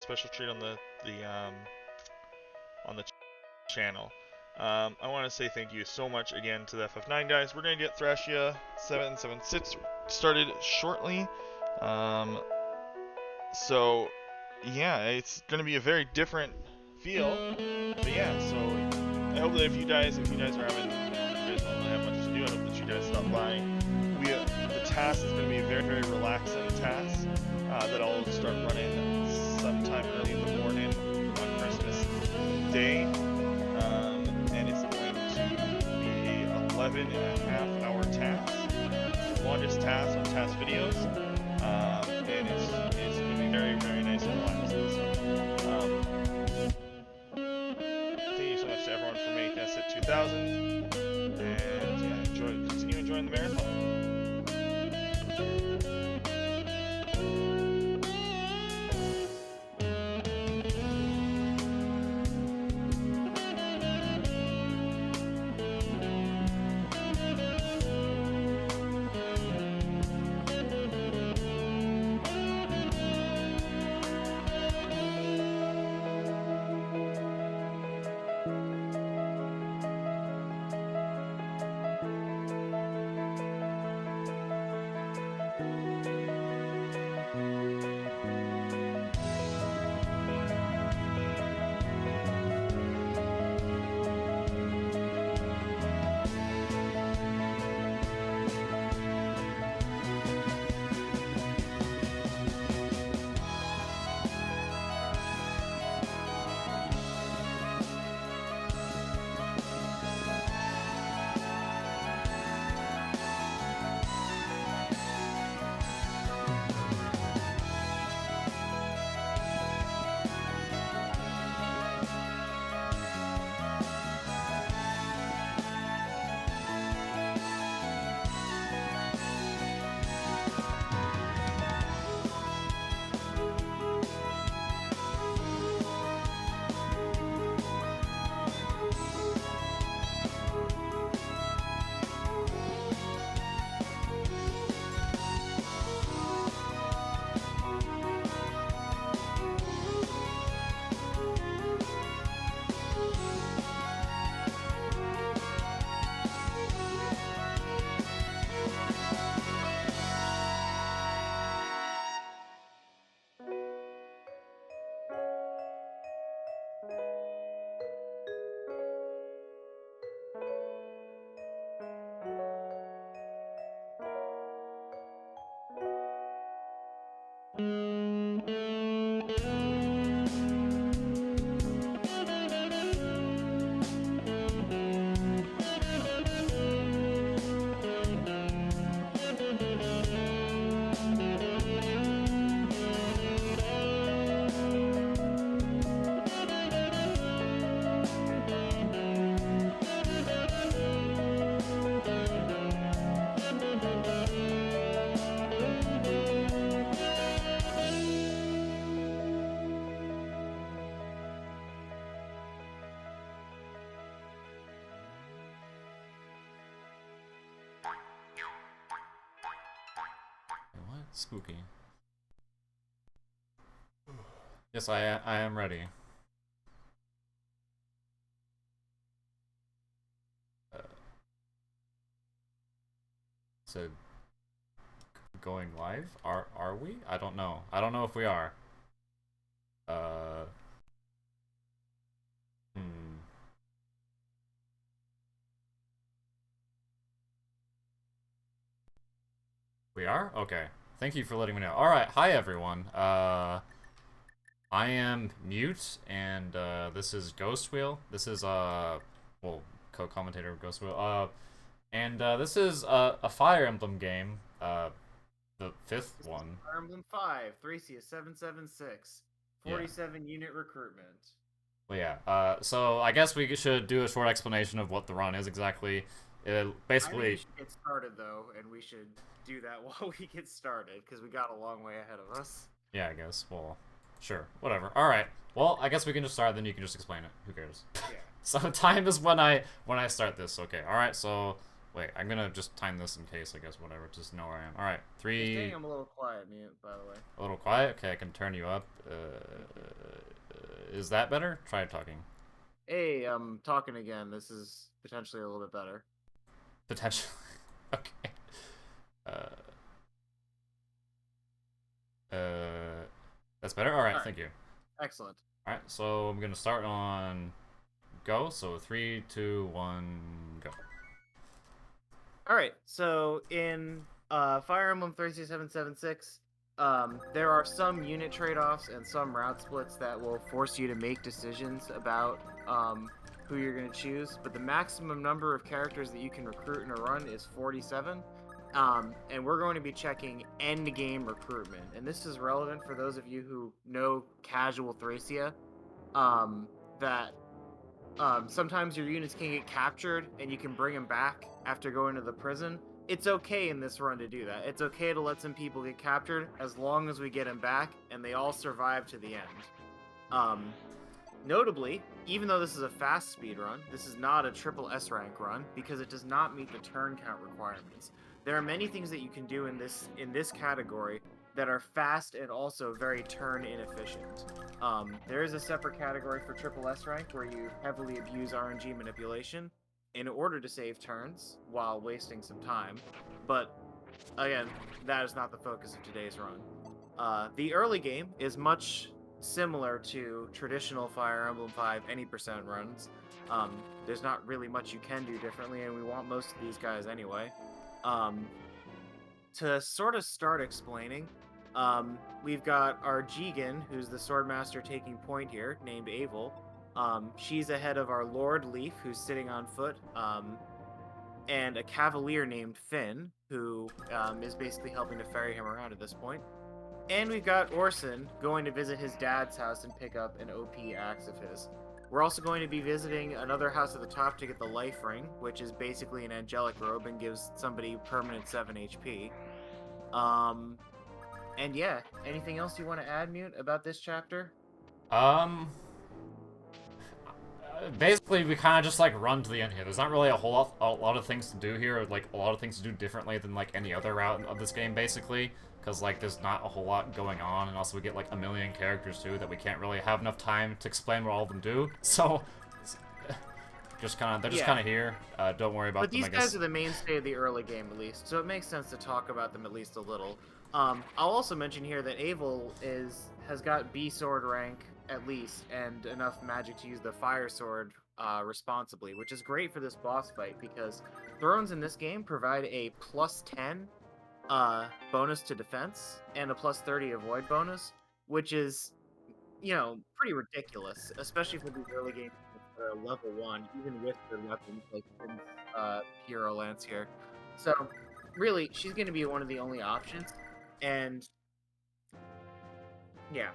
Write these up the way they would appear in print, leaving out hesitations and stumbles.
special treat on the channel. I want to say thank you so much again to the FF9 guys. We're gonna get Thracia 776 started shortly. So yeah, it's gonna be a very different feel. But yeah, so I hope that if you guys are having, you guys don't really have much to do, I hope that you guys stop by. The task is gonna be a very, very relaxing task that I'll start running sometime early in the morning on Christmas Day. And it's going to be an 11.5-hour task. It's the longest task on task videos. And it's going to be very, very nice and relaxing. So, thank you so much to everyone for making us at 2000. And yeah, continue enjoying the marathon. Spooky. Yes, I am ready. So going live? Are we? I don't know. I don't know if we are. We are? Okay. Thank you for letting me know. Alright, hi everyone. I am Mute, and this is Ghost Wheel. This is, well, co-commentator of Ghost Wheel. And this is a Fire Emblem game, the fifth one. Fire Emblem 5, Thracia 776, 47 unit recruitment. Well, yeah, so I guess we should do a short explanation of what the run is exactly. Basically, I think we should get started, though, and we should do that while we get started, because we got a long way ahead of us. Yeah, I guess. Well, sure. Whatever. Alright. Well, I guess we can just start, then you can just explain it. Who cares? Yeah. So time is when I start this. Okay. Alright, so wait, I'm gonna just time this in case, I guess, whatever. Just know where I am. Alright. 3. I'm a little quiet, Mute, by the way. A little quiet? Okay, I can turn you up. Is that better? Try talking. Hey, I'm talking again. This is potentially a little bit better. Potentially. Okay. That's better? Alright, Alright. thank you. Excellent. Alright, so I'm gonna start on go. So 3, 2, 1, go. Alright, so in Fire Emblem 3776, there are some unit trade-offs and some route splits that will force you to make decisions about who you're going to choose, but the maximum number of characters that you can recruit in a run is 47. And we're going to be checking end game recruitment, and this is relevant for those of you who know casual Thracia, that sometimes your units can get captured and you can bring them back after going to the prison. It's okay in this run to do that. It's okay to let some people get captured as long as we get them back and they all survive to the end. Notably, even though this is a fast speed run, this is not a triple S rank run because it does not meet the turn count requirements. There are many things that you can do in this category that are fast and also very turn inefficient. There is a separate category for triple S rank where you heavily abuse Rng Manipulation in order to save turns while wasting some time, but again, that is not the focus of today's run. The early game is much similar to traditional Fire Emblem 5 any percent runs. There's not really much you can do differently, and we want most of these guys anyway. To sort of start explaining, we've got our Jigen, who's the swordmaster taking point here, named Avel. She's ahead of our Lord Leaf, who's sitting on foot, and a cavalier named Finn, who is basically helping to ferry him around at this point. And we've got Orson going to visit his dad's house and pick up an OP axe of his. We're also going to be visiting another house at the top to get the life ring, which is basically an angelic robe and gives somebody permanent 7 HP. And yeah, anything else you want to add, Mute, about this chapter? Basically, we kind of just, like, run to the end here. There's not really a lot of things to do here, or, like, a lot of things to do differently than, like, any other route of this game, basically. Because, like, there's not a whole lot going on, and also we get, like, a million characters, too, that we can't really have enough time to explain what all of them do. So, just kind of, they're just kind of here. Don't worry about them, I guess. But these guys are the mainstay of the early game, at least, so it makes sense to talk about them at least a little. I'll also mention here that Avel has got B sword rank, at least, and enough magic to use the fire sword responsibly, which is great for this boss fight, because thrones in this game provide a plus 10 bonus to defense and a plus 30 avoid bonus, which is, you know, pretty ridiculous, especially for these early games level 1, even with their weapons like Finn's hero lance here. So really, she's going to be one of the only options, and yeah.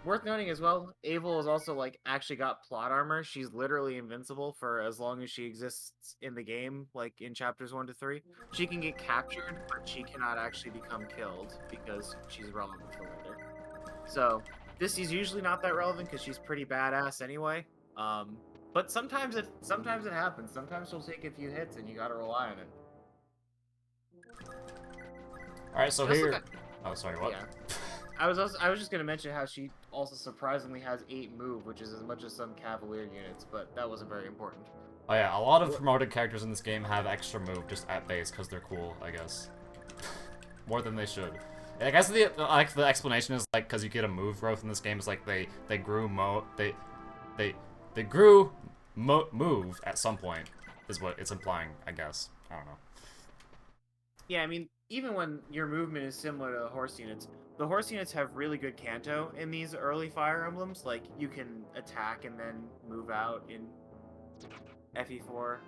Worth noting as well, Avel has also, like, actually got plot armor. She's literally invincible for as long as she exists in the game, like in chapters 1 to 3. She can get captured, but she cannot actually become killed because she's relevant for later. So, this is usually not that relevant because she's pretty badass anyway. But sometimes it happens. Sometimes she'll take a few hits and you gotta rely on it. Alright, so here... Oh, sorry, what? Yeah. I was just gonna mention how she also surprisingly has 8 move, which is as much as some Cavalier units, but that wasn't very important. Oh yeah, a lot of promoted characters in this game have extra move just at base because they're cool, I guess. More than they should. I guess the explanation is like because you get a move growth in this game. It's like they grew move at some point is what it's implying, I guess. I don't know. Yeah, I mean, even when your movement is similar to the horse units, the horse units have really good canto in these early Fire Emblems. Like, you can attack and then move out in FE4.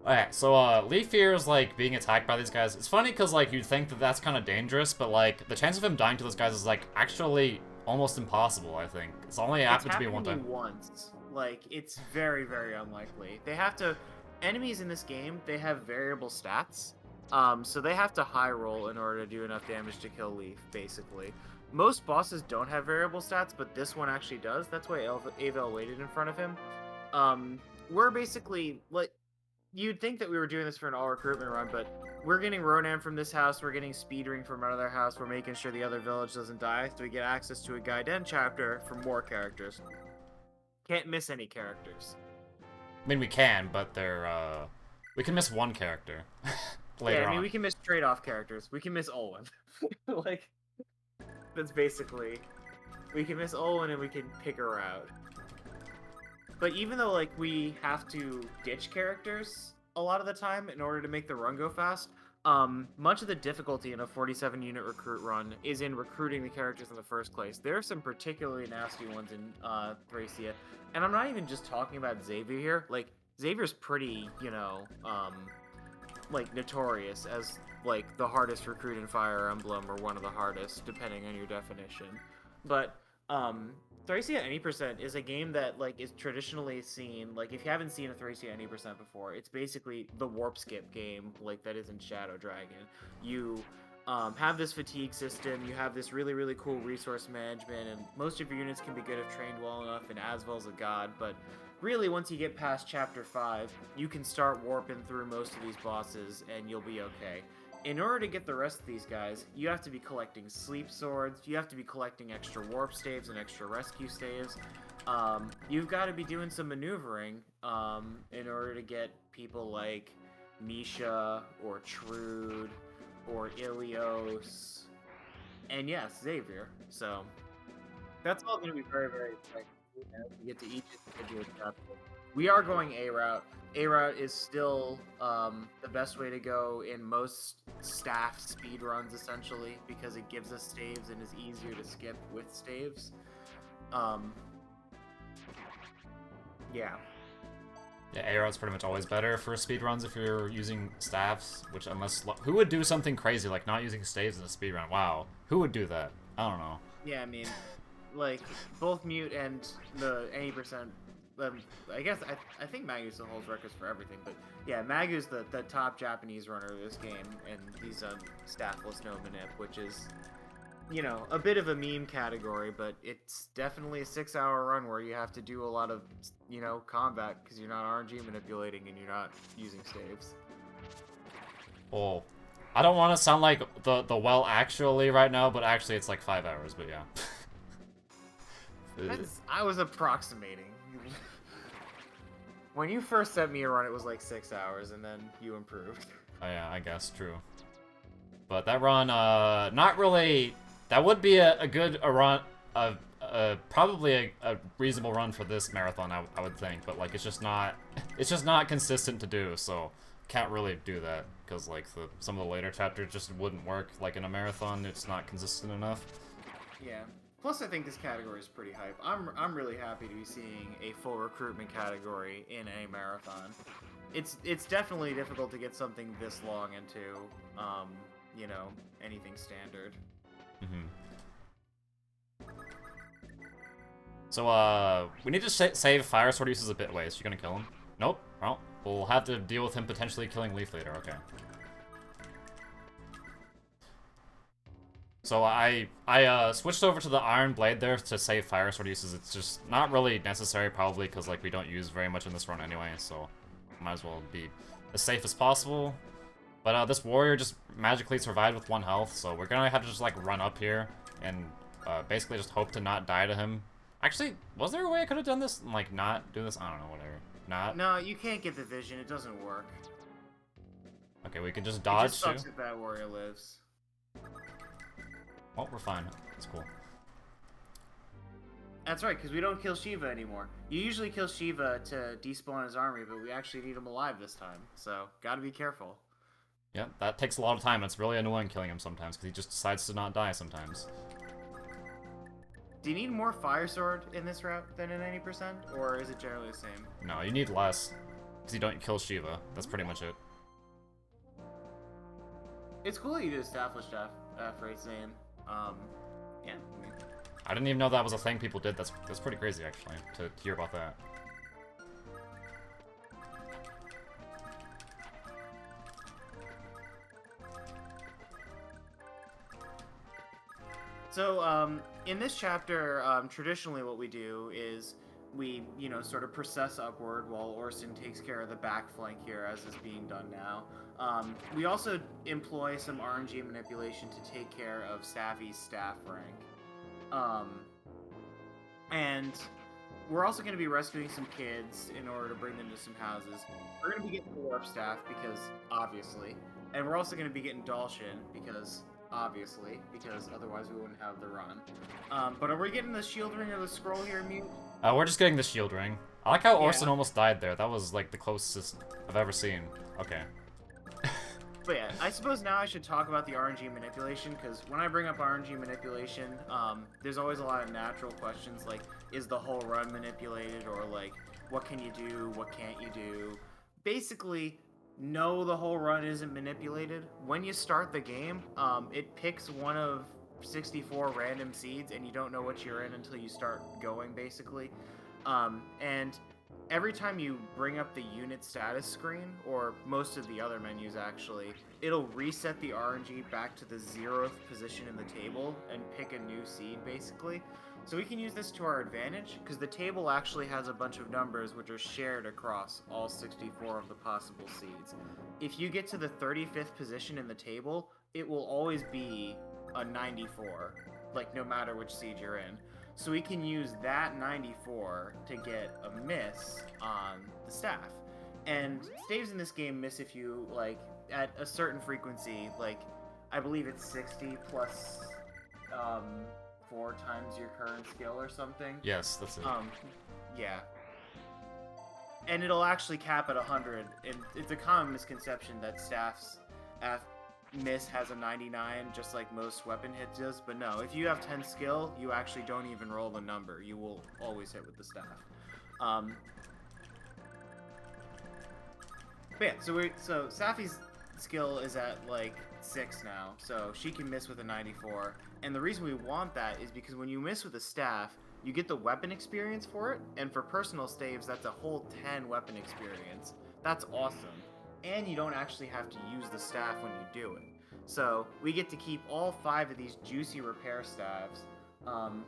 Okay, so Leaf here is like being attacked by these guys. It's funny because like you'd think that that's kind of dangerous, but like the chance of him dying to those guys is like actually almost impossible. I think it's only happened to be one time. Once. Like, it's very, very unlikely. They have to. Enemies in this game, they have variable stats, so they have to high roll in order to do enough damage to kill Leaf. Basically, most bosses don't have variable stats, but this one actually does. That's why Avel waited in front of him. We're basically like. you'd think that we were doing this for an all recruitment run, but we're getting Ronan from this house, we're getting speedring from another house, we're making sure the other village doesn't die, so we get access to a Gaiden chapter for more characters. Can't miss any characters. I mean, we can, but they're, we can miss one character later yeah, I mean, on. we can miss trade-off characters. We can miss Olwen. Like, that's basically... We can miss Olwen and we can pick her out. But even though, like, we have to ditch characters a lot of the time in order to make the run go fast, much of the difficulty in a 47-unit recruit run is in recruiting the characters in the first place. There are some particularly nasty ones in Thracia, and I'm not even just talking about Xavier here. Like, Xavier's pretty, you know, like, notorious as, like, the hardest recruit in Fire Emblem, or one of the hardest, depending on your definition. But, Thracia Any Percent is a game that, like, is traditionally seen, like, if you haven't seen a Thracia Any Percent before, it's basically the warp skip game, like, that is in Shadow Dragon. You, have this fatigue system, you have this really, really cool resource management, and most of your units can be good if trained well enough and as well as a god, but really, once you get past Chapter 5, you can start warping through most of these bosses, and you'll be okay. In order to get the rest of these guys, you have to be collecting sleep swords, you have to be collecting extra warp staves and extra rescue staves. You've got to be doing some maneuvering in order to get people like Misha or Trude or Ilios, and yes, Xavier. So that's all going to be very, very exciting as we get to each individual chapter. We are going A route. A route is still the best way to go in most staff speed runs, essentially, because it gives us staves and is easier to skip with staves. Yeah. Yeah, A-Route's pretty much always better for speedruns if you're using staffs, which unless... Who would do something crazy like not using staves in a speedrun? Wow. Who would do that? I don't know. Yeah, I mean, like, both Mute and the Any Percent... I guess, I think Magu still holds records for everything, but yeah, Magu's the top Japanese runner of this game, and he's a staffless no manip, which is, you know, a bit of a meme category, but it's definitely a 6-hour run where you have to do a lot of, you know, combat, because you're not RNG manipulating and you're not using staves. Oh, I don't want to sound like the well actually right now, but actually it's like 5 hours, but yeah. I was approximating. When you first sent me a run, it was like 6 hours, and then you improved. Oh yeah, I guess, true. But that run, not really... That would be a good run, probably a reasonable run for this marathon, I would think. But, like, it's just not consistent to do, so can't really do that. Because, like, some of the later chapters just wouldn't work. Like, in a marathon, it's not consistent enough. Yeah. Plus, I think this category is pretty hype. I'm really happy to be seeing a full recruitment category in a marathon. It's definitely difficult to get something this long into, you know, anything standard. So, we need to save Fire Sword uses a bit ways. You're gonna kill him? Nope. Well, we'll have to deal with him potentially killing Leaf later. Okay. So I switched over to the Iron Blade there to save Fire Sword uses. It's just not really necessary, probably, because like we don't use very much in this run anyway, so might as well be as safe as possible. But this warrior just magically survived with 1 health, so we're gonna have to just like run up here and basically just hope to not die to him. Actually, was there a way I could have done this and like not do this? I don't know, whatever. Not? No, you can't get the vision. It doesn't work. Okay, we can just dodge It just sucks too. if that warrior lives. Oh, we're fine. It's cool. That's right, because we don't kill Shiva anymore. You usually kill Shiva to despawn his army, but we actually need him alive this time, so gotta be careful. Yeah, that takes a lot of time. It's really annoying killing him sometimes, because he just decides to not die sometimes. Do you need more Fire Sword in this route than in any percent, or is it generally the same? No, you need less, because you don't kill Shiva. That's pretty much it. It's cool that you did a Staffless Staff for its name. Yeah. I mean, I didn't even know that was a thing people did. That's pretty crazy, actually, to hear about that. So, in this chapter, traditionally what we do is we, sort of process upward while Orson takes care of the back flank here, as is being done now. We also employ some RNG manipulation to take care of Staffy's staff rank. And we're also going to be rescuing some kids in order to bring them to some houses. We're going to be getting the Warp Staff, because, obviously. And we're also going to be getting Dalshin, because, obviously. Because otherwise we wouldn't have the run. But are we getting the Shield Ring or the Scroll here, Mute? We're just getting the Shield Ring. I like how Orson Yeah. almost died there. That was, like, the closest I've ever seen. Okay. But yeah, I suppose now I should talk about the RNG manipulation, because when I bring up RNG manipulation, there's always a lot of natural questions, like, is the whole run manipulated, or, like, what can you do, what can't you do? Basically, no, the whole run isn't manipulated. When you start the game, it picks one of 64 random seeds, and you don't know what you're in until you start going, basically. And every time you bring up the unit status screen, or most of the other menus actually, it'll reset the RNG back to the 0th position in the table and pick a new seed, basically. So we can use this to our advantage, because the table actually has a bunch of numbers which are shared across all 64 of the possible seeds. If you get to the 35th position in the table, it will always be a 94, like no matter which seed you're in. So we can use that 94 to get a miss on the staff. And staves in this game miss if you, like, at a certain frequency, like, I believe it's 60 plus 4 times your current skill or something. Yes, that's it. Yeah. And it'll actually cap at 100, and it's a common misconception that staff's miss has a 99, just like most weapon hits does, but no, if you have 10 skill, you actually don't even roll the number. You will always hit with the staff. But yeah, so Safi's skill is at like 6 now, so she can miss with a 94. And the reason we want that is because when you miss with a staff, you get the weapon experience for it, and for personal staves, that's a whole 10 weapon experience. That's awesome. And you don't actually have to use the staff when you do it. So we get to keep all 5 of these juicy repair staffs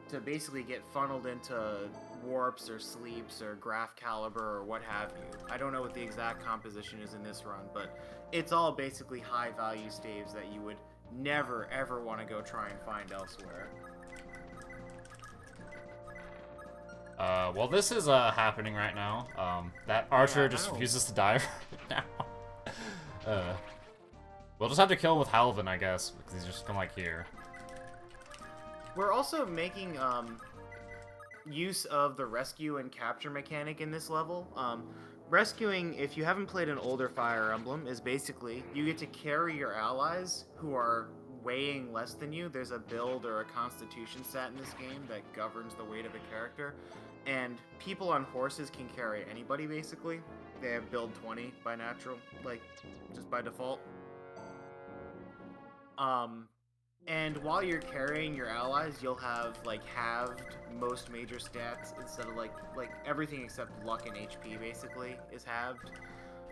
to basically get funneled into warps or sleeps or graph caliber or what have you. I don't know what the exact composition is in this run, but it's all basically high value staves that you would never ever want to go try and find elsewhere. Well, this is happening right now. That archer Yeah, just no. refuses to die right now. We'll just have to kill him with Halvin, I guess, because he's just kind of like here. We're also making use of the rescue and capture mechanic in this level. Rescuing, if you haven't played an older Fire Emblem, is basically you get to carry your allies who are weighing less than you. There's a build or a constitution stat in this game that governs the weight of a character. And people on horses can carry anybody, basically. They have build 20 by natural, like, just by default. And while you're carrying your allies, you'll have, like, halved most major stats instead of, like everything except luck and HP, basically, is halved.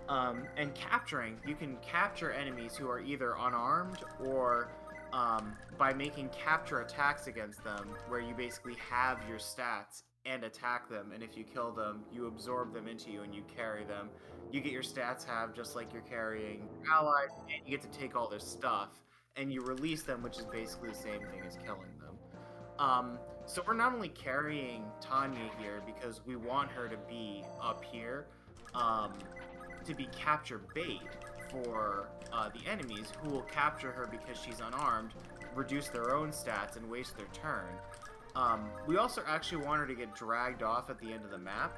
And capturing, you can capture enemies who are either unarmed or by making capture attacks against them, where you basically have your stats and attack them, and if you kill them, you absorb them into you and you carry them. You get your stats halved just like you're carrying your allies, and you get to take all their stuff, and you release them, which is basically the same thing as killing them. So we're not only carrying Tanya here because we want her to be up here, to be capture bait for the enemies, who will capture her because she's unarmed, reduce their own stats, and waste their turn. We also actually want her to get dragged off at the end of the map,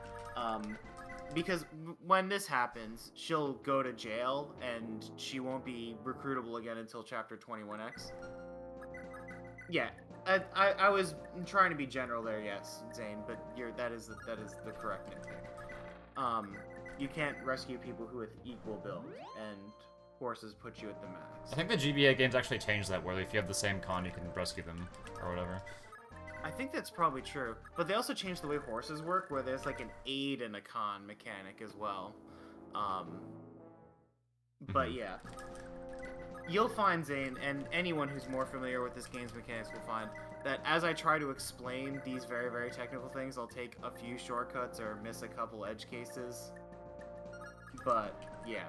because when this happens, she'll go to jail, and she won't be recruitable again until Chapter 21X. Yeah, I was trying to be general there, yes, Zane, but that is the correct nitpick. You can't rescue people who with equal build, and horses put you at the max. I think the GBA games actually changed that, where if you have the same con, you can rescue them, or whatever. I think that's probably true, but they also changed the way horses work, where there's like an aid and a con mechanic as well. But yeah. you'll find, Zane, and anyone who's more familiar with this game's mechanics will find that as I try to explain these very, very technical things, I'll take a few shortcuts or miss a couple edge cases. But, yeah.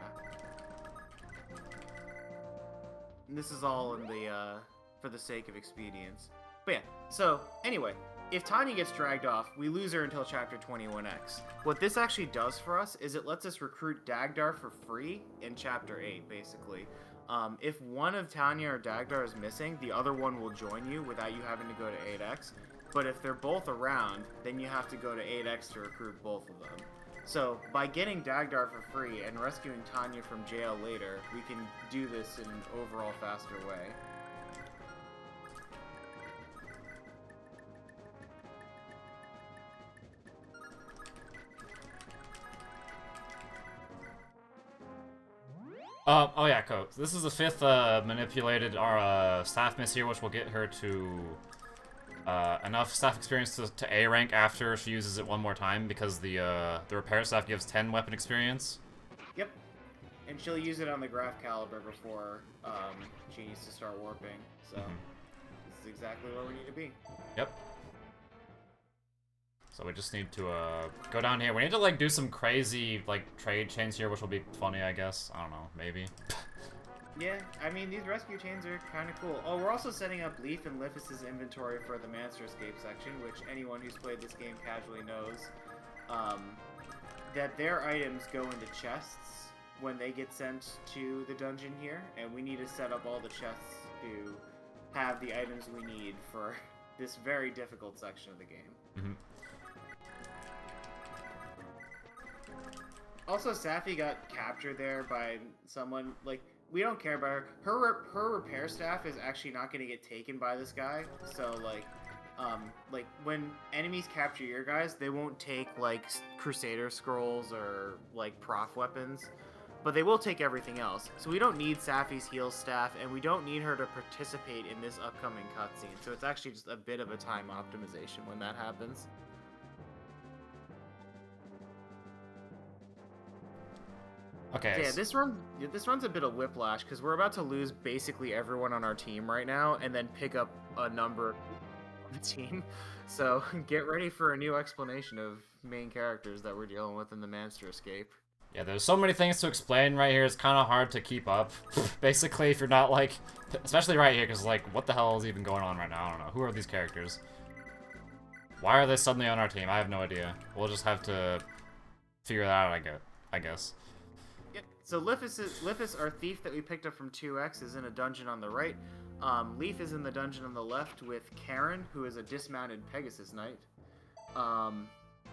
And this is all in the, for the sake of expedience. But yeah, so, anyway, if Tanya gets dragged off, we lose her until Chapter 21X. What this actually does for us is it lets us recruit Dagdar for free in Chapter 8, basically. If one of Tanya or Dagdar is missing, the other one will join you without you having to go to 8X. But if they're both around, then you have to go to 8X to recruit both of them. So, by getting Dagdar for free and rescuing Tanya from jail later, we can do this in an overall faster way. Oh yeah, Coach. This is the 5th manipulated staff miss here, which will get her to enough staff experience to A rank after she uses it one more time, because the repair staff gives 10 weapon experience. Yep. And she'll use it on the Graph Caliber before she needs to start warping. So, this is exactly where we need to be. Yep. So we just need to go down here. We need to like do some crazy like trade chains here, which will be funny, I guess. I don't know, maybe. Yeah, I mean, these rescue chains are kind of cool. Oh, we're also setting up Leaf and Lifis' inventory for the Monster Escape section, which anyone who's played this game casually knows that their items go into chests when they get sent to the dungeon here, and we need to set up all the chests to have the items we need for this very difficult section of the game. Mm-hmm. Also, Safi got captured there by someone, like, we don't care about her. Her repair staff is actually not going to get taken by this guy, so, like, when enemies capture your guys, they won't take, like, Crusader Scrolls or, like, prof weapons, but they will take everything else. So we don't need Safi's heal staff, and we don't need her to participate in this upcoming cutscene, so it's actually just a bit of a time optimization when that happens. Okay. Yeah, this runs a bit of whiplash because we're about to lose basically everyone on our team right now, and then pick up a number of the team. So get ready for a new explanation of main characters that we're dealing with in the Monster Escape. Yeah, there's so many things to explain right here. It's kind of hard to keep up. Basically, if you're not like, especially right here, because like, what the hell is even going on right now? I don't know. Who are these characters? Why are they suddenly on our team? I have no idea. We'll just have to figure that out. I guess. So Lifis, our thief that we picked up from 2X, is in a dungeon on the right. Leaf is in the dungeon on the left with Karen, who is a dismounted Pegasus Knight.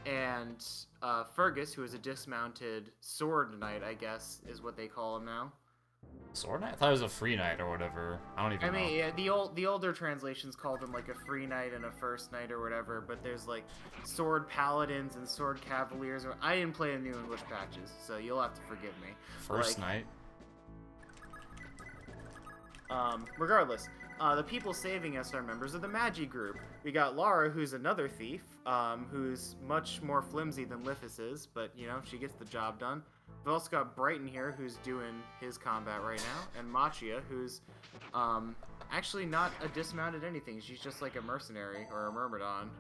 And Fergus, who is a dismounted Sword Knight, I guess, is what they call him now. Sword Knight? I thought it was a Free Knight or whatever. I don't even know. I mean, yeah, the older translations called him like a Free Knight and a First Knight or whatever, but there's like Sword Paladins and Sword Cavaliers. I didn't play the new English patches, so you'll have to forgive me. First Knight? Regardless, the people saving us are members of the Magi group. We got Lara, who's another thief, who's much more flimsy than Lifis is, but, you know, she gets the job done. We've also got Brighton here, who's doing his combat right now, and Machia, who's actually not a dismounted anything. She's just like a mercenary, or a myrmidon,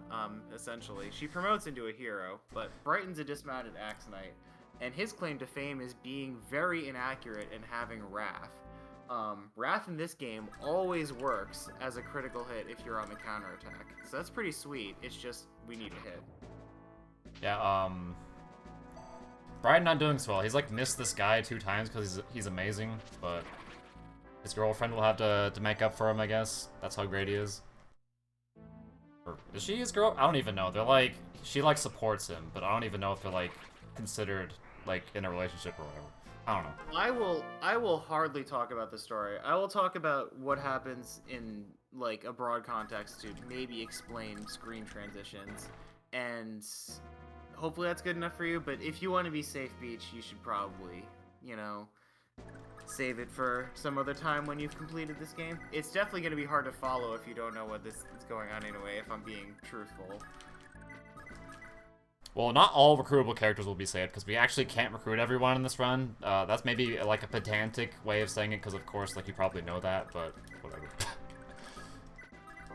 essentially. She promotes into a hero, but Brighton's a dismounted axe knight, and his claim to fame is being very inaccurate and having Wrath. Wrath in this game always works as a critical hit if you're on the counterattack. So that's pretty sweet, it's just, we need a hit. Yeah, Brian not doing so well. He's like missed this guy 2 times because he's amazing, but his girlfriend will have to make up for him, I guess. That's how great he is. Or is she his girl? I don't even know. They're like, she like supports him, but I don't even know if they're like considered like in a relationship or whatever. I don't know. I will hardly talk about the story. I will talk about what happens in like a broad context to maybe explain screen transitions, and hopefully that's good enough for you. But if you want to be safe, Beach, you should probably, you know, save it for some other time when you've completed this game. It's definitely going to be hard to follow if you don't know what this is going on anyway, if I'm being truthful. Well, not all recruitable characters will be saved, because we actually can't recruit everyone in this run. That's maybe, like, a pedantic way of saying it, because, of course, like, you probably know that, but whatever.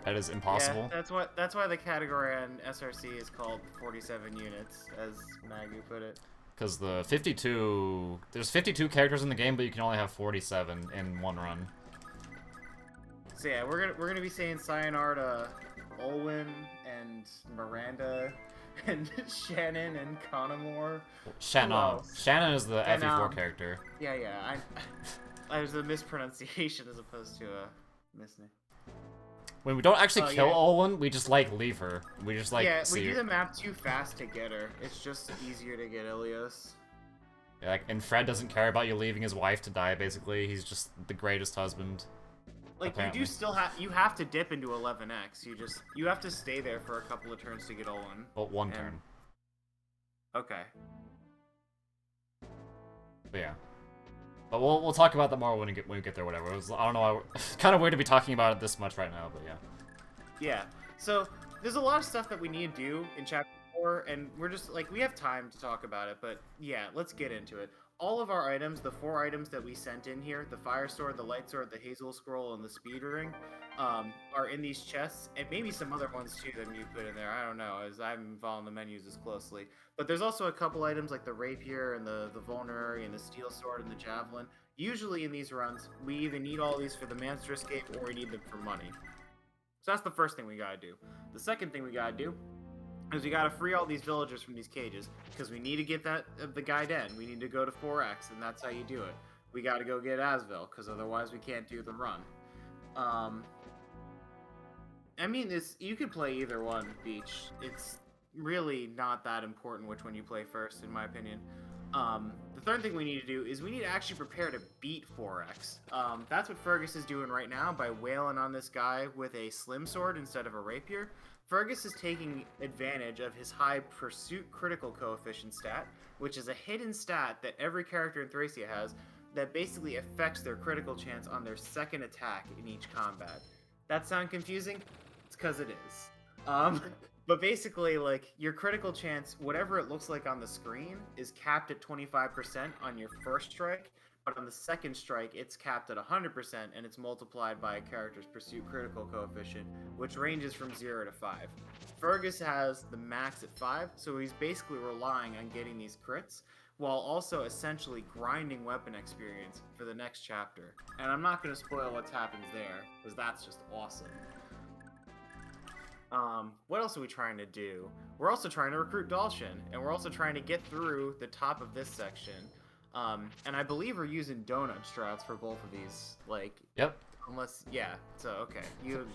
That is impossible. Yeah, that's why the category on SRC is called 47 units, as Maggie put it. Because the 52... There's 52 characters in the game, but you can only have 47 in one run. So yeah, we're gonna be saying sayonara to Olwen and Miranda and Shannon and Conamore. Shannon is the And, FE4 character. Yeah, there's a mispronunciation as opposed to a misname. When we don't actually kill yeah. Olwen, we just, like, leave her. We just, like, yeah, see we do her. the map too fast to get her. It's just easier to get Ilios. Yeah, like, and Fred doesn't care about you leaving his wife to die, basically. He's just the greatest husband. Like, apparently. you do still have to dip into 11x. You have to stay there for a couple of turns to get Olwen. But one turn. Okay. But yeah. But we'll talk about that more when we get there, whatever. I don't know, it's kind of weird to be talking about it this much right now, but yeah. Yeah. So, there's a lot of stuff that we need to do in Chapter 4, and we're just, like, we have time to talk about it, but yeah, let's get into it. All of our items, the 4 items that we sent in here, the Fire Sword, the Light Sword, the Hazel Scroll, and the Speed Ring, are in these chests, and maybe some other ones too that you put in there. I don't know, as I haven't been following the menus as closely. But there's also a couple items like the Rapier and the Vulnerary and the Steel Sword and the Javelin. Usually in these runs, we either need all these for the Manster Escape or we need them for money. So that's the first thing we gotta do. The second thing we gotta do is we gotta free all these villagers from these cages, because we need to get the guy dead. We need to go to 4X, and that's how you do it. We gotta go get Asvel, because otherwise we can't do the run. I mean, you could play either one, Beach. It's really not that important which one you play first, in my opinion. The third thing we need to do is we need to actually prepare to beat 4X. That's what Fergus is doing right now by wailing on this guy with a slim sword instead of a rapier. Fergus is taking advantage of his high pursuit critical coefficient stat, which is a hidden stat that every character in Thracia has that basically affects their critical chance on their second attack in each combat. That sound confusing? It's because it is. But basically, like, your critical chance, whatever it looks like on the screen, is capped at 25% on your first strike, but on the second strike, it's capped at 100%, and it's multiplied by a character's pursuit critical coefficient, which ranges from 0 to 5. Fergus has the max at 5, so he's basically relying on getting these crits, while also essentially grinding weapon experience for the next chapter. And I'm not going to spoil what happens there, because that's just awesome. What else are we trying to do? We're also trying to recruit Dalshin, and we're also trying to get through the top of this section. And I believe we're using donut strats for both of these, like... Yep. Unless, yeah, so, okay. You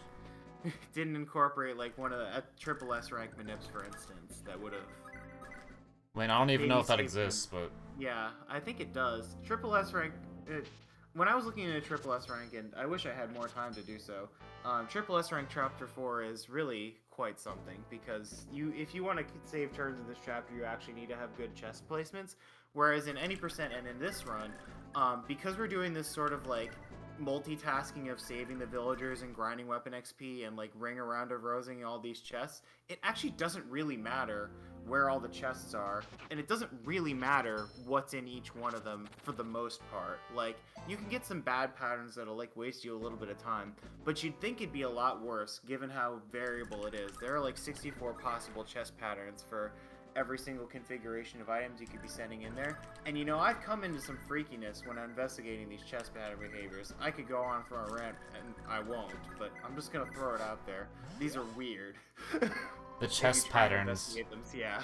didn't incorporate, like, one of the triple S rank manips, for instance, that would have... I mean, I don't even know if that exists, but... Yeah, I think it does. Triple S rank... When I was looking at a triple S rank, and I wish I had more time to do so, triple S rank chapter 4 is really quite something, because if you want to save turns in this chapter, you actually need to have good chest placements, whereas in any percent and in this run, because we're doing this sort of like multitasking of saving the villagers and grinding weapon XP and like ring around of rosing all these chests, it actually doesn't really matter where all the chests are, and it doesn't really matter what's in each one of them for the most part. Like, you can get some bad patterns that'll like waste you a little bit of time, but you'd think it'd be a lot worse given how variable it is. There are like 64 possible chest patterns for every single configuration of items you could be sending in there. And you know, I've come into some freakiness when I'm investigating these chest pattern behaviors. I could go on for a rant, and I won't, but I'm just gonna throw it out there. These are weird. The chest patterns. Yeah.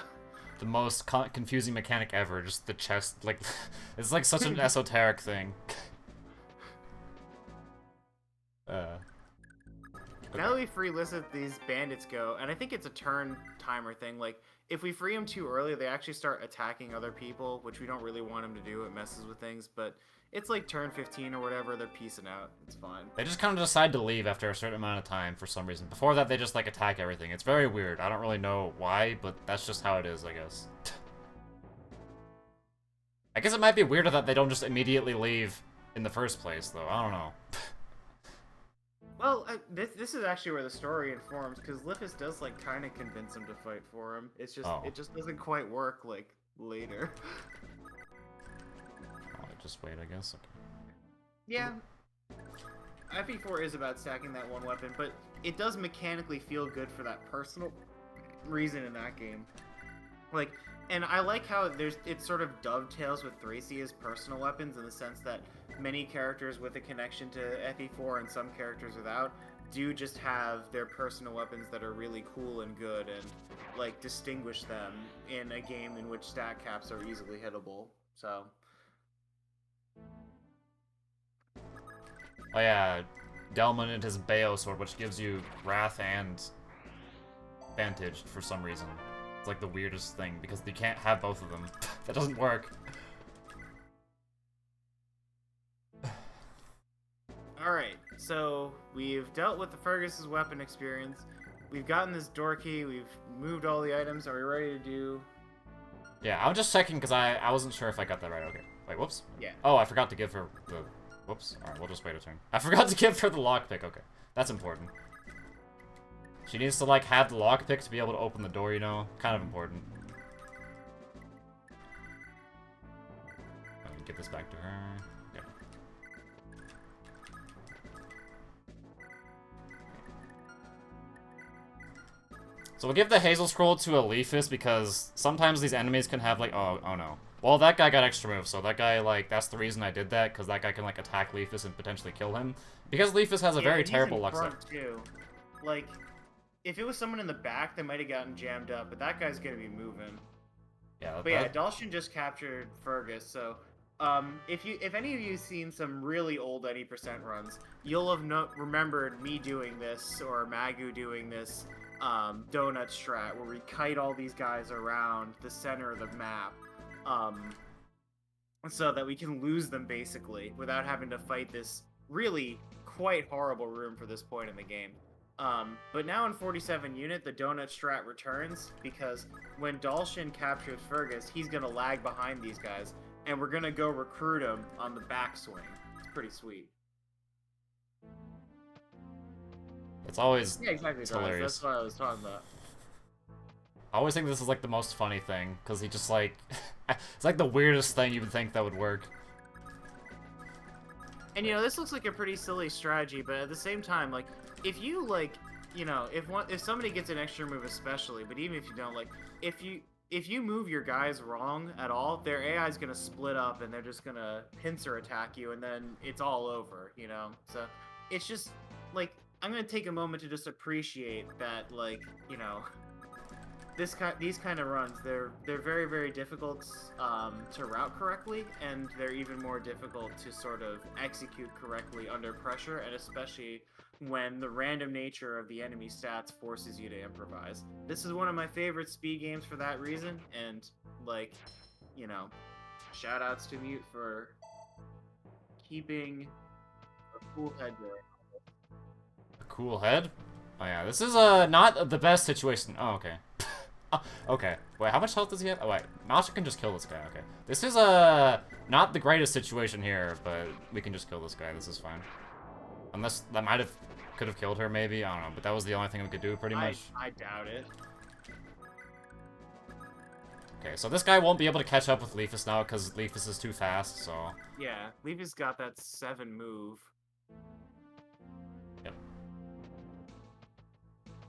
The most confusing mechanic ever. Just the chest, like, it's like such an esoteric thing. Now that we free listen these bandits go, and I think it's a turn timer thing, like, if we free them too early, they actually start attacking other people, which we don't really want them to do. It messes with things, but it's like turn 15 or whatever, they're peacing out. It's fine. They just kind of decide to leave after a certain amount of time for some reason. Before that, they just, like, attack everything. It's very weird. I don't really know why, but that's just how it is, I guess. I guess it might be weirder that they don't just immediately leave in the first place, though. I don't know. Well, this is actually where the story informs, because Lippis does like kind of convince him to fight for him. It's just Oh. it just doesn't quite work like later. Oh, just wait, I guess. Okay. Yeah. FE4 is about stacking that one weapon, but it does mechanically feel good for that personal reason in that game. Like, and I like how it sort of dovetails with Thracia's personal weapons in the sense that many characters with a connection to FE4 and some characters without do just have their personal weapons that are really cool and good and like distinguish them in a game in which stat caps are easily hittable. So Oh yeah, Delman and his Bayo sword, which gives you Wrath and Vantage for some reason. It's like the weirdest thing, because you can't have both of them. That doesn't work. alright, so we've dealt with the Fergus's weapon experience. We've gotten this door key, we've moved all the items. Are we ready to do... Yeah, I was just checking because I wasn't sure if I got that right. Okay. Wait, whoops. Yeah. Oh, I forgot to give her the... Whoops. Alright, we'll just wait a turn. I forgot to give her the lockpick. Okay. That's important. She needs to, like, have the lockpick to be able to open the door, you know? Kind of important. Let me get this back to her. Yeah. So we'll give the Hazel Scroll to Alephus because sometimes these enemies can have, like... Oh no. Well, that guy got extra moves, so that guy, like, that's the reason I did that, because that guy can, like, attack Alephus and potentially kill him. Because Alephus has a very terrible luck set. Too. Like, if it was someone in the back, they might have gotten jammed up, but that guy's gonna be moving. Yeah, But yeah, Dalshin just captured Fergus, so if any of you seen some really old any percent runs, you'll have remembered me doing this or Magu doing this donut strat where we kite all these guys around the center of the map. So that we can lose them basically without having to fight this really quite horrible room for this point in the game. But now in 47 unit, the donut strat returns because when Dalshin captures Fergus, he's gonna lag behind these guys, and we're gonna go recruit him on the backswing. It's pretty sweet. It's always Yeah, exactly. hilarious. That's what I was talking about. I always think this is like the most funny thing, because he just like... it's like the weirdest thing you would think that would work. And you know, this looks like a pretty silly strategy, but at the same time, like, if you like, you know, if somebody gets an extra move especially, but even if you don't, like, if you move your guys wrong at all, their AI is gonna split up and they're just gonna pincer attack you, and then it's all over, you know? So, it's just, like, I'm gonna take a moment to just appreciate that, like, you know... These kind of runs, they're very, very difficult to route correctly, and they're even more difficult to sort of execute correctly under pressure, and especially when the random nature of the enemy stats forces you to improvise. This is one of my favorite speed games for that reason, and, like, you know, shoutouts to Mute for keeping a cool head there. A cool head? Oh yeah, this is not the best situation. Oh, okay. Okay. Wait, how much health does he have? Oh, wait. Masha can just kill this guy. Okay. This is, not the greatest situation here, but we can just kill this guy. This is fine. Unless that could have killed her, maybe. I don't know, but that was the only thing we could do, pretty much. I doubt it. Okay, so this guy won't be able to catch up with Alephus now, because Alephus is too fast, so... Yeah, Levy's got that 7 move. Yep.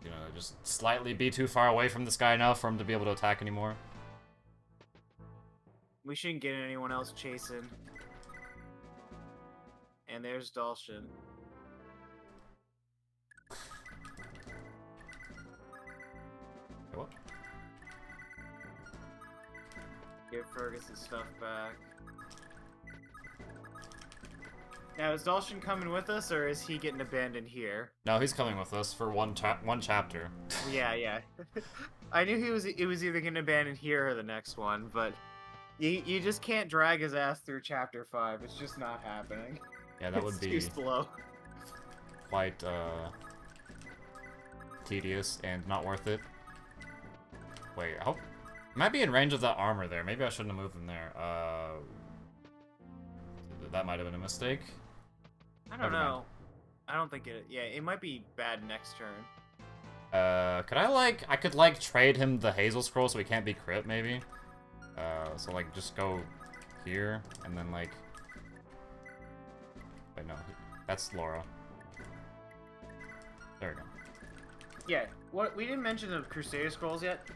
You know, just slightly be too far away from this guy now for him to be able to attack anymore. We shouldn't get anyone else chasing. And there's Dalshin. Okay, what? Give Fergus his stuff back. Now, is Dalshin coming with us, or is he getting abandoned here? No, he's coming with us for one chapter. Yeah. I knew it was either getting abandoned here or the next one, but you just can't drag his ass through chapter 5. It's just not happening. Yeah, that would be too slow. Quite tedious and not worth it. Wait, I hope might be in range of that armor there. Maybe I shouldn't have moved him there. That might have been a mistake. I don't know. I don't think it. Yeah, it might be bad next turn. I could like trade him the Hazel Scroll so he can't be crit maybe. So like just go here and then like. Wait, no, that's Laura. There we go. Yeah, what we didn't mention the Crusader Scrolls yet.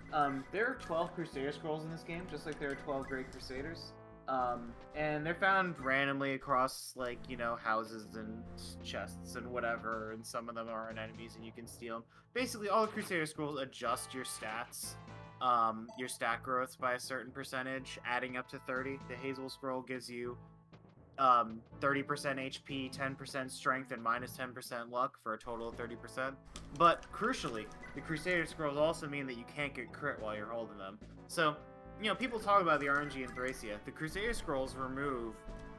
There are 12 Crusader Scrolls in this game, just like there are 12 Great Crusaders. And they're found randomly across, like, you know, houses and chests and whatever, and some of them are on enemies and you can steal them. Basically, all the Crusader Scrolls adjust your stats, your stat growths by a certain percentage, adding up to 30. The Hazel Scroll gives you 30% HP, 10% strength, and minus 10% luck for a total of 30%. But crucially, the Crusader Scrolls also mean that you can't get crit while you're holding them. So, you know, people talk about the RNG in Thracia. The Crusader Scrolls remove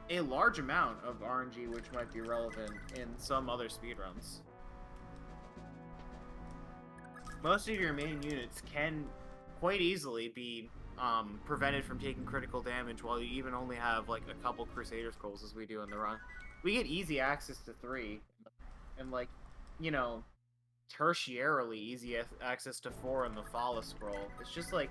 a large amount of RNG, which might be relevant in some other speedruns. Most of your main units can quite easily be prevented from taking critical damage while you even only have like a couple Crusader Scrolls as we do in the run. We get easy access to 3, and like, you know, tertiarily easy access to 4 in the Follow Scroll. It's just like,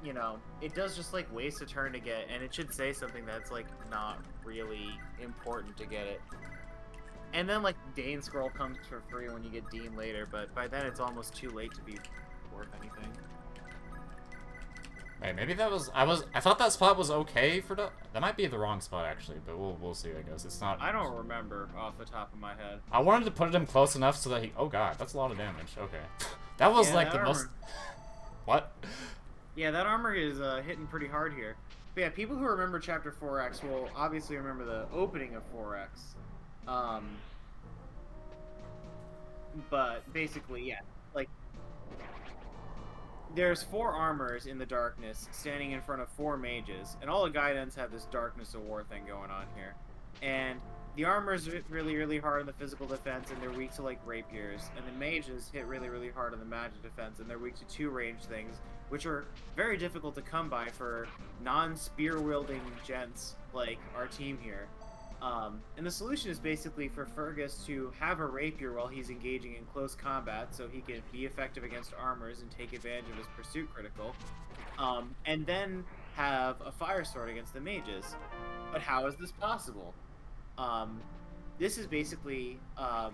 you know, it does just like waste a turn to get, and it should say something that's like not really important to get it. And then like Dane Scroll comes for free when you get Dean later, but by then it's almost too late to be worth anything. Hey, maybe that was I thought that spot was okay for that might be the wrong spot actually, but we'll see I guess. It's not. I don't remember off the top of my head. I wanted to put him close enough so that he oh god, that's a lot of damage. Okay. That was like the most What? Yeah, that armor is hitting pretty hard here. But yeah, people who remember Chapter 4X will obviously remember the opening of 4X. But basically, yeah, like there's 4 armors in the darkness standing in front of 4 mages, and all the Gaidens have this Darkness of War thing going on here. And the armors hit really, really hard on the physical defense, and they're weak to like rapiers. And the mages hit really, really hard on the magic defense, and they're weak to 2 ranged things, which are very difficult to come by for non-spear wielding gents like our team here. And the solution is basically for Fergus to have a rapier while he's engaging in close combat, so he can be effective against armors and take advantage of his pursuit critical, and then have a fire sword against the mages. But how is this possible? This is basically a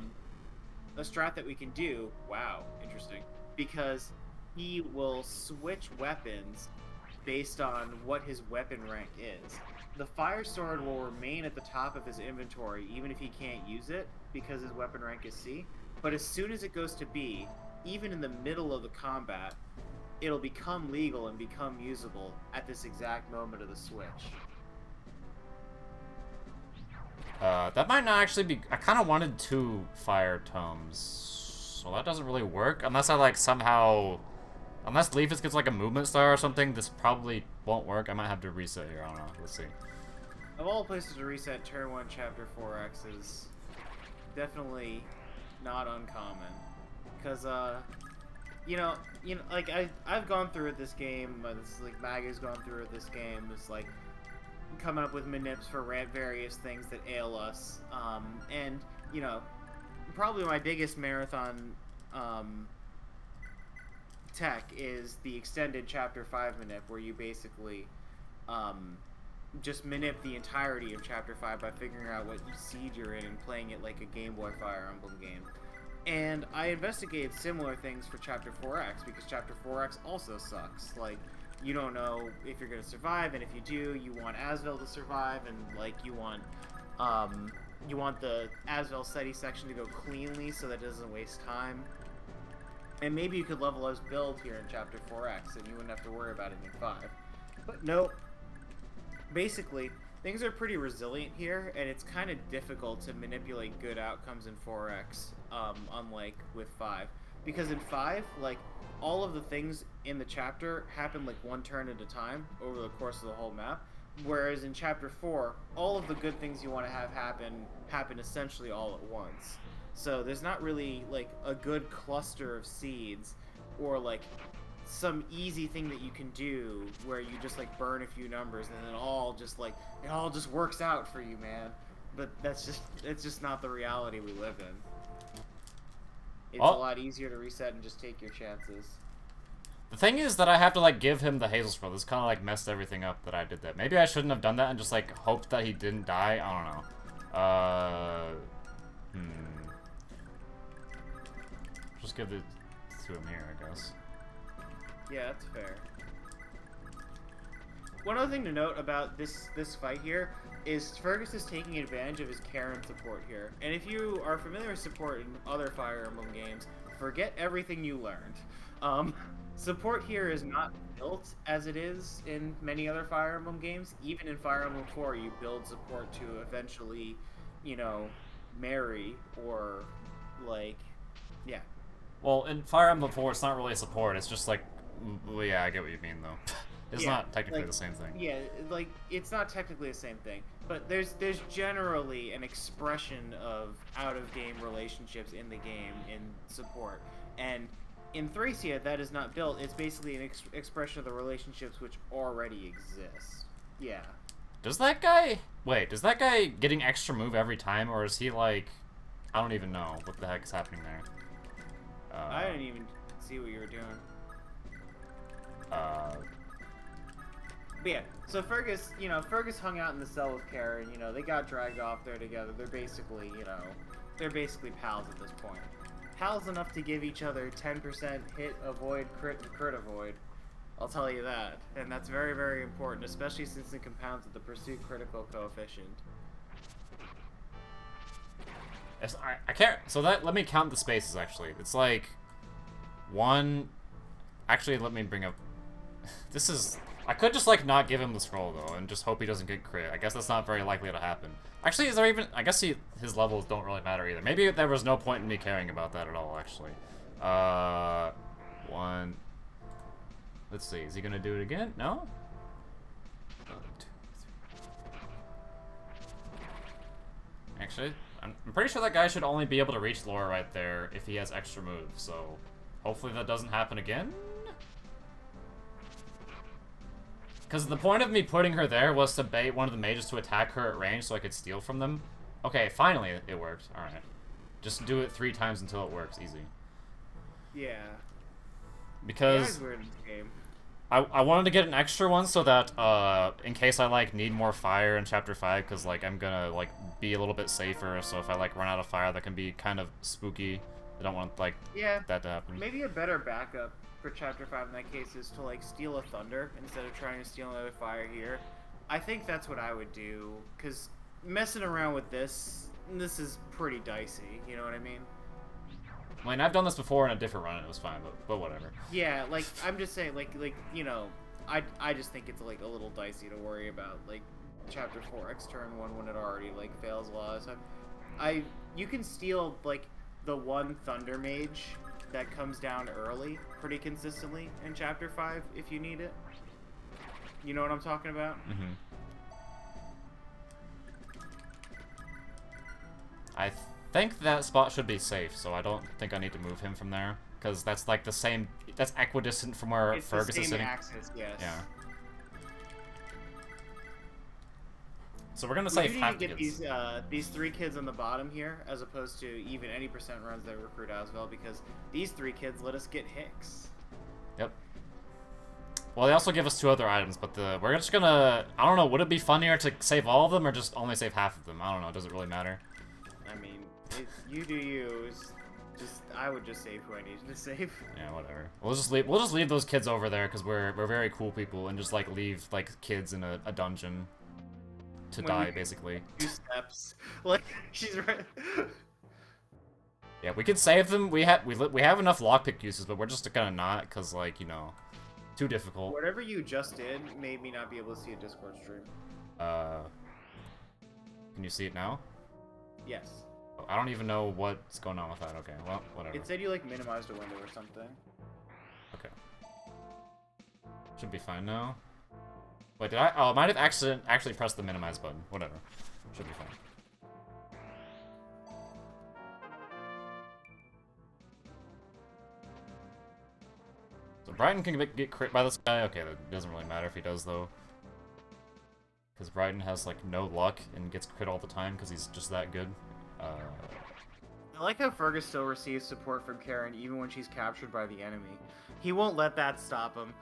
strat that we can do. Wow, interesting. Because he will switch weapons based on what his weapon rank is. The fire sword will remain at the top of his inventory even if he can't use it because his weapon rank is C, but as soon as it goes to B, even in the middle of the combat, it'll become legal and become usable at this exact moment of the switch. That might not actually be... I kind of wanted 2 fire tomes, so that doesn't really work unless I like somehow... Unless Leafus gets like a movement star or something, this probably won't work. I might have to reset here. I don't know. Let's see. Of all places to reset, Turn 1 Chapter 4X is definitely not uncommon. Because, you know, like, I've gone through it this game, this, like, Maggie's gone through it this game, it's like, coming up with manips for various things that ail us, and, you know, probably my biggest marathon, tech is the extended Chapter 5 manip, where you basically just manip the entirety of Chapter 5 by figuring out what seed you're in and playing it like a Game Boy Fire Emblem game. And I investigated similar things for Chapter 4X, because Chapter 4X also sucks. Like, you don't know if you're going to survive, and if you do, you want Asvel to survive, and like you want the Asvel SETI section to go cleanly so that it doesn't waste time. And maybe you could level up build here in Chapter 4X, and you wouldn't have to worry about it in 5. But nope. Basically, things are pretty resilient here, and it's kind of difficult to manipulate good outcomes in 4X, unlike with 5. Because in 5, like, all of the things in the chapter happen like 1 turn at a time over the course of the whole map, whereas in Chapter 4, all of the good things you want to have happen essentially all at once. So there's not really like a good cluster of seeds or like some easy thing that you can do where you just like burn a few numbers and then it all just works out for you, man. But it's just not the reality we live in. it's Oh. a lot easier to reset and just take your chances. The thing is that I have to, like, give him the Hazel Scroll. This kind of, like, messed everything up that I did that. Maybe I shouldn't have done that and just, like, hoped that he didn't die. I don't know. Just give it to him here, I guess. Yeah, that's fair. One other thing to note about this fight here is Fergus is taking advantage of his Karen support here. And if you are familiar with support in other Fire Emblem games, forget everything you learned. Support here is not built as it is in many other Fire Emblem games. Even in Fire Emblem 4, you build support to eventually, you know, marry or, like, yeah. Well, in Fire Emblem 4, it's not really support. It's just, like, well, yeah, I get what you mean, though. It's Yeah, not technically like, the same thing. Yeah, like, it's not technically the same thing, but there's generally an expression of out-of-game relationships in the game in support, and in Thracia that is not built. It's basically an expression of the relationships which already exist. Yeah. Does that guy... Wait, does that guy getting extra move every time, or is he, like... I don't even know what the heck is happening there. I didn't even see what you were doing. But yeah, so Fergus, you know, Fergus hung out in the cell with Karen, you know, they got dragged off there together. They're basically, you know, they're basically pals at this point. Pals enough to give each other 10% hit avoid, crit, and crit avoid. I'll tell you that. And that's very, very important, especially since it compounds with the pursuit critical coefficient. I can't... So let me count the spaces, actually. It's like... 1... Actually, let me bring up... This is... I could just, like, not give him the scroll, though, and just hope he doesn't get crit. I guess that's not very likely to happen. Actually, is there even... I guess his levels don't really matter either. Maybe there was no point in me caring about that at all, actually. 1... Let's see. Is he gonna do it again? No? 1, 2, 3. Actually, I'm pretty sure that guy should only be able to reach Laura right there if he has extra moves, so... Hopefully that doesn't happen again? Because the point of me putting her there was to bait one of the mages to attack her at range so I could steal from them. Okay, finally it worked. Alright. Just do it 3 times until it works. Easy. Yeah. Because... Yeah, weird in this game. I wanted to get an extra one so that, in case I, like, need more fire in Chapter 5, because, like, I'm gonna, like, be a little bit safer, so if I, like, run out of fire, that can be kind of spooky. I don't want, like, that to happen. Maybe a better backup for Chapter 5 in that case is to, like, steal a Thunder instead of trying to steal another fire here. I think that's what I would do, because messing around with this is pretty dicey, you know what I mean? I mean, I've done this before in a different run and it was fine, but whatever. Yeah, like, I'm just saying, like, you know, I just think it's, like, a little dicey to worry about, like, Chapter 4X turn 1 when it already, like, fails a lot of time. You can steal, like, the one Thunder Mage that comes down early pretty consistently in Chapter 5 if you need it. You know what I'm talking about? Mm-hmm. I think that spot should be safe, so I don't think I need to move him from there, because that's like the same, that's equidistant from where It's Fergus the is same sitting. axis, yes. Yeah. So we're gonna We save do need half to the get kids. these 3 kids on the bottom here, as opposed to even any percent runs that recruit as well, because these 3 kids let us get Hicks. Yep. Well, they also give us 2 other items, but we're just gonna, I don't know, would it be funnier to save all of them or just only save half of them? I don't know, does it really matter? I mean, you do you. I would just save who I needed to save. Yeah, whatever. We'll just leave those kids over there because we're very cool people, and just like leave like kids in a dungeon to When die we- basically. 2 steps. Like, she's right. Yeah, we could save them. We have enough lockpick uses, but we're just gonna not because, like, you know, too difficult. Whatever you just did made me not be able to see a Discord stream. Can you see it now? Yes. Oh, I don't even know what's going on with that. Okay, well, whatever. It said you, like, minimized a window or something. Okay. Should be fine now. Wait, did I? Oh, I might have actually pressed the minimize button. Whatever. Should be fine. So Brighton can get crit by this guy? Okay, that doesn't really matter if he does, though. Because Brighton has, like, no luck and gets crit all the time because he's just that good. I like how Fergus still receives support from Karen even when she's captured by the enemy. He won't let that stop him.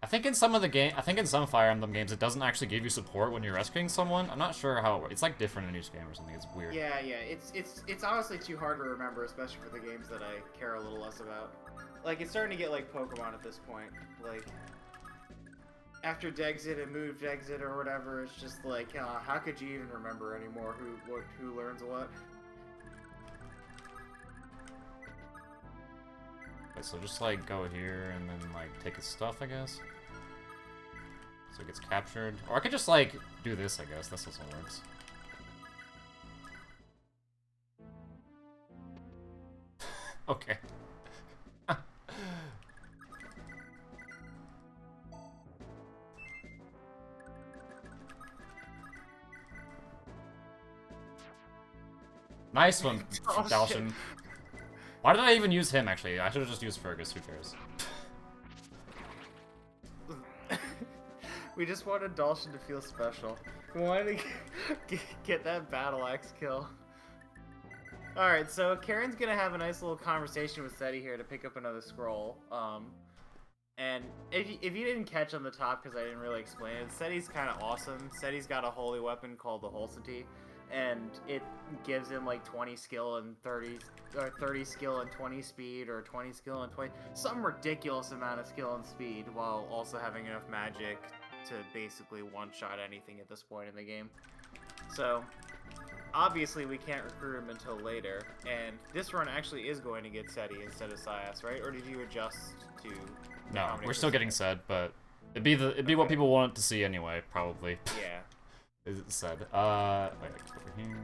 I think in some Fire Emblem games, it doesn't actually give you support when you're rescuing someone. I'm not sure how it works. It's like different in each game or something. It's weird. Yeah, it's honestly too hard to remember, especially for the games that I care a little less about. Like, it's starting to get like Pokemon at this point. Like, after Dexit and moved Exit or whatever, it's just like, how could you even remember anymore who learns what? Okay, so just like go here and then like take his stuff, I guess. So it gets captured. Or I could just like do this, I guess. This also works. Okay. Nice one, Oh, Dalshin. Why did I even use him, actually? I should have just used Fergus. Who cares? We just wanted Dalshin to feel special. We wanted to get that battle axe kill. Alright, so Karen's gonna have a nice little conversation with Seti here to pick up another scroll. And if you didn't catch on the top, because I didn't really explain it, Seti's kind of awesome. Seti's got a holy weapon called the Holsity, and it gives him like 20 skill and 30 skill and 20 speed, or 20 skill and 20, some ridiculous amount of skill and speed, while also having enough magic to basically one-shot anything at this point in the game. So obviously we can't recruit him until later, and this run actually is going to get Seti instead of Sias, right? Or did you adjust to? No, we're still getting Sed, but it'd be what people want to see anyway, probably. Yeah. Is it Sed? Wait, over here.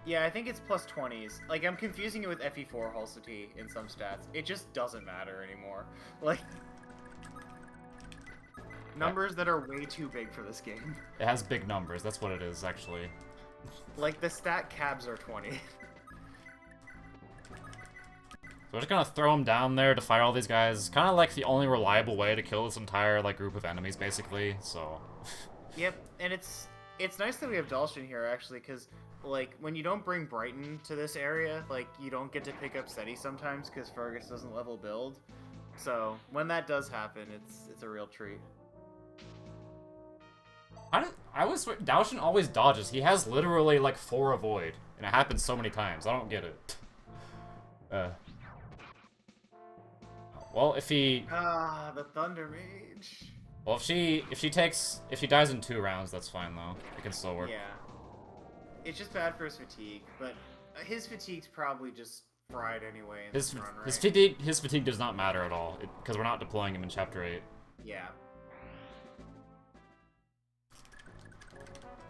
Yeah, I think it's plus 20s. Like, I'm confusing it with FE4 Holsity in some stats. It just doesn't matter anymore. Like, numbers that are way too big for this game. It has big numbers, that's what it is, actually. Like, the stat cabs are 20. So we're just gonna throw him down there to fight all these guys. It's kind of like the only reliable way to kill this entire like group of enemies, basically. So. Yep, and it's nice that we have Dalshin here actually, because like when you don't bring Brighton to this area, like you don't get to pick up Seti sometimes because Fergus doesn't level build. So when that does happen, it's a real treat. Dalshin always dodges. He has literally like 4 avoid, and it happens so many times. I don't get it. Well, if he... the Thunder Mage. Well, if she dies in 2 rounds, that's fine, though. It can still work. Yeah. It's just bad for his fatigue, but his fatigue's probably just fried anyway in this run, right? His fatigue does not matter at all, because we're not deploying him in Chapter 8. Yeah.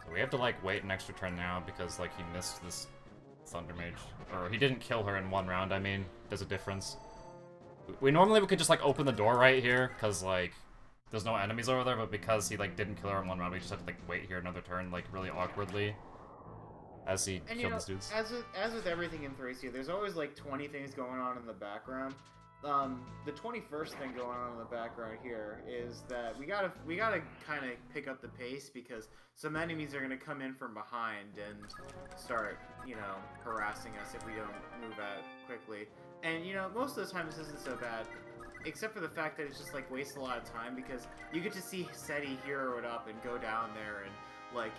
So we have to, like, wait an extra turn now, because, like, he missed this Thunder Mage. Or he didn't kill her in 1 round, I mean. There's a difference. We normally could just, like, open the door right here, because, like, there's no enemies over there, but because he, like, didn't kill her in 1 round, we just have to, like, wait here another turn, like, really awkwardly. As he killed these dudes. As with everything in Thracia, there's always, like, 20 things going on in the background. The 21st thing going on in the background here is that we gotta kind of pick up the pace, because some enemies are gonna come in from behind and start, you know, harassing us if we don't move out quickly. And, you know, most of the time this isn't so bad, except for the fact that it's just, like, wastes a lot of time, because you get to see Seti hero it up and go down there and, like,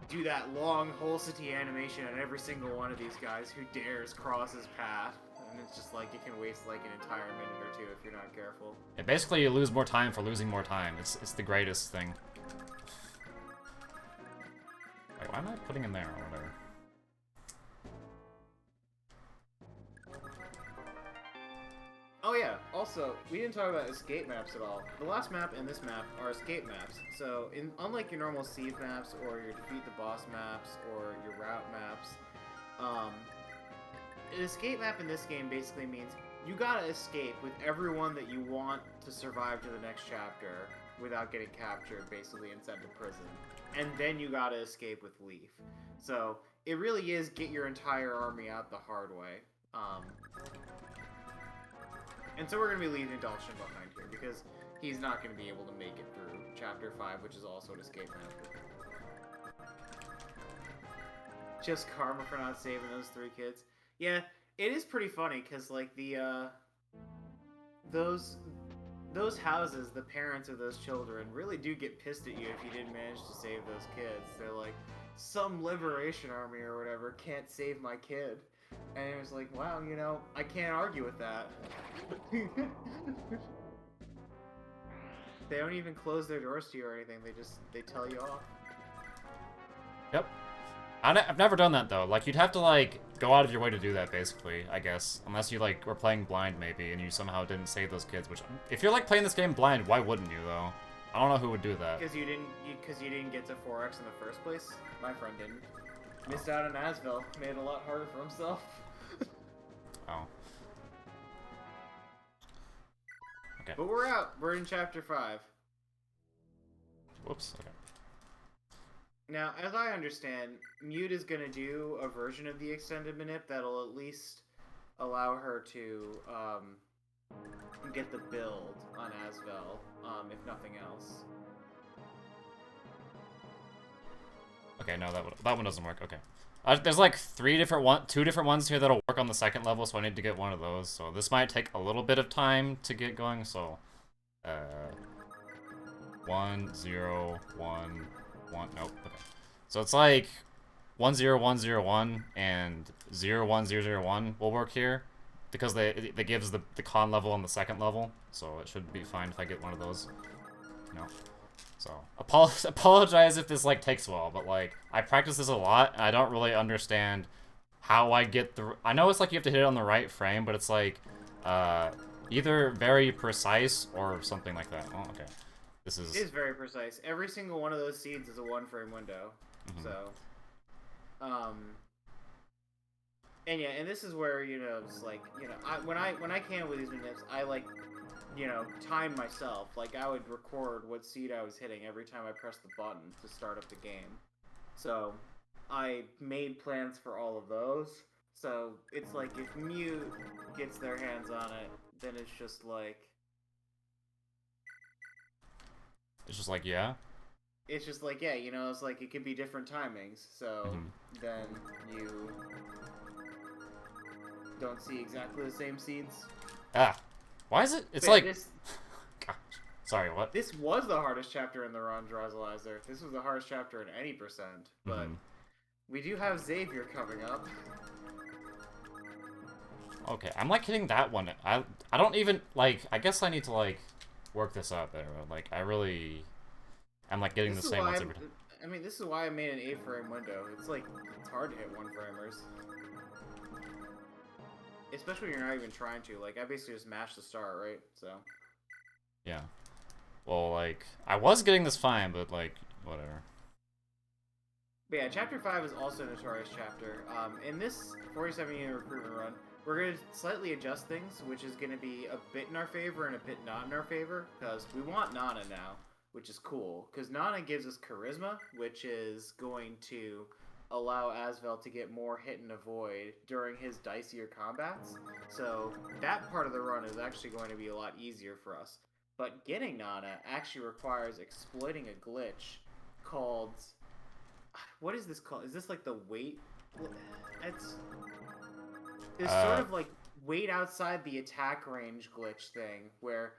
do that long Holsity animation on every single one of these guys who dares cross his path. And it's just like, it can waste, like, an entire minute or two if you're not careful. Yeah, basically, you lose more time for losing more time. It's the greatest thing. Wait, why am I putting him there or whatever? Oh yeah, also, we didn't talk about escape maps at all. The last map and this map are escape maps. So, unlike your normal siege maps, or your defeat the boss maps, or your route maps, an escape map in this game basically means you gotta escape with everyone that you want to survive to the next chapter without getting captured, basically, and sent to prison. And then you gotta escape with Leaf. So, it really is get your entire army out the hard way. And so we're going to be leaving Dalshin behind here, because he's not going to be able to make it through Chapter 5, which is also an escape map. Just karma for not saving those 3 kids. Yeah, it is pretty funny, because, like, those houses, the parents of those children, really do get pissed at you if you didn't manage to save those kids. They're like, some liberation army or whatever can't save my kid. And it was like, wow, you know, I can't argue with that. They don't even close their doors to you or anything. They tell you off. Yep. I've never done that, though. Like, you'd have to, like, go out of your way to do that, basically, I guess. Unless you, like, were playing blind, maybe, and you somehow didn't save those kids, which... If you're, like, playing this game blind, why wouldn't you, though? I don't know who would do that. Because you didn't get to 4x in the first place? My friend didn't. Missed out on Asvel. Made it a lot harder for himself. Oh. Okay. But we're out. We're in Chapter 5. Whoops, okay. Now, as I understand, Mute is going to do a version of the extended manip that'll at least allow her to get the build on Asvel, if nothing else. Okay, no, that one doesn't work. Okay. There's like two different ones here that'll work on the second level, so I need to get one of those. So this might take a little bit of time to get going. So, 1 0 1 1. Nope. Okay. So it's like 1 0 1 0 1 and 0 1 0 0 1 will work here because they gives the con level on the second level. So it should be fine if I get one of those. No. So, apologize if this, like, takes a while, but, like, I practice this a lot, and I don't really understand how I get the... I know it's, like, you have to hit it on the right frame, but it's, like, either very precise or something like that. Oh, okay. This is... It is very precise. Every single one of those seeds is a 1-frame window. Mm-hmm. So, and yeah, and this is where, you know, it's like, you know, when I can with these manips, I, like... you know, time myself. Like, I would record what seed I was hitting every time I pressed the button to start up the game. So, I made plans for all of those. So, it's like, if Mute gets their hands on it, then it's just like... It's just like, yeah? It's just like, yeah, you know, it's like, it can be different timings. So, then you don't see exactly the same seeds. Ah. Why is it? It's Wait, like... This, sorry, what? this was the hardest chapter in the Run Drozalizer. This was the hardest chapter in any percent. But we do have Xavier coming up. Okay, I'm like hitting that one. I don't even, like, I guess I need to, like, work this out better. Like, I really... I'm, like, getting the same ones every time. I mean, this is why I made an 8-frame window. It's, like, it's hard to hit 1-framers. Especially when you're not even trying to. Like, I basically just mashed the start, right? So. Yeah. Well, like, I was getting this fine, but, like, whatever. But yeah, Chapter 5 is also a notorious chapter. In this 47-unit recruitment run, we're going to slightly adjust things, which is going to be a bit in our favor and a bit not in our favor, because we want Nana now, which is cool. Because Nana gives us Charisma, which is going to allow Asvel to get more hit and avoid during his dicier combats. So that part of the run is actually going to be a lot easier for us. But getting Nana actually requires exploiting a glitch called... What is this called? Is this like the wait? It's sort of like wait outside the attack range glitch thing, where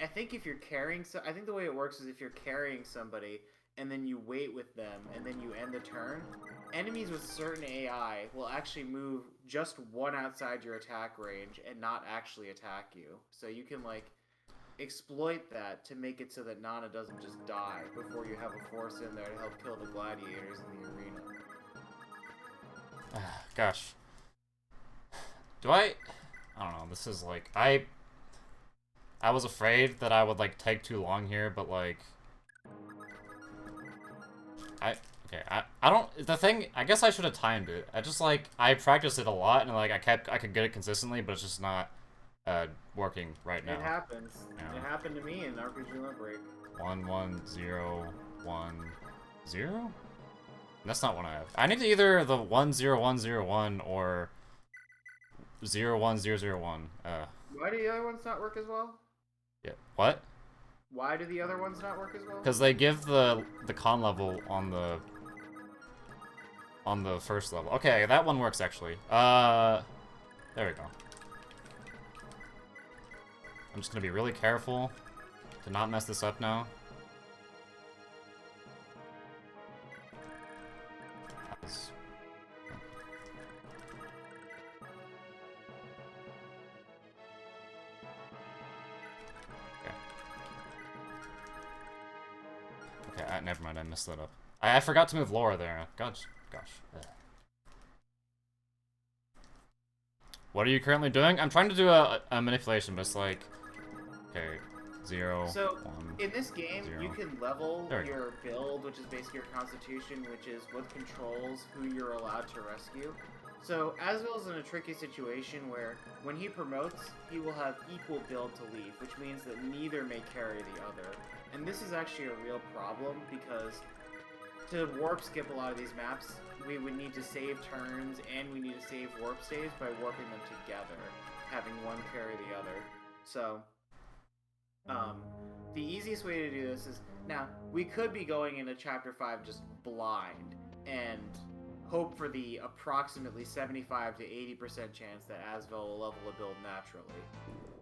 I think if you're carrying... I think the way it works is if you're carrying somebody and then you wait with them, and then you end the turn, enemies with certain AI will actually move just one outside your attack range and not actually attack you. So you can, like, exploit that to make it so that Nana doesn't just die before you have a force in there to help kill the gladiators in the arena. Gosh. I don't know, this is, like, I was afraid that I would, like, take too long here, but, like... I guess I should have timed it. I just, like, I practiced it a lot, and, like, I could get it consistently, but it's just not, working right now. It happens. Yeah. It happened to me in RPG Limit Break. 1 1 0 1 0? That's not one I have. I need to either the 1 0 1 0 1 or 0 1 0 0 1. Why do the other ones not work as well? Yeah. What? Why do the other ones not work as well? Because they give the con level on the first level. Okay, that one works actually. There we go. I'm just gonna be really careful to not mess this up now. Okay, never mind, I messed that up. I forgot to move Laura there. Gosh. Ugh. What are you currently doing? I'm trying to do a manipulation, but it's like... Okay, 0, So, 1, in this game, 0. you can level There we go. your build, which is basically your constitution, which is what controls who you're allowed to rescue. So, Asvel's in a tricky situation where, when he promotes, he will have equal build to leave, which means that neither may carry the other. And this is actually a real problem, because to warp skip a lot of these maps, we would need to save turns, and we need to save warp saves by warping them together, having one carry the other. So, the easiest way to do this is, now, we could be going into Chapter 5 just blind, and hope for the approximately 75 to 80% chance that Asvel will level a build naturally.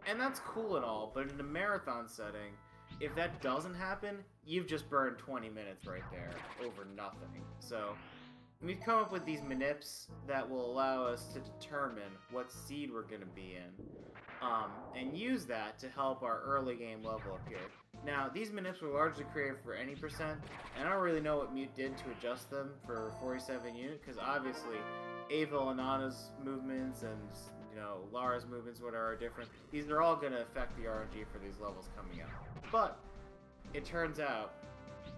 And that's cool and all, but in a marathon setting, if that doesn't happen, you've just burned 20 minutes right there over nothing. So, we've come up with these manips that will allow us to determine what seed we're going to be in, and use that to help our early game level up here. Now, these manips were largely created for any percent, and I don't really know what Mute did to adjust them for 47 unit, because obviously Ava and Anna's movements and, you know, Lara's movements, whatever, are different. These are all going to affect the RNG for these levels coming up. But, it turns out,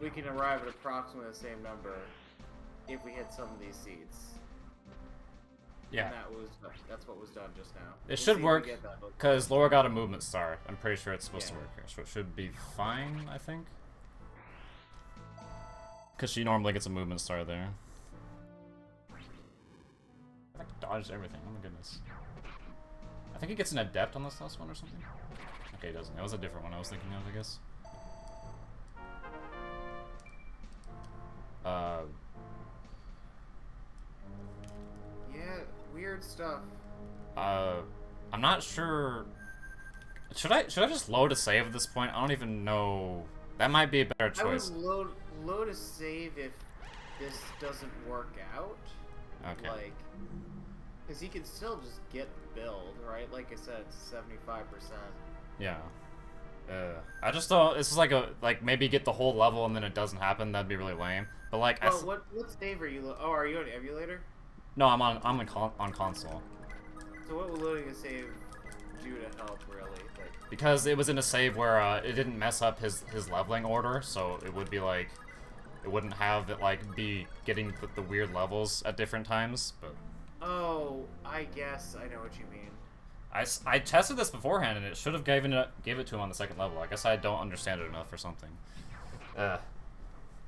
we can arrive at approximately the same number if we hit some of these seeds. Yeah. And that's what was done just now. It should see if we work, get that, but- because Laura got a movement star. I'm pretty sure it's supposed to Yeah. work here, so it should be fine, I think. Because she normally gets a movement star there. I like dodged everything, oh my goodness. I think he gets an adept on this last one or something. Okay, he doesn't. It was a different one I was thinking of, I guess. Yeah, weird stuff. I'm not sure. Should I just load a save at this point? I don't even know. That might be a better choice. I would load a save if this doesn't work out. Okay. Like, because he can still just get the build, right? Like I said, it's 75%. Yeah. I just don't. This is like maybe get the whole level and then it doesn't happen. That'd be really lame. But like, Oh, what save are you? Oh, are you on emulator? No, I'm on console. So what would loading a save do to help, really? Like, Because it was in a save where it didn't mess up his leveling order, so it would be like, it wouldn't have it like be getting the weird levels at different times. But oh, I guess I know what you mean. I tested this beforehand and it should have gave it to him on the second level. I guess I don't understand it enough or something. Yeah,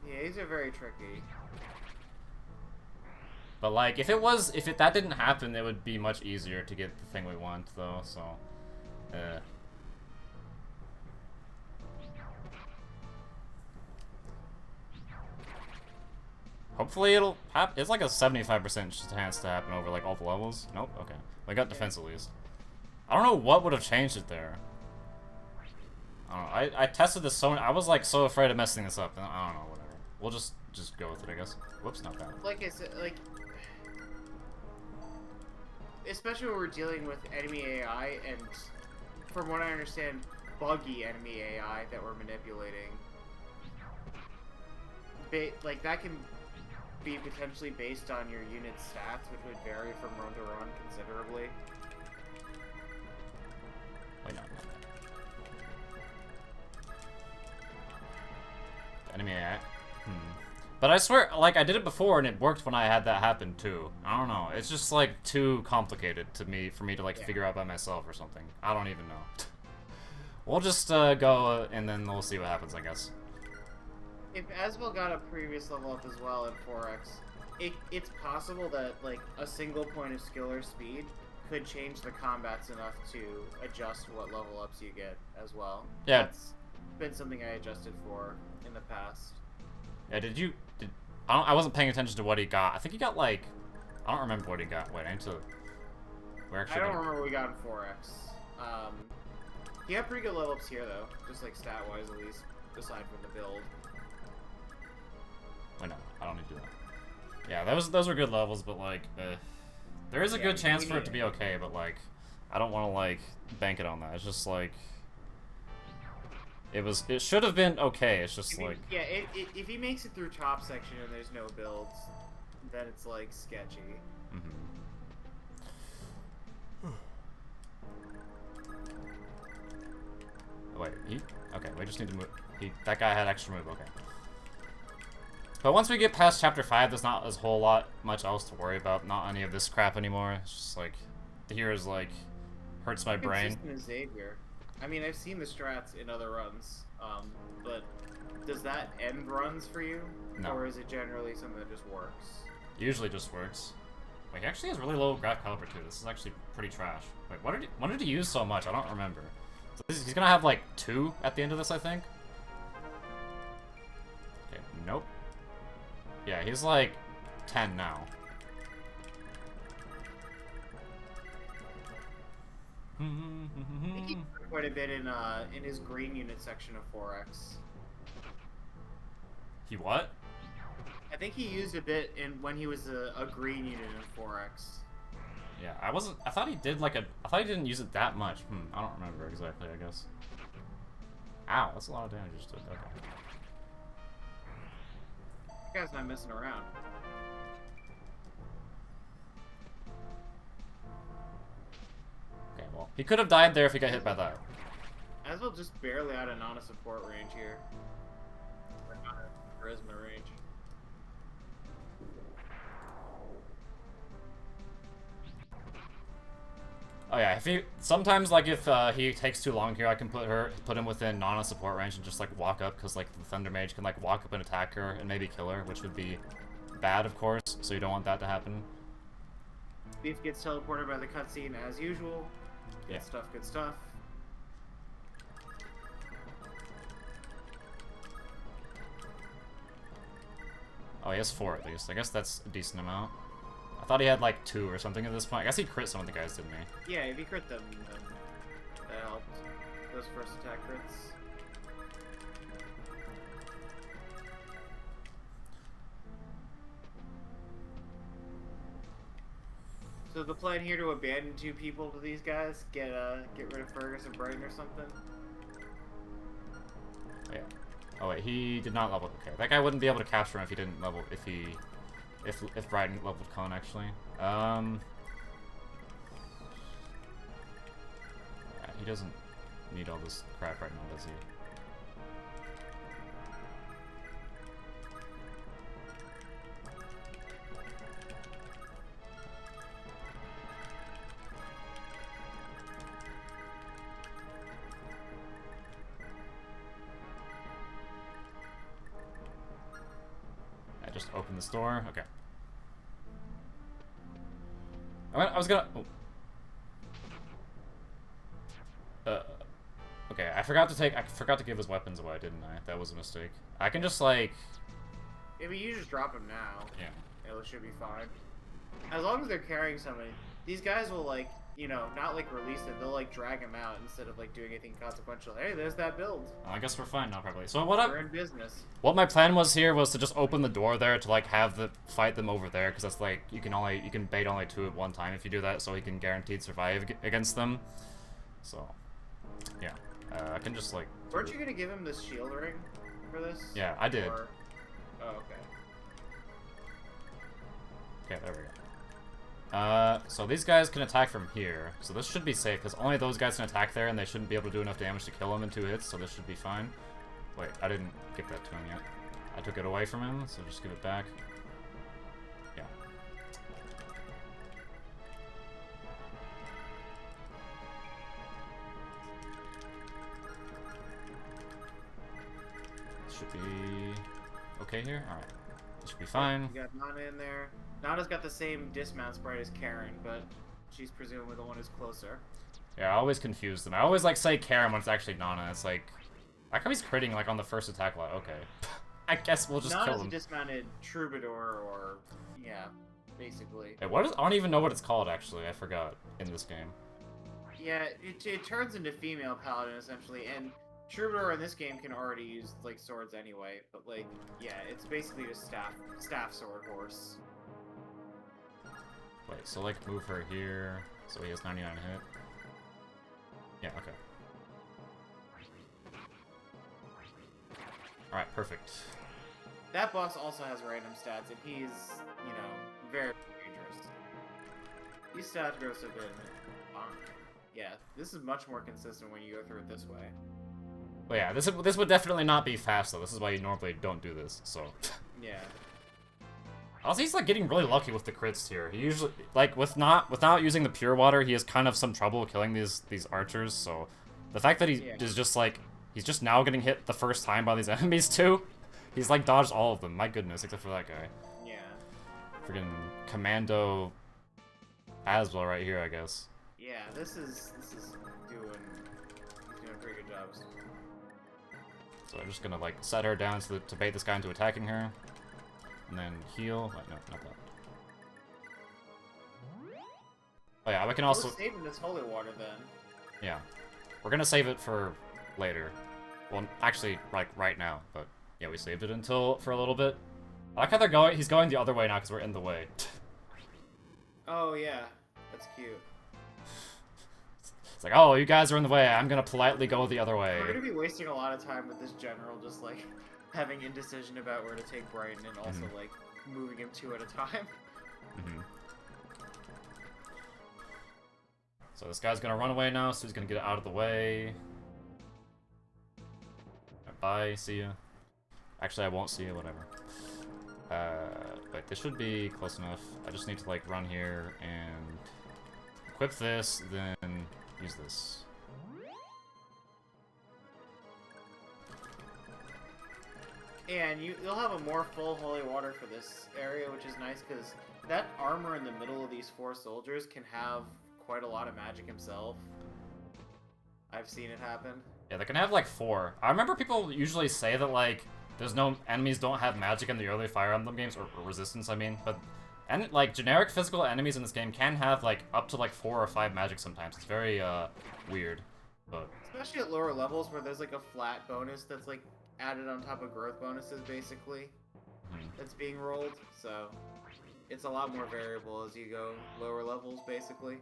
these are very tricky. But like, if that didn't happen, it would be much easier to get the thing we want, though. So, hopefully it'll happen. It's like a 75% chance to happen over like all the levels. Nope. Okay, we got defense at least. I don't know what would have changed it there. I don't know. I tested this I was like so afraid of messing this up. And I don't know. Whatever. We'll just go with it, I guess. Whoops, not that. Like I said, like, especially when we're dealing with enemy AI, and from what I understand, buggy enemy AI that we're manipulating. Like, that can be potentially based on your unit stats, which would vary from run to run considerably. Wait, no. Enemy AI. But I swear, like, I did it before and it worked when I had that happen too. I don't know. It's just like too complicated for me to like figure out by myself or something. I don't even know. We'll just go and then we'll see what happens, I guess. If Asvel got a previous level up as well in 4X, it's possible that like a single point of skill or speed could change the combats enough to adjust what level ups you get as well. Yeah. been something I adjusted for in the past. Yeah, I wasn't paying attention to what he got. I think he got like, I don't remember what he got. Wait, I need to. I don't remember what we got in 4X. He had pretty good level ups here though, just like stat wise at least, aside from the build. Wait, no, I don't need to do that. Yeah, those were good levels, but like, there is a good chance for it to be okay, but like, I don't want to like bank it on that. It's just like, it should have been okay. It's just like, if he makes it through top section and there's no builds, then it's like sketchy. Wait, okay, we just need to move. That guy had extra move, okay. But once we get past chapter 5, there's not a whole lot much else to worry about. Not any of this crap anymore. It's just like, the hero's like, hurts my brain. Xavier. I mean, I've seen the strats in other runs, but does that end runs for you? No. Or is it generally something that just works? Usually just works. Wait, he actually has really low graph caliber too. This is actually pretty trash. Wait, when did he use so much? I don't remember. So he's gonna have like 2 at the end of this, I think. Okay, nope. Yeah, he's like 10 now. I think he did quite a bit in his green unit section of 4X. He what? I think he used a bit when he was a green unit in 4X. Yeah, I thought he did like I thought he didn't use it that much. I don't remember exactly, I guess. Ow, that's a lot of damage just did. Okay. That guy's not messing around. Okay, well, he could have died there if he got hit by that. As well just barely out of non-support range here. Or not charisma range. Oh yeah, sometimes like if he takes too long here, I can put him within non-support range and just like walk up, because like the Thunder Mage can like walk up and attack her and maybe kill her, which would be bad, of course. So you don't want that to happen. Beef gets teleported by the cutscene as usual. Good stuff, good stuff. Oh, he has 4 at least. I guess that's a decent amount. I thought he had like 2 or something at this point. I guess he crit some of the guys, didn't he? Yeah, if he crit them, then that helped. Those first attack crits. So the plan here to abandon 2 people to these guys, get rid of Fergus and Brighton or something. Oh, yeah. Oh wait, he did not level. Okay, that guy wouldn't be able to capture him if he didn't level. If Brighton leveled Con actually. Yeah, he doesn't need all this crap right now, does he? Just open this door. Okay. I was gonna. Oh. Okay, I forgot to give his weapons away, didn't I? That was a mistake. I can just like. Maybe you just drop him now. Yeah. It should be fine. As long as they're carrying somebody, these guys will like, you know, not like release it. They'll like drag him out instead of like doing anything consequential. Hey, there's that build. I guess we're fine now, probably. So we're in business. What my plan was here was to just open the door there to like fight them over there, because that's like you can bait only 2 at one time if you do that, so he can guaranteed survive against them. So yeah, I can just like. Weren't you gonna give him this shield ring for this? Yeah, I did. Or... Oh, okay. Okay, there we go. So these guys can attack from here, so this should be safe, because only those guys can attack there, and they shouldn't be able to do enough damage to kill him in 2 hits, so this should be fine. Wait, I didn't give that to him yet. I took it away from him, so just give it back. Yeah. Should be okay here? Alright. This should be fine. You got Nana in there. Nana's got the same dismount sprite as Karen, but she's presumably the one who's closer. Yeah, I always confuse them. I always like say Karen when it's actually Nana. It's like, How come he's critting like on the first attack lot? Okay. I guess we'll just Not kill as him. a dismounted troubadour or yeah, basically. Hey, what is? I don't even know what it's called actually. I forgot in this game. Yeah, it turns into female paladin essentially, and troubadour in this game can already use like swords anyway. But like, yeah, it's basically just staff sword horse. Wait, so like move her here, so he has 99 hit. Yeah, okay. Alright, perfect. That boss also has random stats, and he's, you know, very dangerous. These stats grows have been fine. Yeah, this is much more consistent when you go through it this way. But yeah, this would definitely not be fast though. This is why you normally don't do this. So. Yeah. Also, he's like getting really lucky with the crits here. He usually like without using the pure water, he has kind of some trouble killing these archers. So the fact that he is just like he's just now getting hit the first time by these enemies too. He's like dodged all of them. My goodness, except for that guy. Yeah. Freaking Commando Aswell right here, I guess. Yeah, this is doing a pretty good job. So I'm just gonna like set her down to bait this guy into attacking her, and then heal. Wait, no, not that. Oh yeah, we can also. We're saving this holy water then. Yeah, we're gonna save it for later. Well, actually, like right now, but yeah, we saved it for a little bit. I like how they're going. He's going the other way now because we're in the way. Oh yeah, that's cute. It's like, oh, you guys are in the way. I'm gonna politely go the other way. We're gonna be wasting a lot of time with this general just like having indecision about where to take Brighton and also like moving him 2 at a time. So this guy's gonna run away now, so he's gonna get out of the way. Bye, see ya. Actually, I won't see you, whatever. Wait, this should be close enough. I just need to, like, run here and equip this, then use this. And you'll have a more full holy water for this area, which is nice, because that armor in the middle of these 4 soldiers can have quite a lot of magic himself. I've seen it happen. Yeah, they can have, like, 4. I remember people usually say that, like, enemies don't have magic in the early Fire Emblem games, or resistance, I mean, but, like, generic physical enemies in this game can have, like, up to, like, 4 or 5 magic sometimes. It's very, weird, but... Especially at lower levels where there's, like, a flat bonus that's, like, added on top of growth bonuses, basically, that's being rolled, so it's a lot more variable as you go lower levels, basically.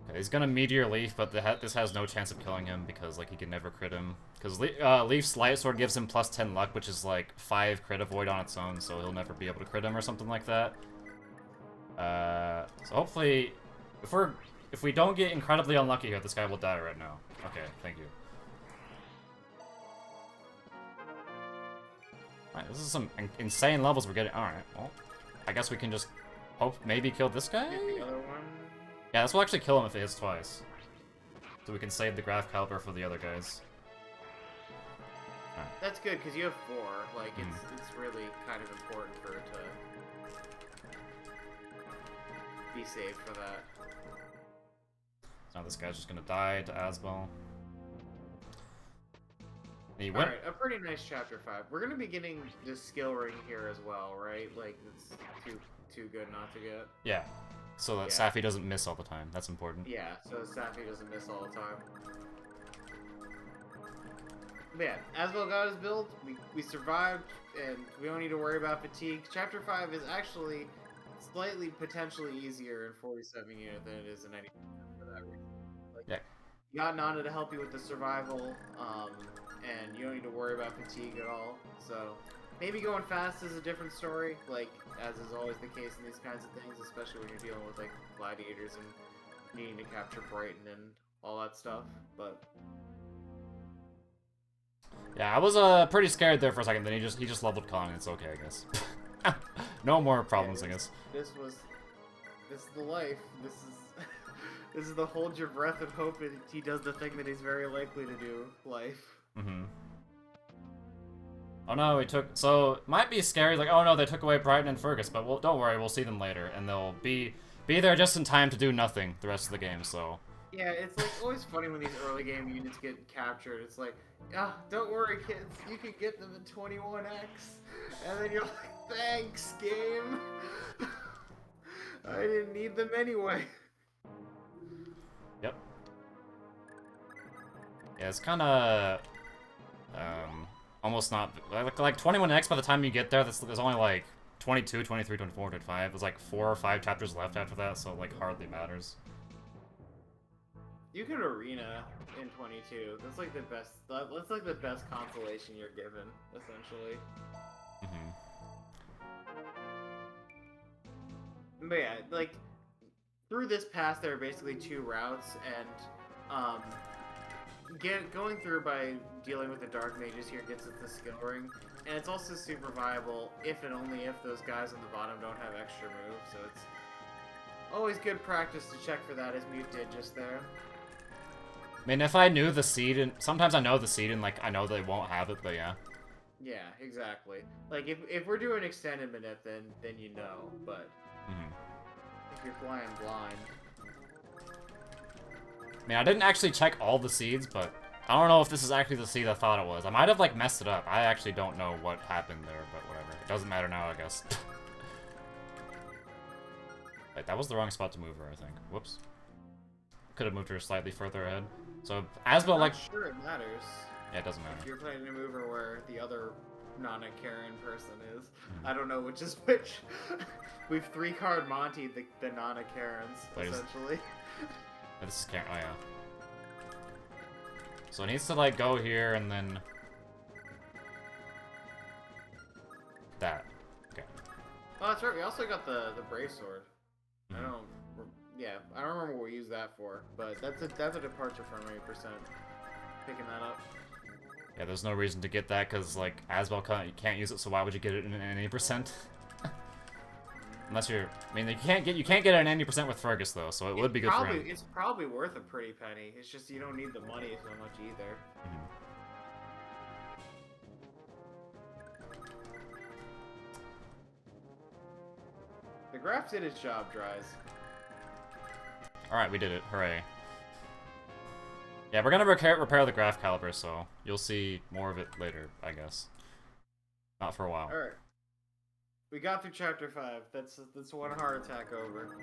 Okay, he's gonna Meteor Leaf, but this has no chance of killing him because, like, he can never crit him. Because Leaf's Light Sword gives him plus 10 luck, which is, like, 5 crit avoid on its own, so he'll never be able to crit him or something like that. So hopefully, if we don't get incredibly unlucky here, this guy will die right now. Okay, thank you. Alright, this is some insane levels we're getting. Alright, well, I guess we can just hope maybe kill this guy? The other one? Yeah, this will actually kill him if it hits twice. So we can save the Graph Caliber for the other guys. Right. That's good, because you have 4. Like, it's really kind of important for it to be saved for that. Now this guy's just gonna die to Asbel. He went... Alright, a pretty nice chapter 5. We're gonna be getting this skill ring here as well, right? Like, it's too good not to get. Yeah. So that Safi doesn't miss all the time. That's important. Yeah, so Safi doesn't miss all the time. But yeah, Asbel got his build, we survived, and we don't need to worry about fatigue. Chapter 5 is actually slightly potentially easier in 47 unit than it is in any for that reason. Like, you got Nana to help you with the survival, and you don't need to worry about fatigue at all. So maybe going fast is a different story, like, as is always the case in these kinds of things, especially when you're dealing with, like, gladiators and needing to capture Brighton and all that stuff, but... Yeah, I was pretty scared there for a second, then he just leveled Khan, and it's okay, I guess. No more problems, I guess. This is the life. This is the hold your breath and hope that he does the thing that he's very likely to do, life. Oh no, so it might be scary, like, oh no, they took away Brighton and Fergus, but don't worry, we'll see them later, and they'll be there just in time to do nothing the rest of the game, so Yeah, it's like always funny when these early game units get captured. It's like, ah, don't worry, kids, you can get them in 21x, and then you're like, thanks, game. I didn't need them anyway. Yep. Yeah, it's kind of almost not like 21x by the time you get there. There's only like 22, 23, 24, 25. There's like 4 or 5 chapters left after that, so like hardly matters. You could arena in 22. That's like the best. That's like the best consolation you're given, essentially. But yeah, like through this pass, there are basically 2 routes, and going through by dealing with the dark mages here gets us the skill ring, and it's also super viable if and only if those guys on the bottom don't have extra moves. So it's always good practice to check for that, as Mute did just there. I mean, if I knew the seed, and sometimes I know the seed, and like I know they won't have it, but yeah. Yeah, exactly. Like if we're doing extended manip, then you know, but if you're flying blind. I mean, I didn't actually check all the seeds, but I don't know if this is actually the seed I thought it was. I might have like messed it up. I actually don't know what happened there, but whatever. It doesn't matter now, I guess. Wait, that was the wrong spot to move her, I think. Whoops. Could have moved her slightly further ahead. So Asbel, like, sure it matters. Yeah, it doesn't matter. If you're playing a mover where the other Nana-Karen person is. I don't know which is which. We've 3-card Monty the Nana-Karens, essentially. This is Karen. Oh, yeah. So it needs to, like, go here and then... that. Okay. Oh, that's right. We also got the Brave Sword. I don't... Yeah, I don't remember what we used that for, but that's a departure from 80%. Picking that up. Yeah, there's no reason to get that, because, like, Asbel can't use it, so why would you get it in an 80%? Unless you're... I mean, you can't get it an 80% with Fergus, though, so it would be good for him. It's probably worth a pretty penny. It's just you don't need the money so much either. The graph did its job, Dries. Alright, we did it. Hooray. Yeah, we're gonna repair the graph caliber, so you'll see more of it later, I guess. Not for a while. Alright. We got through chapter 5. That's one heart attack over.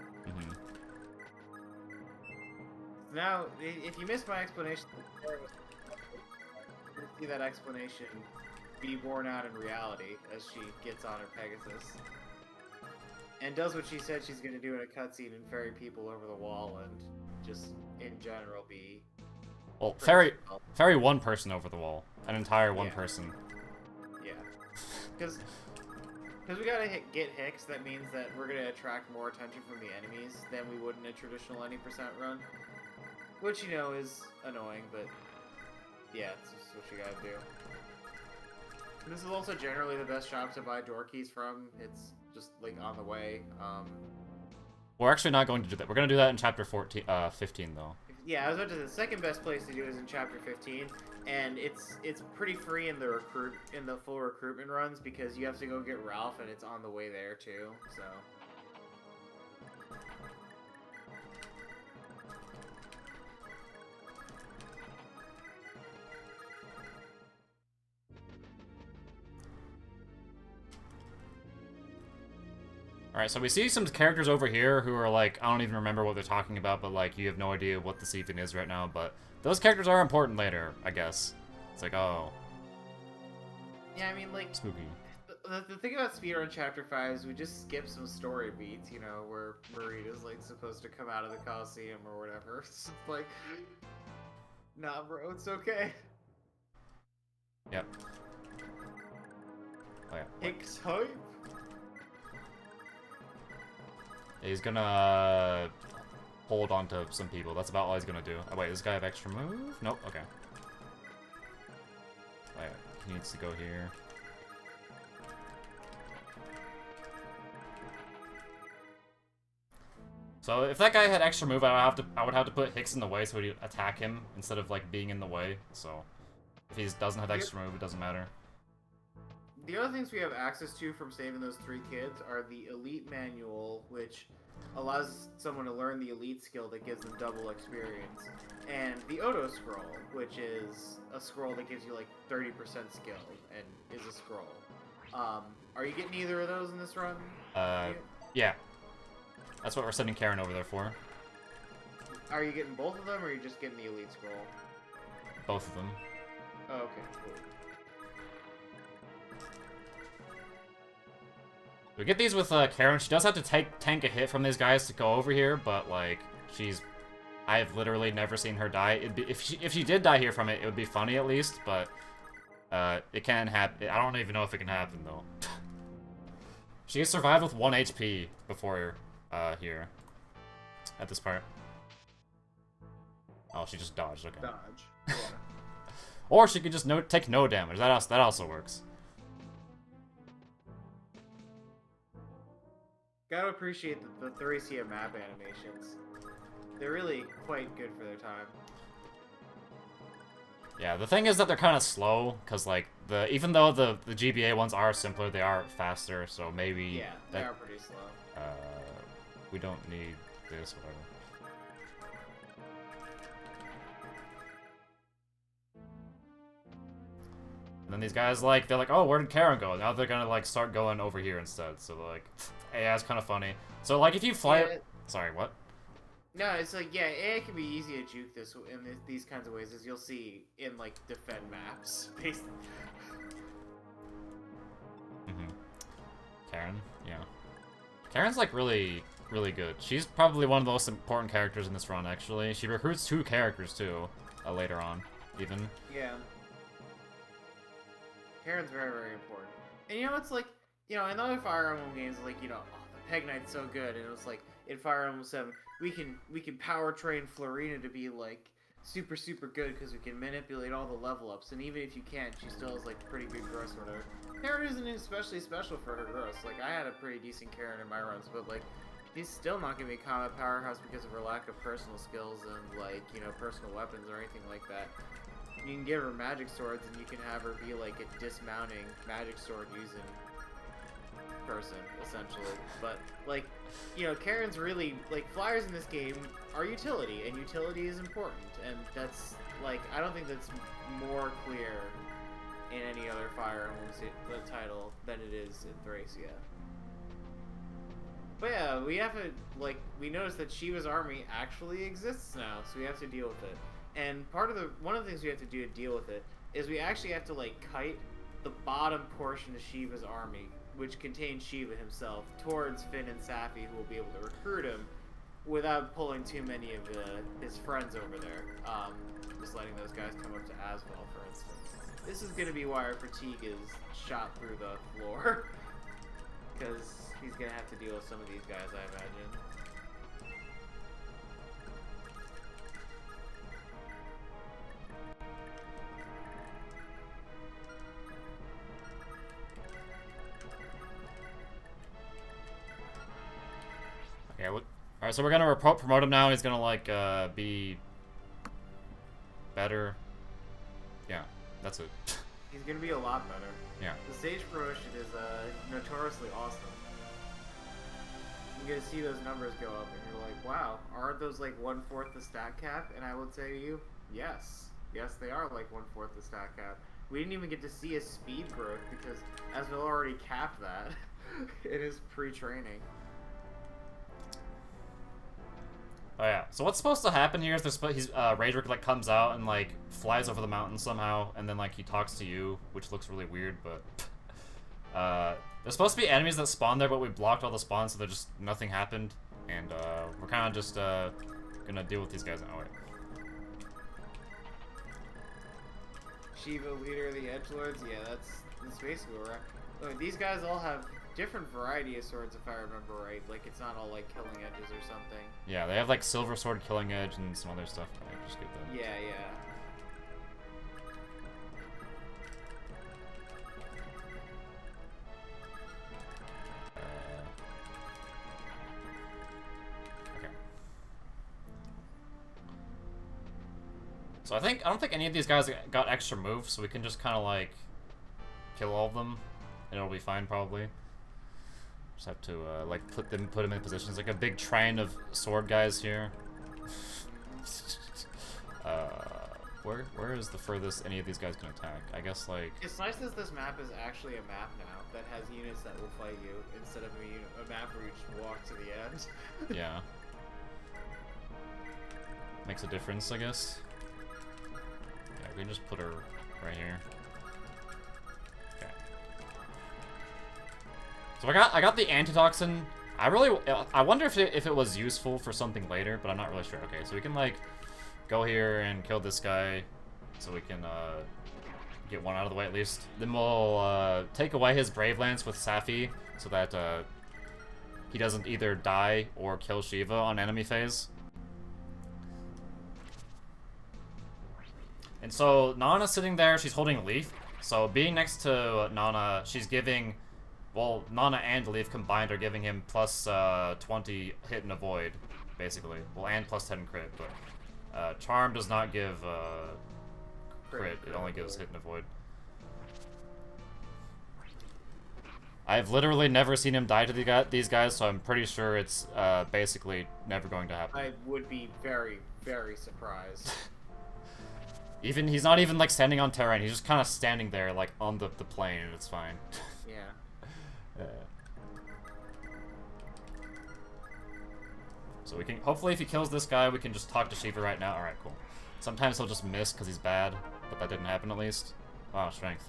Now, if you missed my explanation, you'll see that explanation be borne out in reality as she gets on her Pegasus. And does what she said she's gonna do in a cutscene and ferry people over the wall and just, in general, be... Well, ferry one person over the wall. An entire one person. Yeah. Because we gotta get Hicks, that means that we're gonna attract more attention from the enemies than we would in a traditional 90% run. Which, you know, is annoying, but yeah, it's just what you gotta do. And this is also generally the best shop to buy door keys from. It's just, like, on the way. We're actually not going to do that. We're going to do that in chapter 15, though. Yeah, I was about to say, the second best place to do is in chapter 15, and it's pretty free in the full recruitment runs because you have to go get Ralph, and it's on the way there too. So. Alright, so we see some characters over here who are like, I don't even remember what they're talking about, but like, you have no idea what the season is right now, but those characters are important later, I guess. It's like, oh. Yeah, I mean, like... Spooky. The thing about speedrun chapter 5 is we just skip some story beats, you know, where Marita's, like, supposed to come out of the Coliseum or whatever. It's just like... Nah, bro, it's okay. Yep. Oh, yeah. Hicks hype? He's gonna hold on to some people. That's about all he's gonna do. Oh, wait, does this guy have extra move? Nope, okay. Oh, yeah. He needs to go here. So if that guy had extra move, I would have to put Hicks in the way so he'd attack him instead of like being in the way. So if he doesn't have extra move, it doesn't matter. The other things we have access to from saving those 3 kids are the Elite Manual, which allows someone to learn the Elite skill that gives them double experience, and the Odo Scroll, which is a scroll that gives you like 30% skill and is a scroll. Are you getting either of those in this run? Yeah. That's what we're sending Karen over there for. Are you getting both of them, or are you just getting the Elite Scroll? Both of them. Oh, okay, cool. We get these with Karen. She does have to tank a hit from these guys to go over here, but like I've literally never seen her die. If she did die here from it, it would be funny at least, but it can happen. I don't even know if it can happen though. She has survived with 1 HP before here at this part. Oh, she just dodged. Okay. Dodge. Yeah. Or she could just take no damage. That also works. Gotta appreciate the Thracia map animations. They're really quite good for their time. Yeah, the thing is that they're kind of slow, because, like, even though the GBA ones are simpler, they are faster, so maybe... Yeah, they are pretty slow. We don't need this, whatever. And then these guys, like, they're like, oh, where did Karen go? Now they're gonna, like, start going over here instead, so, like, yeah, it's kind of funny. So, like, if you fly... Yeah. Sorry, what? No, it's like, yeah, it can be easy to juke this in these kinds of ways, as you'll see in, like, defend maps. Karen, yeah. Karen's, like, really, really good. She's probably one of the most important characters in this run, actually. She recruits 2 characters, too, later on, even. Yeah. Karen's very, very important. And, you know, it's like, you know, in other Fire Emblem games, like, you know, oh, the Peg Knight's so good, and it was like, in Fire Emblem 7, we can power train Florina to be, like, super, super good, because we can manipulate all the level ups, and even if you can't, she still has, like, pretty good growth or whatever. Karen isn't especially special for her growth. Like, I had a pretty decent Karen in my runs, but, like, she's still not gonna be a combat powerhouse because of her lack of personal skills and, like, you know, personal weapons or anything like that. You can give her magic swords, and you can have her be, like, a dismounting magic sword using person, essentially. But, like, you know, Karen's really, like, flyers in this game are utility, and utility is important, and that's, like, I don't think that's more clear in any other Fire Emblem title than it is in Thracia. But yeah, we have to, like, we noticed that Shiva's army actually exists now, so we have to deal with it. And one of the things we have to do to deal with it is we actually have to, like, kite the bottom portion of Shiva's army, which contains Shiva himself, towards Finn and Safi, who will be able to recruit him without pulling too many of his friends over there. Just letting those guys come up to Aswell, for instance. This is going to be why our fatigue is shot through the floor, because he's going to have to deal with some of these guys, I imagine. Okay, look. Alright, so we're gonna promote him now. He's gonna, like, be better. Yeah, that's it. He's gonna be a lot better. Yeah. The stage promotion is notoriously awesome. You get to see those numbers go up, and you're like, wow, aren't those like 1/4 the stat cap? And I will tell you, yes. Yes, they are like 1/4 the stat cap. We didn't even get to see his speed growth, because Asville already capped that in his pre-training. Oh yeah. So what's supposed to happen here is Raedric, like, comes out and, like, flies over the mountain somehow, and then, like, he talks to you, which looks really weird, but there's supposed to be enemies that spawn there, but we blocked all the spawns, so nothing happened, and we're kind of just gonna deal with these guys now. Wait. Shiva, leader of the Edgelords, yeah, that's basically where we're at. Look, these guys all have different variety of swords, if I remember right. Like, it's not all, like, killing edges or something. Yeah, they have, like, silver sword, killing edge, and some other stuff. I just get that. Yeah, yeah. Okay. So I don't think any of these guys got extra moves, so we can just kind of, like, kill all of them. and it'll be fine probably. Just have to like put them in positions like a big train of sword guys here. Where is the furthest any of these guys can attack? I guess like. It's nice that this map is actually a map now that has units that will fight you instead of a map where you just walk to the end. Yeah. Makes a difference, I guess. Yeah, we can just put her right here. Okay. So I got the antitoxin. I wonder if it was useful for something later, but I'm not really sure. Okay, so we can like go here and kill this guy, so we can get one out of the way at least. Then we'll take away his Brave Lance with Safi, so that he doesn't either die or kill Shiva on enemy phase. And so Nana's sitting there, she's holding Leaf. So being next to Nana, she's giving, well, Nana and Leaf combined are giving him plus 20 hit and avoid, basically. Well, and plus 10 crit, but Charm does not give crit, it only gives hit and avoid. I've literally never seen him die to these guys, so I'm pretty sure it's basically never going to happen. I would be very, very surprised. He's not even like standing on terrain, he's just kind of standing there like on the plane and it's fine. Yeah. So we can, hopefully if he kills this guy, we can just talk to Shiva right now. Alright, cool. Sometimes he'll just miss because he's bad, but that didn't happen at least. Wow, strength.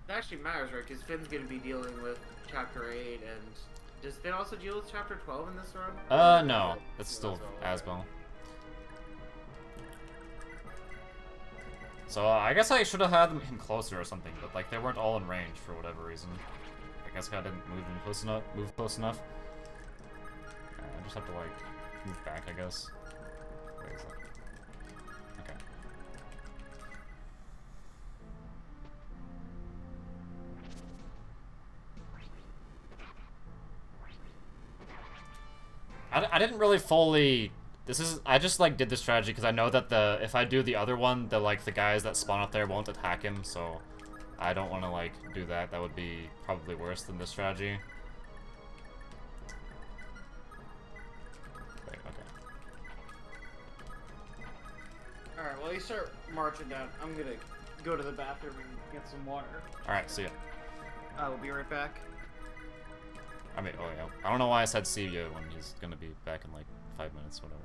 It actually matters, right? Because Finn's going to be dealing with Chapter 8, and does Finn also deal with Chapter 12 in this run? No. That's still Asbel. So, I guess I should have had him closer or something, but, like, they weren't all in range for whatever reason. I guess I didn't move close enough. I just have to, like, move back, I guess. Wait, is that? Okay. I didn't really fully... I just, like, did this strategy because I know that if I do the other one, the guys that spawn up there won't attack him, so I don't want to, like, do that. That would be probably worse than this strategy. Wait, okay. Alright, while you start marching down, I'm gonna go to the bathroom and get some water. Alright, see ya. I will be right back. I mean, oh yeah. I don't know why I said see ya when he's gonna be back in, like, 5 minutes, whatever.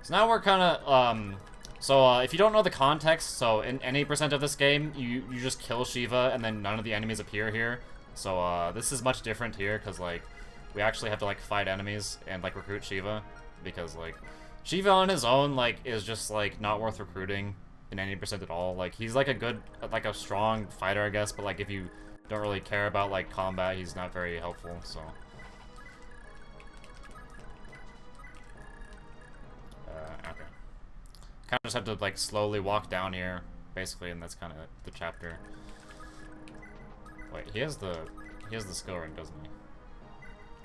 So now we're kind of, if you don't know the context, so in any percent of this game, you just kill Shiva, and then none of the enemies appear here. So, this is much different here, because, like, we actually have to, like, fight enemies and, like, recruit Shiva, because, like, Shiva on his own, like, is just, like, not worth recruiting in any percent at all. Like, he's, like, a strong fighter, I guess, but, like, if you don't really care about, like, combat, he's not very helpful, so... okay. Kind of just have to, like, slowly walk down here, basically, and that's kind of the chapter. Wait, he has the skill ring, doesn't he?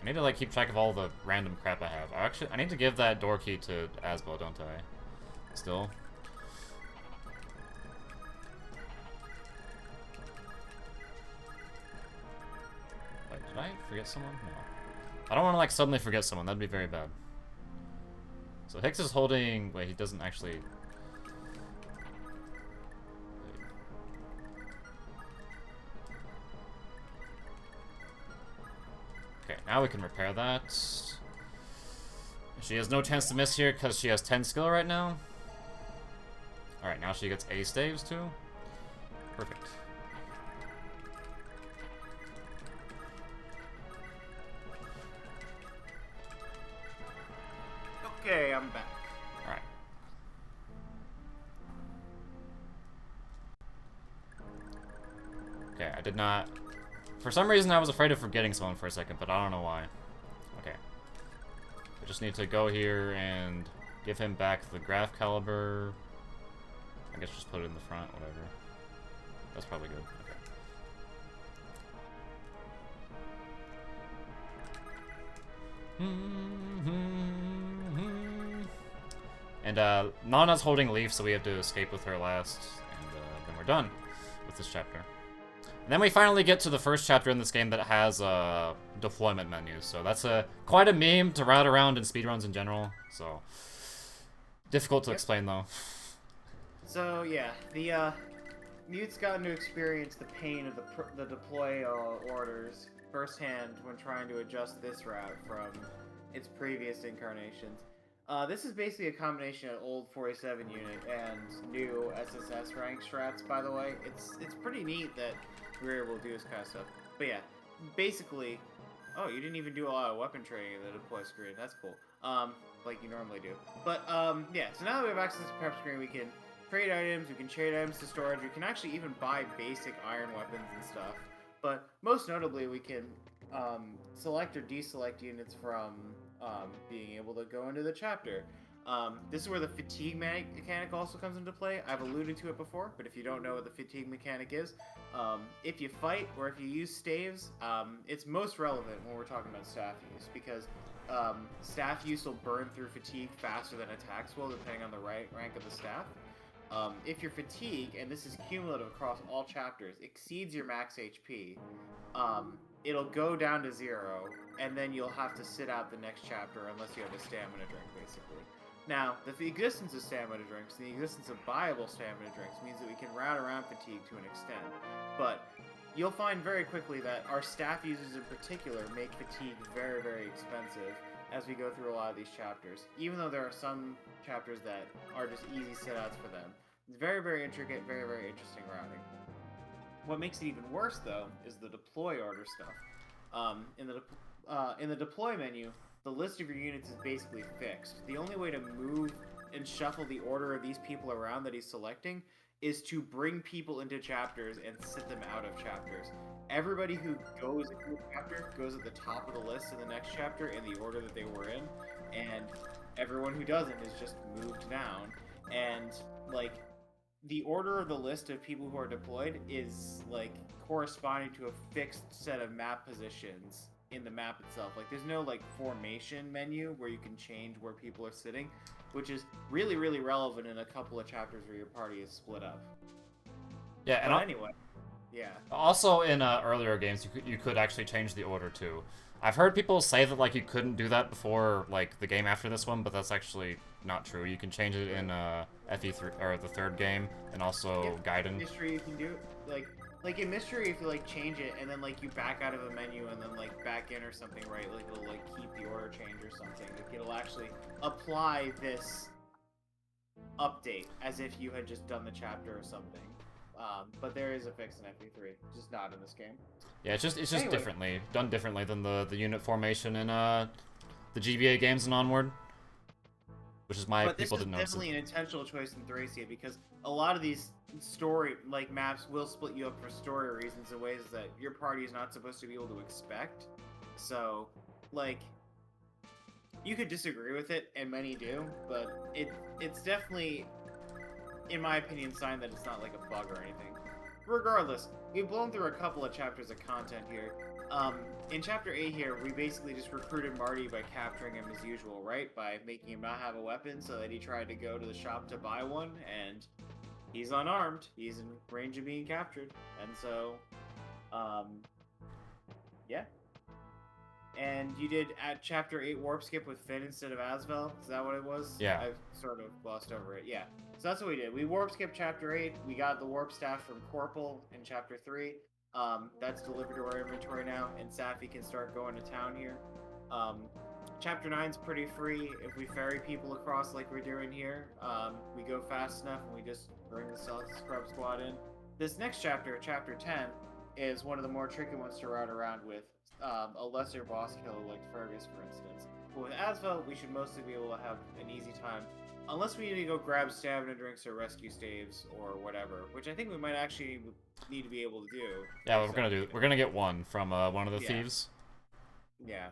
I need to, like, keep track of all the random crap I have. I need to give that door key to Asbel, don't I? Still? Wait, did I forget someone? No. I don't want to, like, suddenly forget someone. That'd be very bad. So Hicks is holding... Wait, he doesn't actually... Okay, now we can repair that. She has no chance to miss here because she has 10 skill right now. Alright, now she gets A staves too. Perfect. Okay, I'm back. Alright. Okay, I did not... For some reason, I was afraid of forgetting someone for a second, but I don't know why. Okay. I just need to go here and give him back the Graph Caliber. I guess just put it in the front, whatever. That's probably good. Okay. And Nana's holding Leaf, so we have to escape with her last, and then we're done with this chapter. And then we finally get to the first chapter in this game that has deployment menus. So that's quite a meme to route around in speedruns in general. So difficult to explain though. So yeah, the Mute's gotten to experience the pain of the deploy orders firsthand when trying to adjust this route from its previous incarnations. This is basically a combination of old 47 unit and new SSS rank strats, by the way. It's pretty neat that we're able to do this kind of stuff. But yeah, basically... Oh, you didn't even do a lot of weapon training in the deploy screen. That's cool. Like you normally do. But, yeah, so now that we have access to prep screen, we can trade items, we can trade items to storage, we can actually even buy basic iron weapons and stuff. But most notably, we can select or deselect units from being able to go into the chapter. This is where the fatigue mechanic also comes into play. I've alluded to it before, but if you don't know what the fatigue mechanic is, if you fight or if you use staves, it's most relevant when we're talking about staff use, because staff use will burn through fatigue faster than attacks will, depending on the rank of the staff. If your fatigue, and this is cumulative across all chapters, exceeds your max HP, it'll go down to 0, and then you'll have to sit out the next chapter unless you have a stamina drink, basically. Now, the existence of stamina drinks and the existence of buyable stamina drinks means that we can route around fatigue to an extent, but you'll find very quickly that our staff users in particular make fatigue very, very expensive as we go through a lot of these chapters, even though there are some chapters that are just easy sit-outs for them. It's very, very intricate, very, very interesting routing. What makes it even worse, though, is the deploy order stuff. In the deploy menu, the list of your units is basically fixed. The only way to move and shuffle the order of these people around that he's selecting is to bring people into chapters and sit them out of chapters. Everybody who goes into a chapter goes at the top of the list in the next chapter in the order that they were in, and everyone who doesn't is just moved down. And, like, the order of the list of people who are deployed is, like, corresponding to a fixed set of map positions in the map itself. Like, there's no, like, formation menu where you can change where people are sitting, which is really, really relevant in a couple of chapters where your party is split up. Yeah, and anyway, yeah. Also, in earlier games, you could actually change the order too. I've heard people say that like you couldn't do that before like the game after this one, but that's actually not true. You can change it in FE3 or the third game, and also Gaiden. Mystery, you can do like in Mystery, if you like change it and then like you back out of a menu and then like back in or something, right? Like it'll like keep the order change or something. Like it'll actually apply this update as if you had just done the chapter or something. But there is a fix in FE3, just not in this game. Yeah, it's just anyway. done differently than the unit formation in the GBA games and onward, which is why people didn't notice. But this is definitely an intentional choice in Thracia, because a lot of these story maps will split you up for story reasons in ways that your party is not supposed to be able to expect. So, like, you could disagree with it, and many do, but it's definitely, in my opinion, sign that it's not like a bug or anything. Regardless, we've blown through a couple of chapters of content here. In Chapter 8 here, we basically just recruited Marty by capturing him as usual, right? By making him not have a weapon so that he tried to go to the shop to buy one, and he's unarmed. He's in range of being captured. And so, yeah. And you did at Chapter 8 warp skip with Finn instead of Asvel? Is that what it was? Yeah. I've sort of glossed over it. Yeah. So that's what we did. We warp skipped Chapter 8. We got the warp staff from Corporal in Chapter 3. That's delivered to our inventory now, and Safi can start going to town here. Chapter 9's pretty free. If we ferry people across like we're doing here, we go fast enough and we just bring the Scrub Squad in. This next chapter, Chapter 10, is one of the more tricky ones to route around with a lesser boss killer like Fergus, for instance. But with Asvel, we should mostly be able to have an easy time, unless we need to go grab stamina drinks or rescue staves or whatever, which I think we might actually need to be able to do. Yeah, we're gonna get one from one of the thieves. Yeah.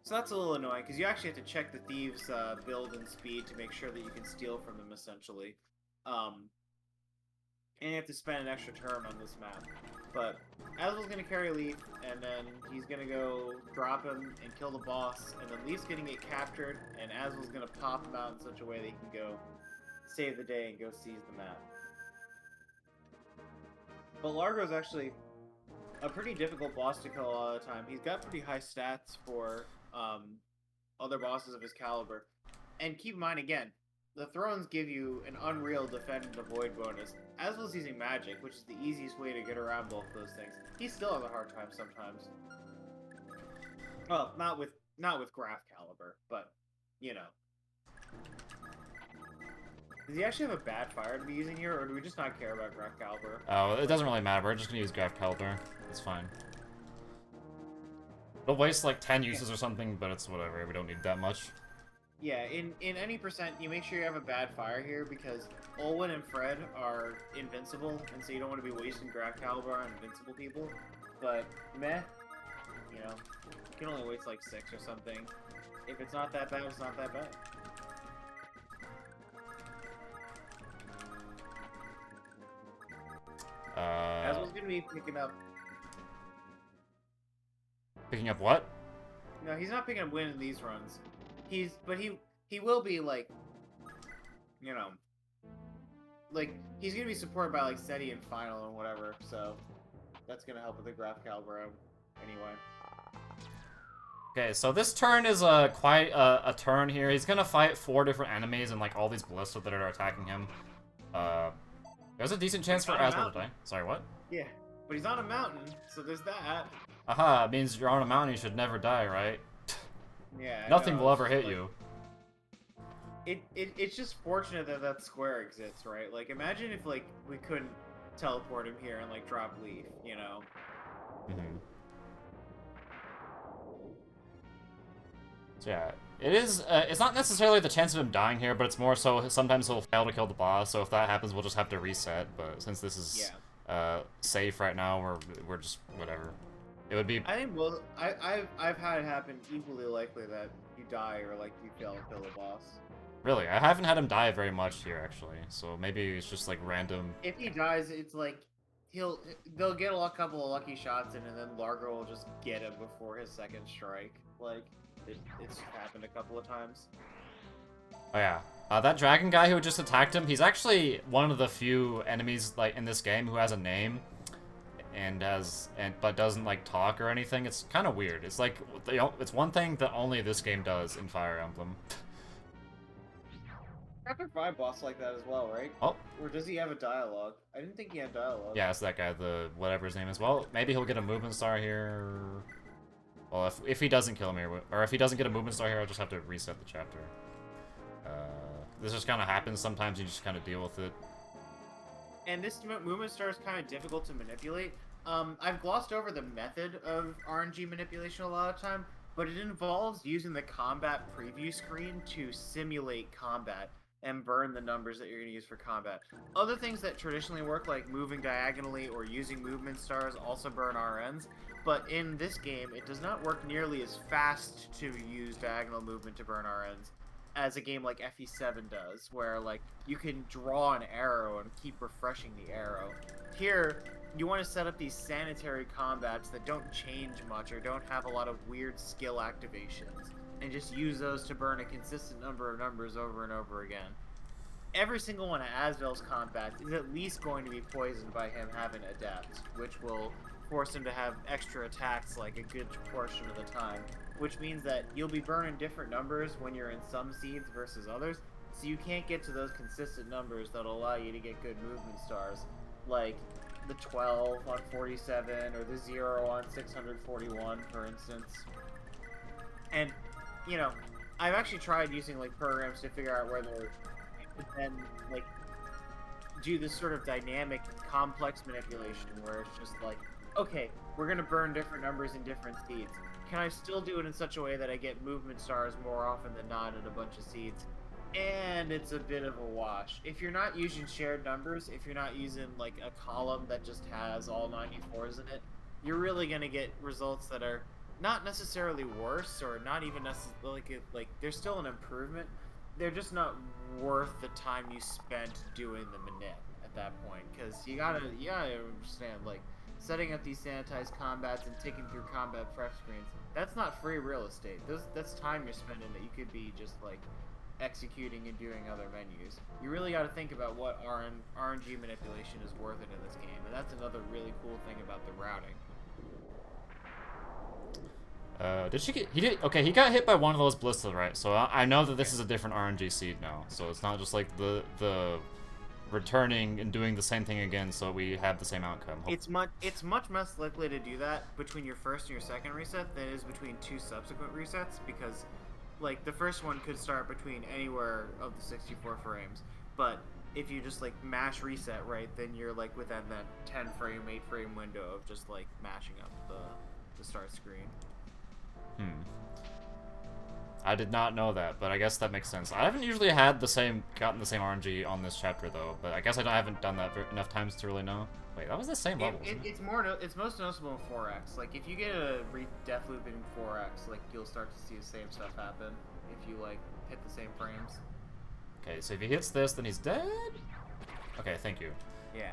So that's a little annoying, because you actually have to check the thieves' build and speed to make sure that you can steal from them, essentially. and you have to spend an extra turn on this map. But Asvel's gonna carry Leaf, and then he's gonna go drop him and kill the boss, and then Leaf's gonna get captured, and Asvel's gonna pop him out in such a way that he can go save the day and go seize the map. But Largo's actually a pretty difficult boss to kill a lot of the time. He's got pretty high stats for other bosses of his caliber. And keep in mind, again, the thrones give you an unreal defend and avoid bonus, as well as using magic, which is the easiest way to get around both those things. He still has a hard time sometimes. Well, not with Graph Caliber, but, you know. Does he actually have a bad fire to be using here, or do we just not care about Graph Caliber? Oh, it doesn't really matter. We're just gonna use Graph Caliber. It's fine. It'll waste like 10 uses or something, but it's whatever. We don't need that much. Yeah, in any percent, you make sure you have a bad fire here, because Olwen and Fred are invincible, and so you don't want to be wasting Graph Caliber on invincible people. But, meh, you know, you can only waste like 6 or something. If it's not that bad, it's not that bad. Aswell's gonna be picking up... Picking up what? No, he's not picking up win in these runs. But he will be, like, you know, like, he's gonna be supported by, like, SETI and Final and whatever, so that's gonna help with the Graph Caliber anyway. Okay, so this turn is quite a turn here. He's gonna fight 4 different enemies and, like, all these ballista that are attacking him. There's a decent chance for Aswell to die. Sorry, what? Yeah, but he's on a mountain, so there's that. Aha, it means you're on a mountain, you should never die, right? Yeah. Nothing will ever hit you. It's just fortunate that that square exists, right? Like, imagine if, like, we couldn't teleport him here and, like, drop Leaf, you know? Mm-hmm. So yeah, it is, it's not necessarily the chance of him dying here, but it's more so sometimes he'll fail to kill the boss, so if that happens, we'll just have to reset, but since this is, safe right now, we're just, whatever. It would be... I think, well, I've had it happen equally likely that you die or, like, you fail to kill the boss. Really? I haven't had him die very much here, actually, so maybe it's just, like, random... If he dies, it's like, they'll get a couple of lucky shots in, and then Largo will just get him before his second strike. Like, it's happened a couple of times. Oh yeah, that dragon guy who just attacked him, he's actually one of the few enemies, like, in this game who has a name. But doesn't, like, talk or anything. It's kind of weird. It's like, it's one thing that only this game does in Fire Emblem. Chapter 5 boss like that as well, right? Oh. Or does he have a dialogue? I didn't think he had dialogue. Yeah, it's that guy, the whatever his name is. Well, maybe he'll get a movement star here. Well, if he doesn't kill me, or if he doesn't get a movement star here, I'll just have to reset the chapter. This just kind of happens. Sometimes you just kind of deal with it. And this movement star is kind of difficult to manipulate. I've glossed over the method of RNG manipulation a lot of time, but it involves using the combat preview screen to simulate combat and burn the numbers that you're going to use for combat. Other things that traditionally work, like moving diagonally or using movement stars, also burn RNs, but in this game, it does not work nearly as fast to use diagonal movement to burn RNs as a game like FE7 does, where, like, you can draw an arrow and keep refreshing the arrow. Here, you want to set up these sanitary combats that don't change much or don't have a lot of weird skill activations, and just use those to burn a consistent number of numbers over and over again. Every single one of Asvel's combats is at least going to be poisoned by him having Adept, which will force him to have extra attacks like a good portion of the time, which means that you'll be burning different numbers when you're in some seeds versus others, so you can't get to those consistent numbers that'll allow you to get good movement stars, like the 12 on 47 or the 0 on 641, for instance. And, you know, I've actually tried using, like, programs to figure out whether you can, like, do this sort of dynamic, complex manipulation where it's just like, okay, we're gonna burn different numbers in different seeds. Can I still do it in such a way that I get movement stars more often than not in a bunch of seeds? And it's a bit of a wash. If you're not using shared numbers, if you're not using, like, a column that just has all 94s in it, you're really gonna get results that are not necessarily worse, or not even necessarily, like, they're still an improvement. They're just not worth the time you spent doing the manip, at that point, because you gotta understand, like, setting up these sanitized combats and ticking through combat prep screens, that's not free real estate. That's time you're spending that you could be just like executing and doing other menus. You really got to think about what RNG manipulation is worth it in this game, and that's another really cool thing about the routing. Did she get? He did. Okay, he got hit by one of those blisters, right? So I know that this is a different RNG seed now. So it's not just like the returning and doing the same thing again, so we have the same outcome. It's much less likely to do that between your first and your second reset than it is between two subsequent resets, because like the first one could start between anywhere of the 64 frames, but if you just like mash reset, right, then you're like within that 10 frame, 8 frame window of just like mashing up the start screen. I did not know that, but I guess that makes sense. I haven't usually gotten the same RNG on this chapter though, but I guess I haven't done that enough times to really know. Wait, that was the same level. It's most noticeable in 4X. Like if you get a death loop in 4X, like you'll start to see the same stuff happen if you like hit the same frames. Okay, so if he hits this, then he's dead. Okay, thank you. Yeah.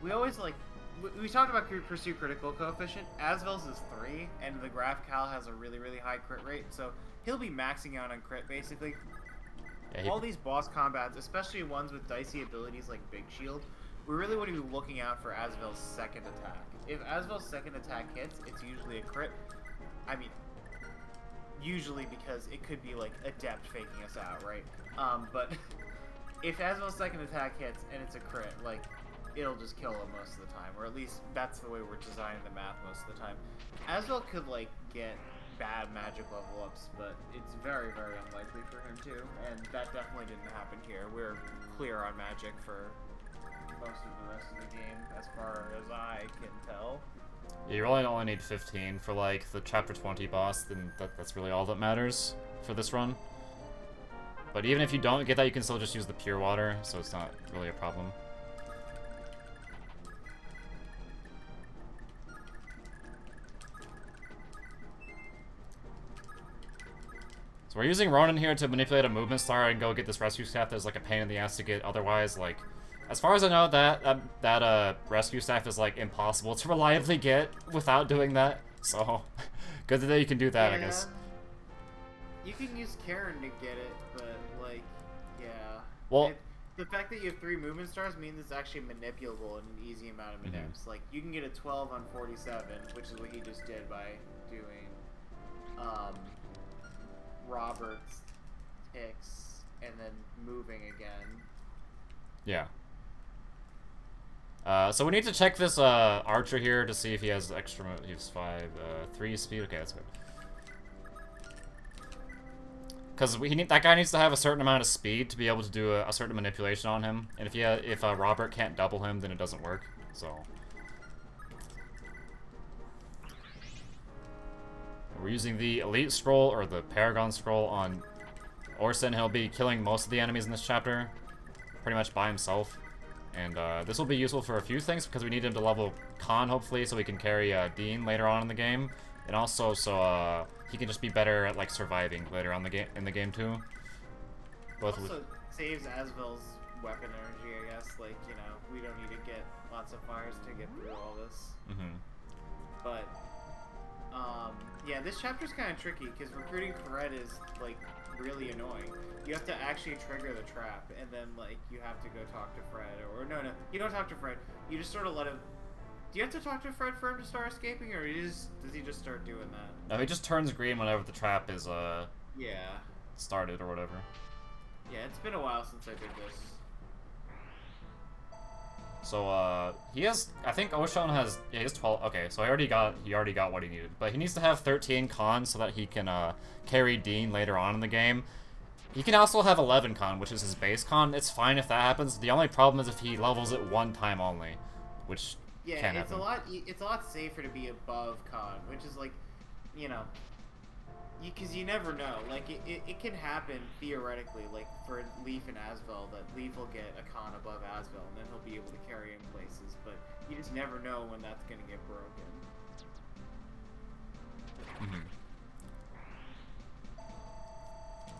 We always like. We talked about Pursue Critical Coefficient. Asvel's is 3, and the Graph Cal has a really, really high crit rate, so he'll be maxing out on crit, basically. Yeah, all these boss combats, especially ones with dicey abilities like Big Shield, we really want to be looking out for Asvel's second attack. If Asvel's second attack hits, it's usually a crit. I mean, usually because it could be like Adept faking us out, right? But if Asvel's second attack hits and it's a crit, like, it'll just kill him most of the time, or at least that's the way we're designing the math most of the time. Asvel could like get bad magic level ups, but it's very, very unlikely for him to, and that definitely didn't happen here. We're clear on magic for most of the rest of the game, as far as I can tell. Yeah, you really only need 15 for like the chapter 20 boss, then that's really all that matters for this run. But even if you don't get that, you can still just use the pure water, so it's not really a problem. So we're using Ronin here to manipulate a movement star and go get this rescue staff that's like a pain in the ass to get otherwise. Like, as far as I know, that rescue staff is like impossible to reliably get without doing that. So, good that you can do that, yeah. I guess. You can use Karen to get it, but like, yeah. Well, the fact that you have 3 movement stars means it's actually manipulable in an easy amount of manips. Like, you can get a 12 on 47, which is what he just did by doing, Robert's ticks and then moving again. Yeah. So we need to check this archer here to see if he has extra. He has 3 speed. Okay, that's good. Because that guy needs to have a certain amount of speed to be able to do a certain manipulation on him. And if Robert can't double him, then it doesn't work. So we're using the Elite Scroll or the Paragon Scroll on Orson. He'll be killing most of the enemies in this chapter, pretty much by himself. And this will be useful for a few things because we need him to level Khan, hopefully, so we can carry Dean later on in the game. And also so he can just be better at like surviving later on in the game too. Both also saves Asvel's weapon energy, I guess. Like, you know, we don't need to get lots of fires to get through all this. But yeah, this chapter's kind of tricky because recruiting Corette is like really annoying. You have to actually trigger the trap, and then like you have to go talk to Fred, or no, you don't talk to Fred. You just sort of let him. Do you have to talk to Fred for him to start escaping, or does he just start doing that? No, he just turns green whenever the trap is yeah, started or whatever. Yeah, it's been a while since I did this. So he has, I think Oshon has, yeah, he has 12. Okay, so he already got what he needed, but he needs to have 13 con so that he can carry Dean later on in the game. He can also have 11 con, which is his base con. It's fine if that happens. The only problem is if he levels it one time only, which can't happen. It's a lot safer to be above con, which is like, you know, because you never know. Like it can happen theoretically, like for Leaf and Asvel, that Leaf will get a con above Asvel, and then he'll be able to carry him places. But you just never know when that's gonna get broken.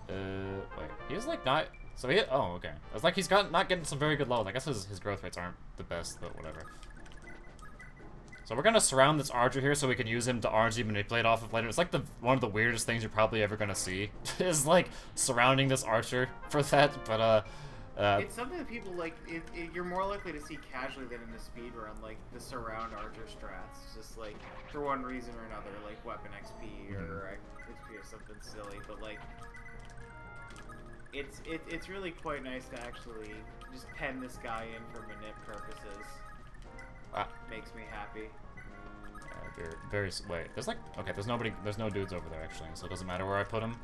Wait, he has like not. So he, oh, okay. It's like he's not getting some very good load. I guess his growth rates aren't the best, but whatever. So we're gonna surround this archer here so we can use him to RNG manipulate off of later. It's like one of the weirdest things you're probably ever gonna see is like surrounding this archer for that. But it's something that people like. You're more likely to see casually than in the speed run, like the surround archer strats, just like for one reason or another, like weapon XP or XP or something silly. But like, it's really quite nice to actually just pen this guy in for manip purposes. Makes me happy. Wait, there's like, okay, there's no dudes over there actually, so it doesn't matter where I put them.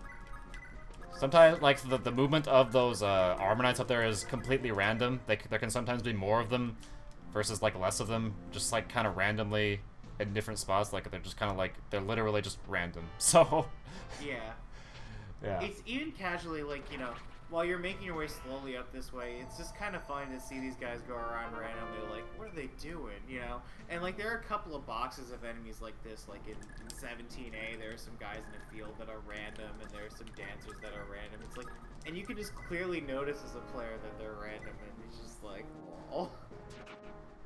Sometimes, like, the movement of those armor knights up there is completely random. There can sometimes be more of them versus, like, less of them, just, like, kind of randomly in different spots. Like, they're just kind of, like, they're literally just random. So, yeah. Yeah. It's even casually, like, you know, while you're making your way slowly up this way, it's just kind of fun to see these guys go around randomly, like, what are they doing, you know? And, like, there are a couple of boxes of enemies like this, like in 17A, there are some guys in the field that are random, and there are some dancers that are random. It's like, and you can just clearly notice as a player that they're random, and it's just like, oh.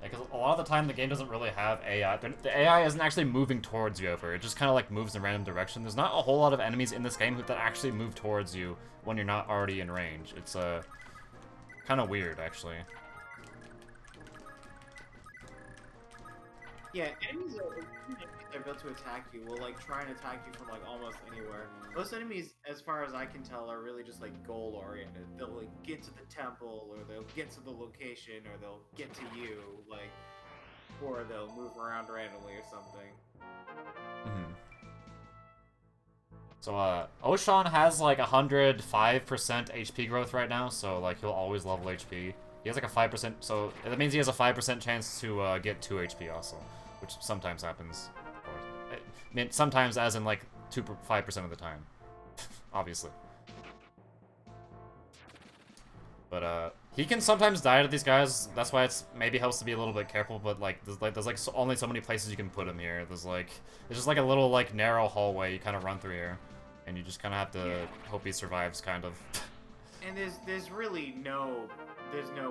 Yeah, because a lot of the time the game doesn't really have AI. The AI isn't actually moving towards you ever. It just kind of like moves in a random direction. There's not a whole lot of enemies in this game that actually move towards you when you're not already in range. It's kind of weird, actually. Yeah, enemies are built to attack you will like try and attack you from like almost anywhere. Most enemies, as far as I can tell, are really just like goal oriented. They'll like get to the temple, or they'll get to the location, or they'll get to you, like, or they'll move around randomly or something. So Oshan has like 105% HP growth right now, so like he'll always level HP. He has like a 5%, so that means he has a 5% chance to get 2 HP also, which sometimes happens. I mean, sometimes as in like 5% of the time, obviously. But he can sometimes die to these guys. That's why it's maybe helps to be a little bit careful. But like there's only so many places you can put him here. It's just like a little like narrow hallway you kind of run through here, and you just kind of have to hope he survives, kind of. And there's really no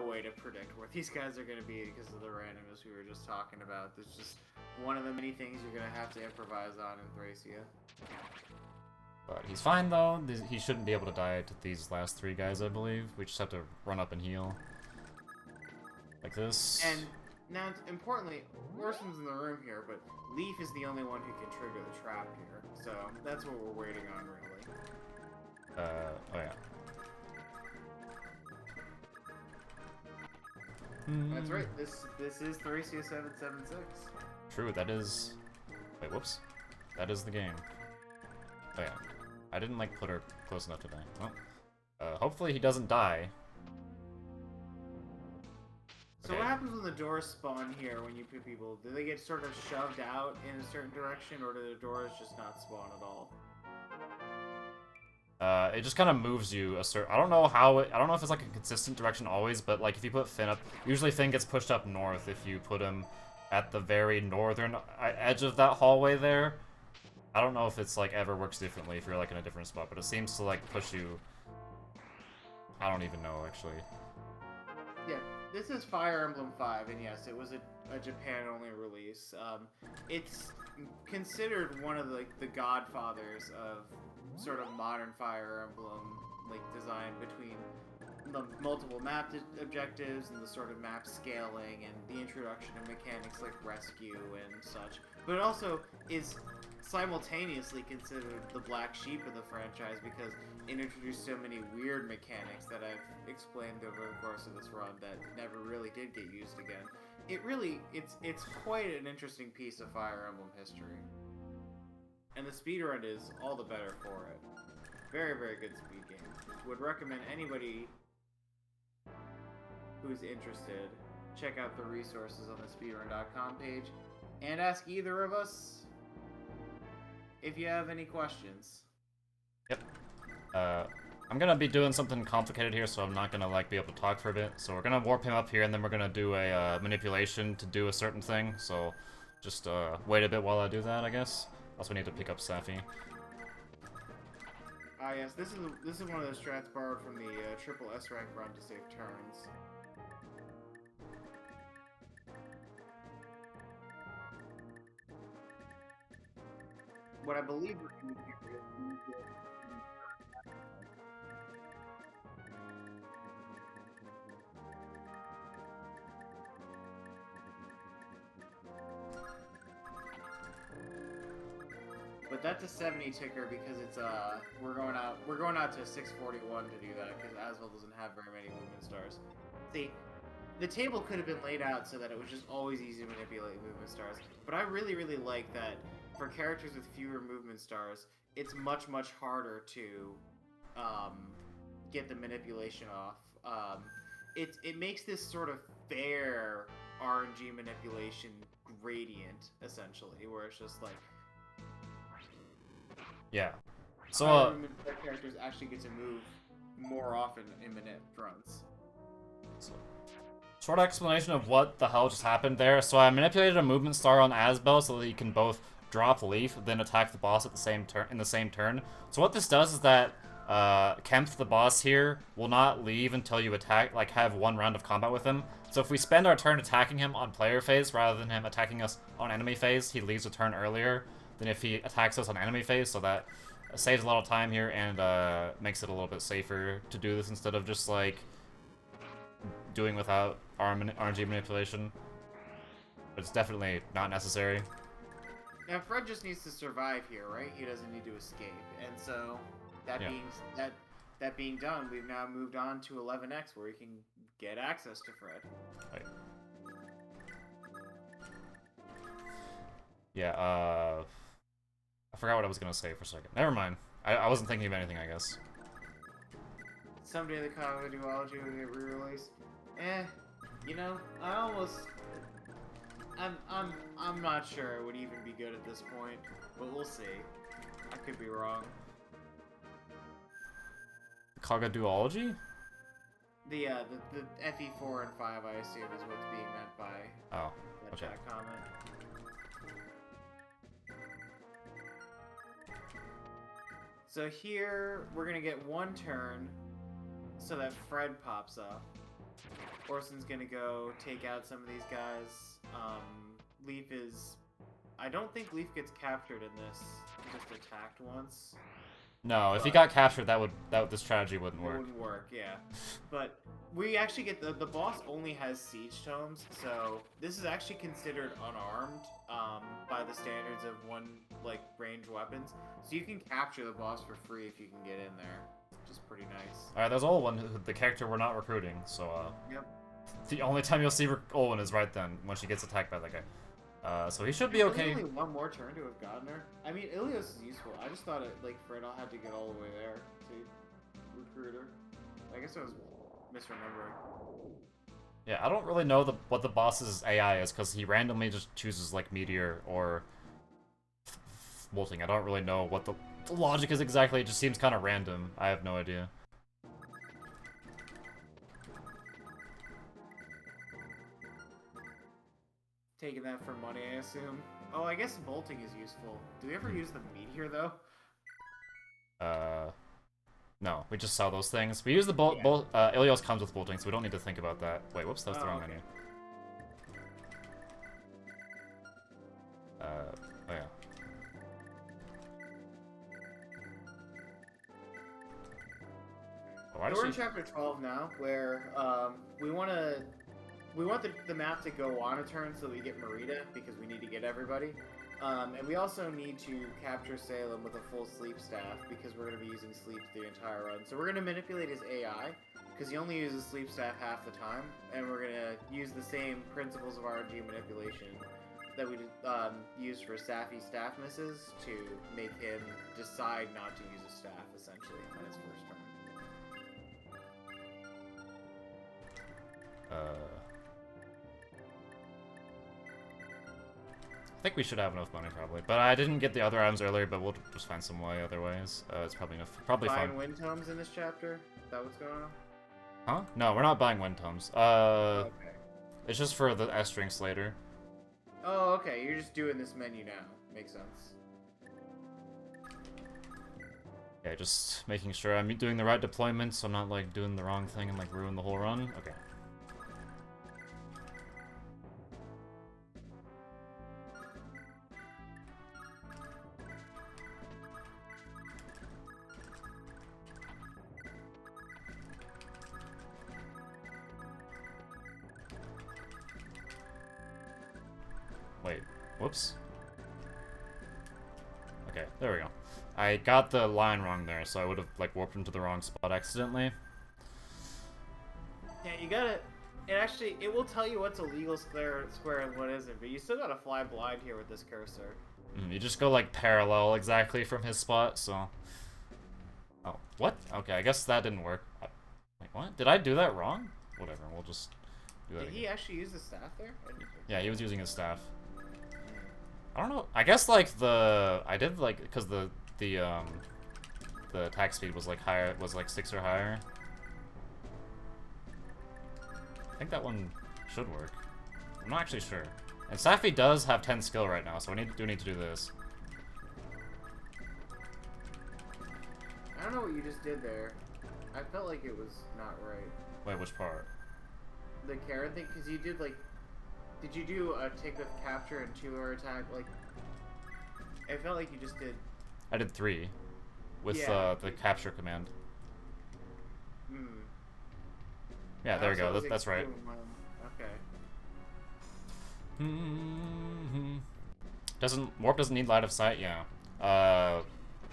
way to predict where these guys are going to be because of the randomness we were just talking about. There's just one of the many things you're going to have to improvise on in Thracia. But he's fine, though. He shouldn't be able to die to these last 3 guys, I believe. We just have to run up and heal. Like this. And now, importantly, Orson's in the room here, but Leaf is the only one who can trigger the trap here. So that's what we're waiting on, really. Oh yeah. That's right. This is Thracia 776. True, that is... Wait, whoops. That is the game. Oh yeah. I didn't, like, put her close enough to die. Well, hopefully he doesn't die. So Okay. what happens when the doors spawn here when you put people? Do they get sort of shoved out in a certain direction, or do the doors just not spawn at all? It just kind of moves you a certain... I don't know if it's like a consistent direction always, but like if you put Finn up... Usually Finn gets pushed up north if you put him at the very northern edge of that hallway there. I don't know if it's like ever works differently if you're like in a different spot, but it seems to like push you... I don't even know, actually. Yeah, this is Fire Emblem 5, and yes, it was a Japan-only release. It's considered one of the godfathers of sort of modern Fire Emblem, like, design between the multiple map objectives and the sort of map scaling and the introduction of mechanics like rescue and such. But it also is simultaneously considered the black sheep of the franchise because it introduced so many weird mechanics that I've explained over the course of this run that never really did get used again. It's quite an interesting piece of Fire Emblem history. And the speedrun is all the better for it. Very, very good speed game. Would recommend anybody who's interested check out the resources on the speedrun.com page and ask either of us if you have any questions. Yep. I'm gonna be doing something complicated here, so I'm not gonna like be able to talk for a bit. So we're gonna warp him up here, and then we're gonna do a manipulation to do a certain thing. So just wait a bit while I do that, I guess. Also, we need to pick up Safi. Ah, yes, this is one of those strats borrowed from the triple S rank run to save turns. What I believe we're going to do is but that's a 70 ticker because it's we're going out to 641 to do that because Asvel doesn't have very many movement stars. See, the table could have been laid out so that it was just always easy to manipulate movement stars. But I really like that for characters with fewer movement stars, it's much harder to get the manipulation off. It makes this sort of fair RNG manipulation gradient essentially, where it's just like. Yeah. So, characters actually get to move more often in manip fronts. So, short explanation of what the hell just happened there. So I manipulated a movement star on Asbel so that he can both drop Leaf, then attack the boss at the same turn in the same turn. So what this does is that Kempf, the boss here, will not leave until you attack, like have one round of combat with him. So if we spend our turn attacking him on player phase rather than him attacking us on enemy phase, he leaves a turn earlier than if he attacks us on enemy phase, so that saves a lot of time here and makes it a little bit safer to do this instead of just like doing without RNG manipulation. But it's definitely not necessary. Now Fred just needs to survive here, right? He doesn't need to escape, and so that being done, we've now moved on to 11x where we can get access to Fred. Right. Yeah, I forgot what I was gonna say for a second. Never mind. I wasn't thinking of anything, I guess. Someday the comic duology will get re-released. You know, I'm not sure it would even be good at this point, but we'll see. I could be wrong. Kaga duology? The FE4 and 5, I assume, is what's being meant by that okay. chat comment. So here, we're gonna get one turn so that Fred pops up. Orson's gonna go take out some of these guys. Leaf is... I don't think Leaf gets captured in this. Just attacked once. No, if he got captured, this strategy wouldn't work. It wouldn't work, yeah. But we actually get the boss only has siege tomes, so this is actually considered unarmed by the standards of range weapons. So you can capture the boss for free if you can get in there, which is pretty nice. All right, there's Olwen, the character we're not recruiting. So yep. The only time you'll see Olwen is right then when she gets attacked by that guy. So he should be okay. Only one more turn to have gotten her. I mean, Ilios is useful. I just thought Fred had to get all the way there to recruit her. I guess I was misremembering. Yeah, I don't really know what the boss's AI is because he randomly just chooses like Meteor or Molting. I don't really know what the logic is exactly. It just seems kind of random. I have no idea. Taking that for money, I assume. Oh, I guess bolting is useful. Do we ever use the meteor though? No, we just sell those things. We use the Ilios comes with bolting, so we don't need to think about that. Wait, whoops, that's the wrong menu. Oh yeah. We're in chapter 12 now, where we want the map to go on a turn so we get Marita, because we need to get everybody. And we also need to capture Salem with a full sleep staff, because we're going to be using sleep the entire run. So we're going to manipulate his AI, because he only uses sleep staff half the time, and we're going to use the same principles of RNG manipulation that we used for Safi staff misses to make him decide not to use a staff, essentially, on his first turn. I think we should have enough money probably, but I didn't get the other items earlier. But we'll just find some way otherwise. It's probably enough. Probably fine. Buying wind tomes in this chapter? Is that what's going on? Huh? No, we're not buying wind tomes. Okay. It's just for the S drinks later. Oh, okay. You're just doing this menu now. Makes sense. Okay, just making sure I'm doing the right deployment, so I'm not like doing the wrong thing and like ruin the whole run. Okay. Wait, whoops. Okay, there we go. I got the line wrong there, so I would have like warped into the wrong spot accidentally. Yeah, you gotta. It will tell you what's a legal square and what isn't, but you still gotta fly blind here with this cursor. You just go like parallel exactly from his spot, so. Oh, what? Okay, I guess that didn't work. Wait, what? Did I do that wrong? Whatever, we'll just do that Did again. he actually use the staff there? Yeah, he was using his staff. I don't know. I guess like I did like because the attack speed was like higher, was like 6 or higher. I think that one should work. I'm not actually sure. And Safi does have 10 skill right now, so I do need to do this. I don't know what you just did there. I felt like it was not right. Wait, which part? The Karen thing, because you did like. Did you do a take with capture and 2-hour attack? Like, I felt like you just did. I did 3 with Yeah. The capture command. Hmm. Yeah, there we go. That's right. Okay. Warp doesn't need line of sight. Yeah.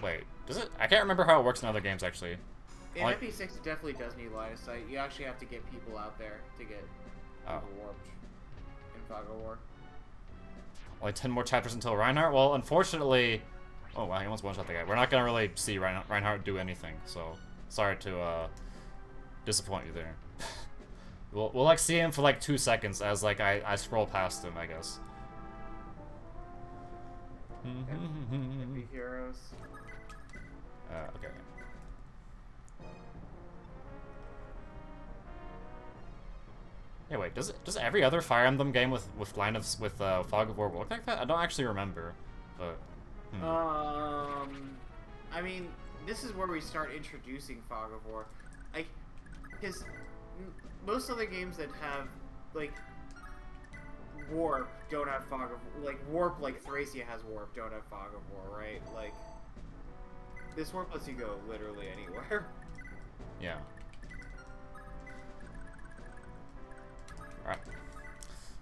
Wait. Does it? I can't remember how it works in other games actually. In MP6, it definitely does need line of sight. You actually have to get people out there to get people warped in Fog of War. Only 10 more chapters until Reinhardt. Well, unfortunately, oh wow, he almost one-shot the guy. We're not gonna really see Reinhardt do anything. So sorry to disappoint you there. We'll like see him for like 2 seconds as like I scroll past him, I guess. MP heroes. Okay. Yeah, wait. Does every other Fire Emblem game with Fog of War work like that? I don't actually remember, but. I mean, this is where we start introducing Fog of War, like, because most other games that have like Warp don't have Fog of Warp, like Thracia has Warp, don't have Fog of War, right? Like, this Warp lets you go literally anywhere. Yeah. Alright.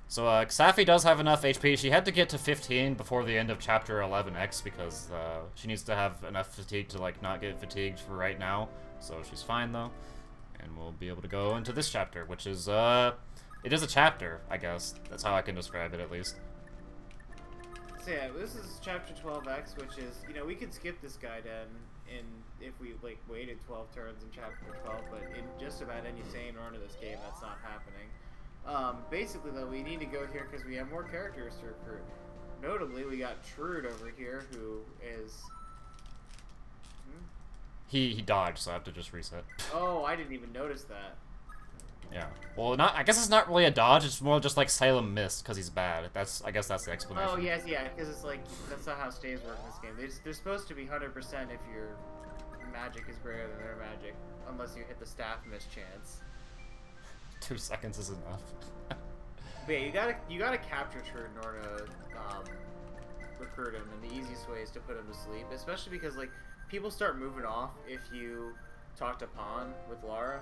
So, Safi does have enough HP. She had to get to 15 before the end of Chapter 11X because she needs to have enough fatigue to, like, not get fatigued for right now. So she's fine, though. And we'll be able to go into this chapter, which is, it is a chapter, I guess. That's how I can describe it, at least. So yeah, this is Chapter 12X, which is, you know, we could skip this guy then if we, like, waited 12 turns in Chapter 12, but in just about any sane run of this game, that's not happening. Basically, though, we need to go here because we have more characters to recruit. Notably, we got Trude over here, who is... He dodged, so I have to just reset. Oh, I didn't even notice that. Yeah. Well, I guess it's not really a dodge. It's more just like Salem missed because he's bad. I guess that's the explanation. Oh yes, yeah, because it's like that's not how stays work in this game. They're supposed to be 100% if your magic is greater than their magic, unless you hit the staff miss chance. 2 seconds is enough. But yeah, you gotta capture Trude in order to recruit him, and the easiest way is to put him to sleep, especially because like people start moving off if you talk to Pawn with Lara.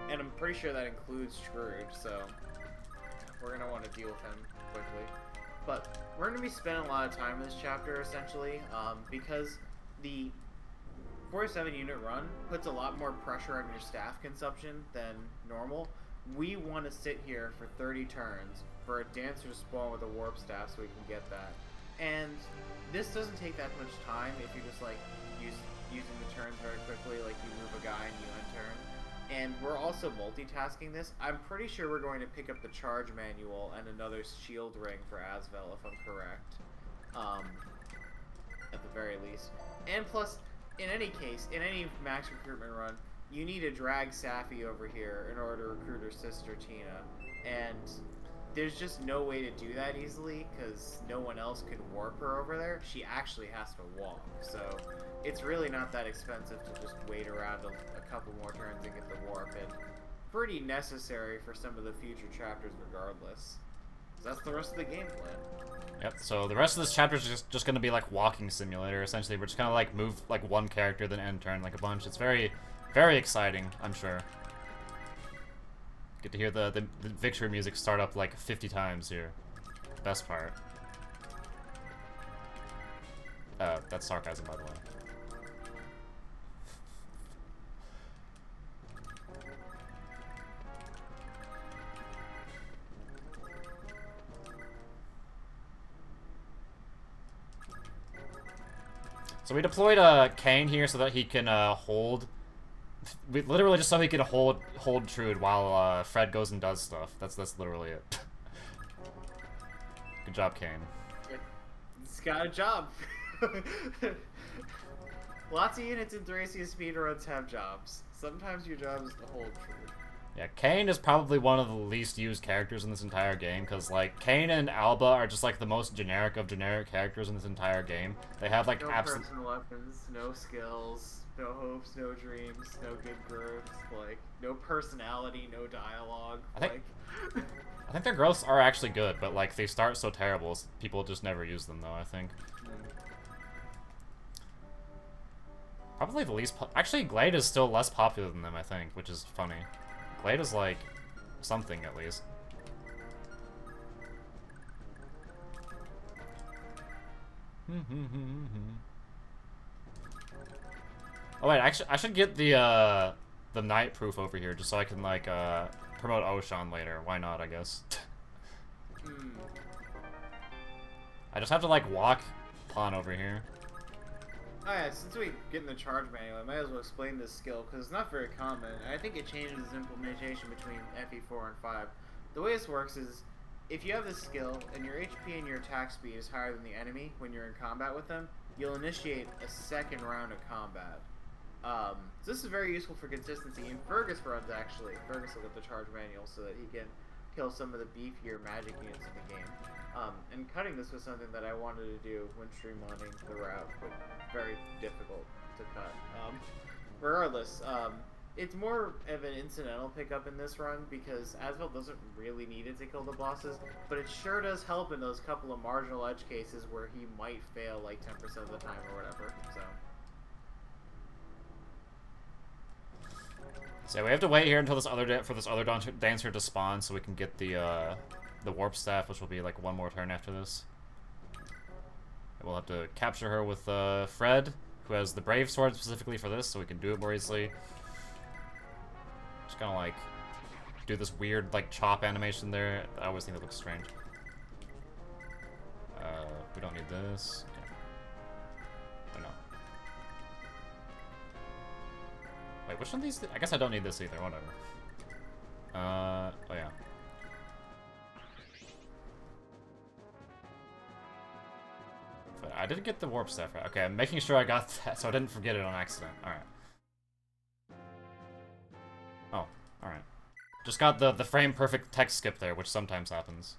And I'm pretty sure that includes Trude, so we're going to want to deal with him quickly. But we're going to be spending a lot of time in this chapter, essentially, because the 47 unit run puts a lot more pressure on your staff consumption than normal. We want to sit here for 30 turns for a dancer to spawn with a warp staff so we can get that. And this doesn't take that much time if you're just like using the turns very quickly, like you move a guy and you unturn. And we're also multitasking this. I'm pretty sure we're going to pick up the charge manual and another shield ring for Asvel, if I'm correct. At the very least. And plus, in any case, in any max recruitment run, you need to drag Safi over here in order to recruit her sister, Tina. And there's just no way to do that easily because no one else could warp her over there. She actually has to walk, so it's really not that expensive to just wait around a couple more turns and get the warp, and pretty necessary for some of the future chapters regardless. So that's the rest of the game plan. Yep, so the rest of this chapter is just going to be like walking simulator, essentially. We're just going to like move like one character, then end turn like a bunch. It's very, very exciting, I'm sure. Get to hear the victory music start up like 50 times here. Best part. That's sarcasm, by the way. So we deployed Kane here so that he can hold. Literally just so he can hold Trude while Fred goes and does stuff. That's literally it. Good job, Kane. It's got a job. Lots of units in Thracia speedruns have jobs. Sometimes your job is to hold Trude. Yeah, Kane is probably one of the least used characters in this entire game, because, like, Kane and Alba are just, like, the most generic of generic characters in this entire game. They have, like, no personal weapons, no skills, no hopes, no dreams, no good growth, like, no personality, no dialogue, I think their growths are actually good, but, like, they start so terrible, people just never use them, though, I think. Probably the least actually, Glade is still less popular than them, I think, which is funny. Glade is, like, something, at least. Oh, wait, actually, I should get the Knight proof over here, just so I can, like, promote Oshan later. Why not, I guess. I just have to, like, walk pawn over here. Oh yeah, since we get in the charge manual, I might as well explain this skill, because it's not very common, and I think it changes implementation between FE4 and 5. The way this works is, if you have this skill, and your HP and your attack speed is higher than the enemy when you're in combat with them, you'll initiate a second round of combat. So this is very useful for consistency. In Fergus runs, actually, Fergus will get the charge manual so that he can kill some of the beefier magic units in the game. And cutting this was something that I wanted to do when streamlining the route, but very difficult to cut. Regardless, it's more of an incidental pickup in this run because Asvel doesn't really need it to kill the bosses, but it sure does help in those couple of marginal edge cases where he might fail like 10% of the time or whatever, So we have to wait here until this other dancer to spawn so we can get the warp staff, which will be like one more turn after this. And we'll have to capture her with Fred, who has the brave sword specifically for this, so we can do it more easily. Just gonna like do this weird like chop animation there. I always think that looks strange. We don't need this. Okay. Oh no. Wait, which one of these? I guess I don't need this either. Whatever. Oh yeah. But I didn't get the warp staff right. Okay, I'm making sure I got that so I didn't forget it on accident. Alright. Oh, alright. Just got the frame perfect text skip there, which sometimes happens.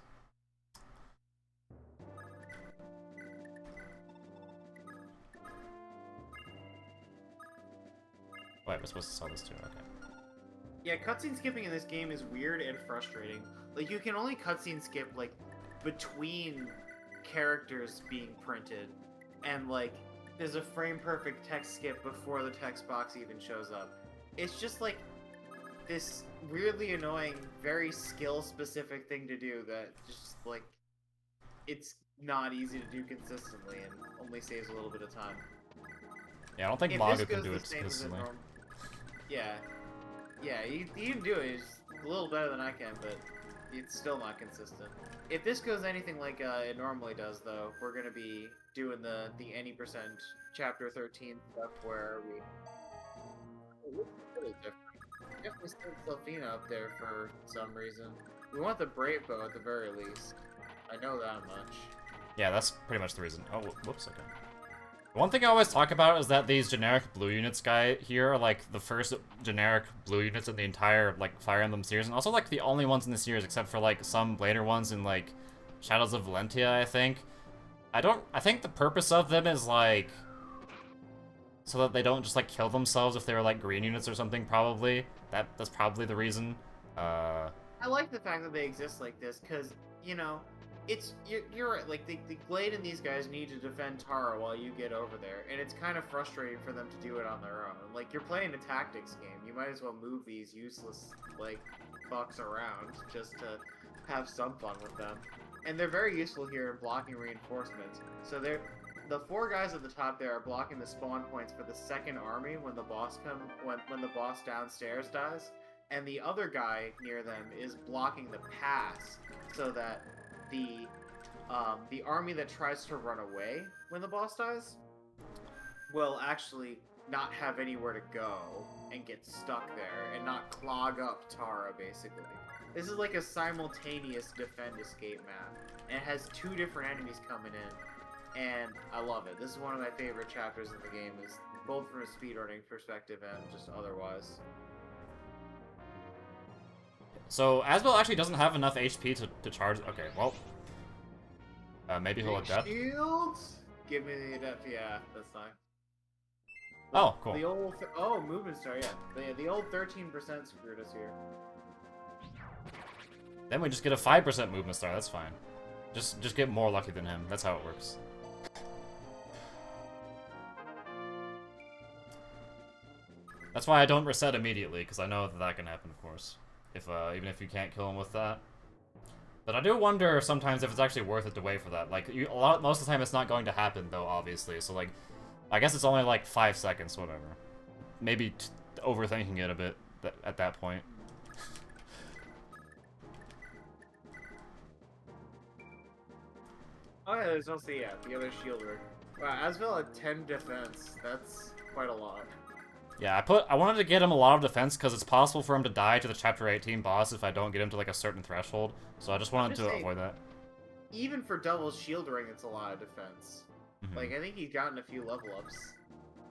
Wait, we're supposed to sell this too, okay. Yeah, cutscene skipping in this game is weird and frustrating. Like, you can only cutscene skip, like, between characters being printed, and, like, there's a frame-perfect text skip before the text box even shows up. It's just, like, this weirdly annoying, very skill-specific thing to do that just, like, it's not easy to do consistently and only saves a little bit of time. Yeah, I don't think Mago can do it consistently. Yeah. Yeah, you can do it. It's a little better than I can, but it's still not consistent. If this goes anything like it normally does, though, we're going to be doing the any % chapter 13 stuff where we... It looks really different. Definitely still Delphina up there for some reason. We want the Brave Bow at the very least. I know that much. Yeah, that's pretty much the reason. Oh, whoops, okay. One thing I always talk about is that these generic blue units guy here are like the first generic blue units in the entire like Fire Emblem series, and also like the only ones in the series except for like some later ones in like Shadows of Valentia, I think. I think the purpose of them is like so that they don't just like kill themselves if they were like green units or something, probably. That's probably the reason. I like the fact that they exist like this, because, you know, you're right, like, the Glade and these guys need to defend Tara while you get over there, and it's kind of frustrating for them to do it on their own. Like, you're playing a tactics game, you might as well move these useless, like, fucks around just to have some fun with them. And they're very useful here in blocking reinforcements. So the 4 guys at the top there are blocking the spawn points for the second army when the boss when the boss downstairs dies. And the other guy near them is blocking the pass so that the army that tries to run away when the boss dies will actually not have anywhere to go and get stuck there and not clog up Tara, basically. This is like a simultaneous defend-escape map, and it has 2 different enemies coming in, and I love it. This is one of my favorite chapters in the game, is both from a speedrunning perspective and just otherwise. So Asbel actually doesn't have enough HP to charge. Okay, well, maybe he'll adapt. Shields? Give me the adapt. Yeah, that's fine. Oh, cool. The old movement star. Yeah, the old 13% screwed us here. Then we just get a 5% movement star. That's fine. Just get more lucky than him. That's how it works. That's why I don't reset immediately, because I know that can happen, of course. If even if you can't kill him with that. But I do wonder sometimes if it's actually worth it to wait for that. Like, most of the time it's not going to happen, though, obviously. So, like, I guess it's only like 5 seconds, whatever. Maybe overthinking it a bit at that point. Oh yeah, there's also, yeah, the other shielder. Wow, Asvel had 10 defense. That's quite a lot. Yeah, I wanted to get him a lot of defense because it's possible for him to die to the Chapter 18 boss if I don't get him to like a certain threshold. So I just wanted to avoid that. Even for double shield ring, it's a lot of defense. Mm-hmm. Like, I think he's gotten a few level ups.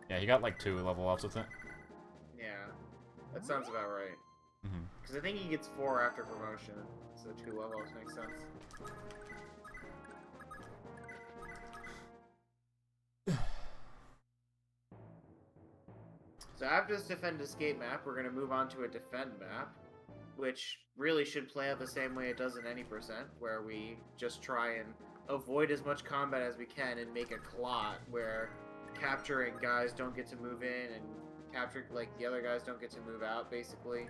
Yeah, he got like 2 level ups with it. Yeah, that sounds about right. Because I think he gets 4 after promotion, so 2 level ups makes sense. So after this defend escape map, we're going to move on to a defend map, which really should play out the same way it does in any percent, where we just try and avoid as much combat as we can and make a clot where capturing guys don't get to move in and capture, like, the other guys don't get to move out, basically.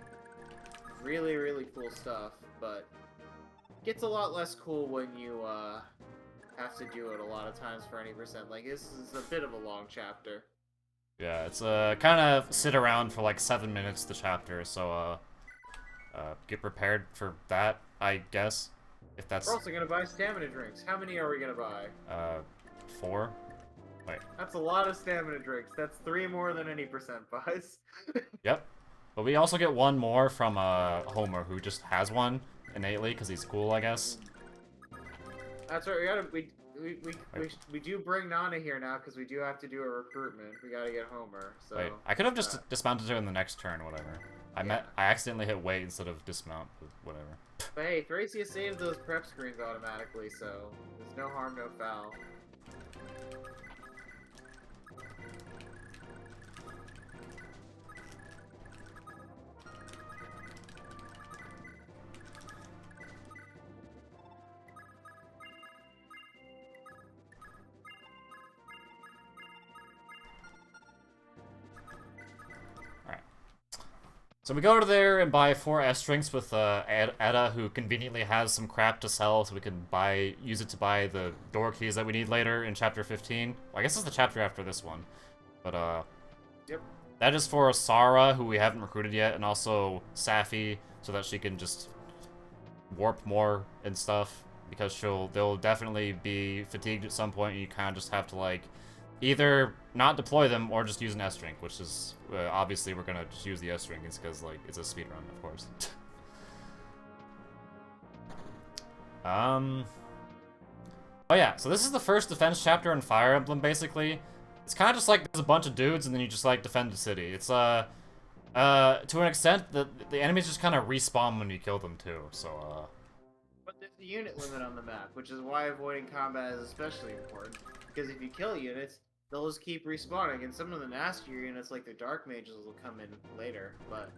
Really, really cool stuff, but gets a lot less cool when you have to do it a lot of times for any percent. Like, this is a bit of a long chapter. Yeah, it's kind of sit around for like 7 minutes the chapter, so get prepared for that, I guess. If that's. We're also gonna buy stamina drinks. How many are we gonna buy? 4. Wait. That's a lot of stamina drinks. That's 3 more than any percent buys. Yep. But we also get 1 more from Homer, who just has one innately because he's cool, I guess. That's right. We do bring Nana here now because we do have to do a recruitment. We gotta get Homer. So. Wait, I could have just dismounted her in the next turn, whatever. I accidentally hit wait instead of dismount, but whatever. But hey, Thracia saved those prep screens automatically, so there's no harm, no foul. So we go to there and buy 4 S drinks with Etta, who conveniently has some crap to sell, so we can use it to buy the door keys that we need later in Chapter 15. Well, I guess it's the chapter after this one. But, Yep. That is for Sarah, who we haven't recruited yet, and also Safi, so that she can just warp more and stuff, because they'll definitely be fatigued at some point, and you kind of just have to, like, either not deploy them or just use an S-Drink, which is, obviously we're gonna just use the S-Drink, it's because, like, it's a speedrun, of course. Oh yeah, so this is the first defense chapter in Fire Emblem, basically. It's kind of just like there's a bunch of dudes and then you just like defend the city. It's to an extent the enemies just kind of respawn when you kill them too. So But there's a unit limit on the map, which is why avoiding combat is especially important. Because if you kill units, they'll just keep respawning, and some of the nastier units, like the Dark Mages, will come in later. But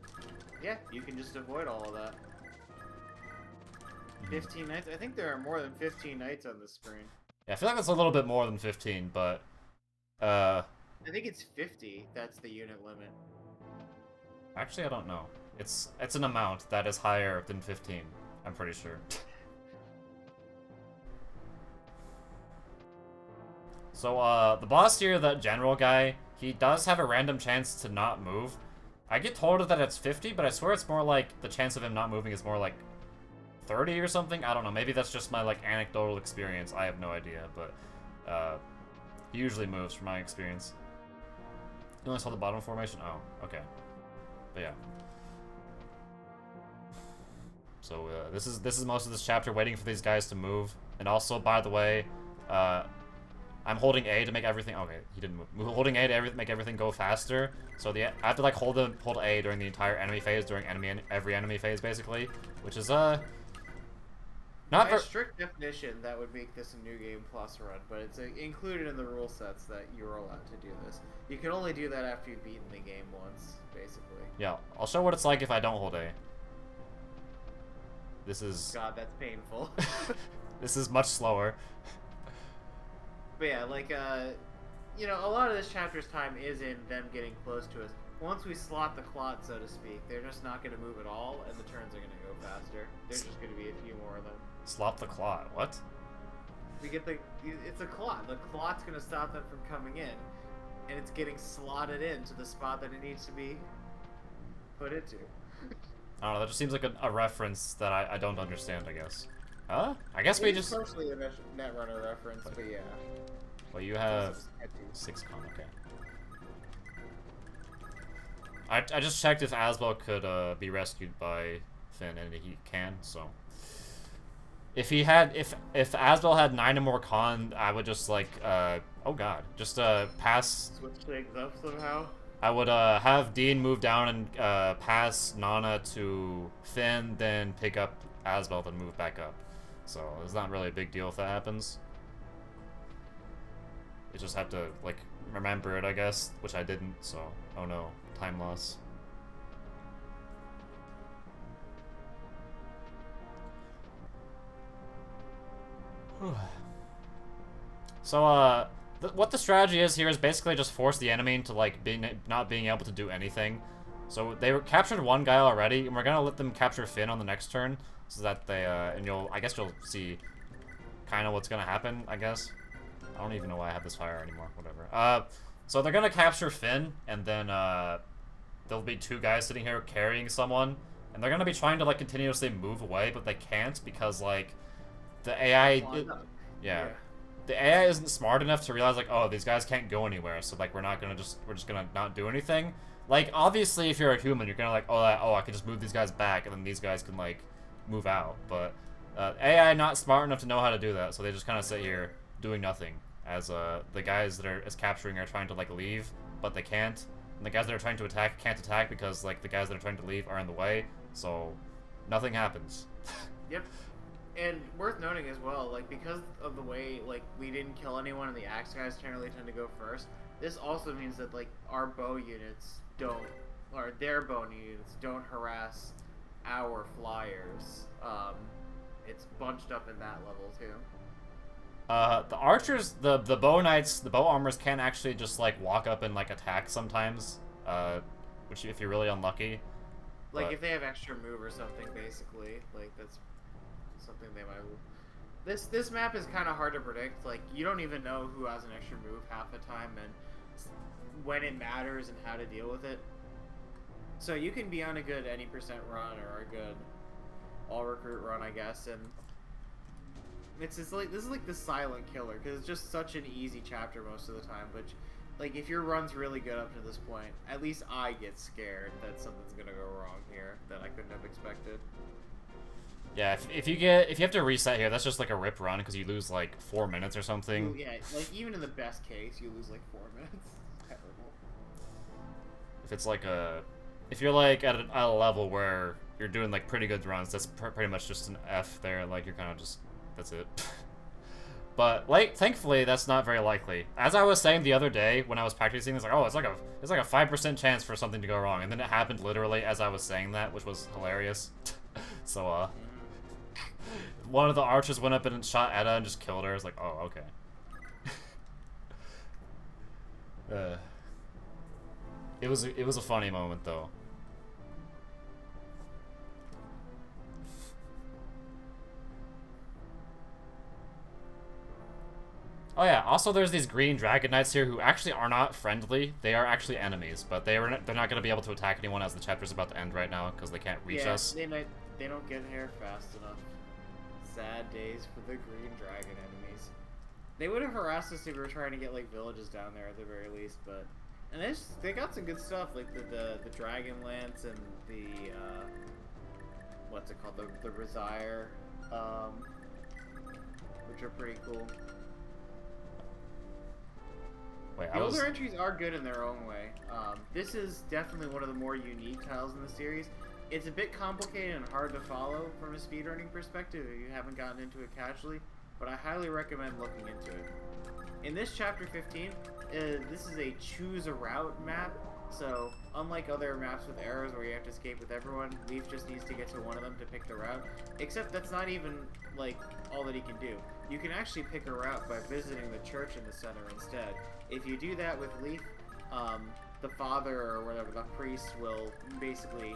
yeah, you can just avoid all of that. 15 knights? I think there are more than 15 knights on the screen. yeah, I feel like that's a little bit more than 15, but I think it's 50. That's the unit limit. actually I don't know. It's an amount that is higher than 15. I'm pretty sure. So, the boss here, that general guy, he does have a random chance to not move. I get told that it's 50, but I swear it's more like the chance of him not moving is more like 30 or something. I don't know. Maybe that's just my like anecdotal experience. I have no idea, but he usually moves from my experience. You only saw the bottom formation? Oh, okay. But yeah. So this is most of this chapter, waiting for these guys to move. And also, by the way, I'm holding A to make everything. Okay, he didn't move. Holding A to make everything go faster. So I have to like hold A during the entire enemy phase, during every enemy phase basically, which is not By very strict definition, that would make this a New Game Plus run, but it's included in the rule sets that you're allowed to do this. You can only do that after you've beaten the game once, basically. Yeah, I'll show what it's like if I don't hold A. This is God, that's painful. this is much slower. But yeah, like, you know, a lot of this chapter's time is in them getting close to us. Once we slot the clot, so to speak, they're just not going to move at all, and the turns are going to go faster. There's just going to be a few more of them. Slop the clot. What? We get it's a clot. The clot's going to stop them from coming in, and it's getting slotted into the spot that it needs to be put into. I don't know, that just seems like a reference that I don't understand, I guess. Huh? I guess we just... partially a Netrunner reference, but yeah. Well, you have 6 con, okay. I just checked if Asbel could be rescued by Finn, and he can, so... If Asbel had 9 or more con, I would just, like, oh god, just, pass... Switch things up somehow? I would, have Dean move down and, pass Nana to Finn, then pick up Asbel, then move back up. So, it's not really a big deal if that happens. You just have to, like, remember it, I guess, which I didn't, so, oh no, time loss. So, what the strategy is here is basically just force the enemy into, like, not being able to do anything. So, they captured one guy already, and we're gonna let them capture Finn on the next turn, so that they, and I guess you'll see kind of what's gonna happen, I guess. I don't even know why I have this fire anymore, whatever. So they're gonna capture Finn, and then, there'll be 2 guys sitting here carrying someone, and they're gonna be trying to, like, continuously move away, but they can't because, like, the AI... Yeah. The AI isn't smart enough to realize, like, oh, these guys can't go anywhere, so, like, we're just gonna not do anything. Like, obviously, if you're a human, you're gonna, like, oh, I can just move these guys back, and then these guys can, like, move out. But, AI not smart enough to know how to do that, so they just kind of sit here doing nothing, as, the guys that is capturing are trying to, like, leave, but they can't. And the guys that are trying to attack can't attack because, like, the guys that are trying to leave are in the way, so nothing happens. Yep. And worth noting as well, like, because of the way, like, we didn't kill anyone and the axe guys generally tend to go first, this also means that, like, our bow units don't, or their bow units don't harass our flyers. It's bunched up in that level, too. The archers, the bow knights, the bow armors can actually just, like, walk up and, like, attack sometimes, which if you're really unlucky. Like, but... if they have extra move or something, basically, like, that's something they might... This map is kind of hard to predict. Like, you don't even know who has an extra move half the time and when it matters and how to deal with it. So you can be on a good any percent run or a good all recruit run, I guess, and it's just like, this is like the silent killer because it's just such an easy chapter most of the time. But like, if your run's really good up to this point, at least I get scared that something's gonna go wrong here that I couldn't have expected. Yeah, if you have to reset here, that's just like a rip run because you lose like 4 minutes or something. Yeah, like even in the best case, you lose like 4 minutes. Terrible. If it's like if you're like at a level where you're doing like pretty good runs, that's pretty much just an F there. Like you're kind of just, that's it. But like, thankfully, that's not very likely. As I was saying the other day when I was practicing, it's like, oh, it's like a 5% chance for something to go wrong, and then it happened literally as I was saying that, which was hilarious. So one of the archers went up and shot Edda and just killed her. It's like, oh, okay. It was a funny moment though. Oh yeah, also there's these green dragon knights here who actually are not friendly. They are actually enemies, but they're not going to be able to attack anyone as the chapter's about to end right now because they can't reach us. They don't get here fast enough. Sad days for the green dragon enemies. They would have harassed us if we were trying to get like villages down there at the very least, but they got some good stuff like the dragon lance and the what's it called, the Resire, which are pretty cool. Wait, the older entries are good in their own way. This is definitely one of the more unique tiles in the series. It's a bit complicated and hard to follow from a speedrunning perspective if you haven't gotten into it casually, but I highly recommend looking into it. In this chapter 15, this is a choose a route map, so unlike other maps with arrows where you have to escape with everyone, Leaf just needs to get to one of them to pick the route, except that's not even like all that he can do. You can actually pick a route by visiting the church in the center instead. If you do that with Leaf, the father or whatever, the priest, will basically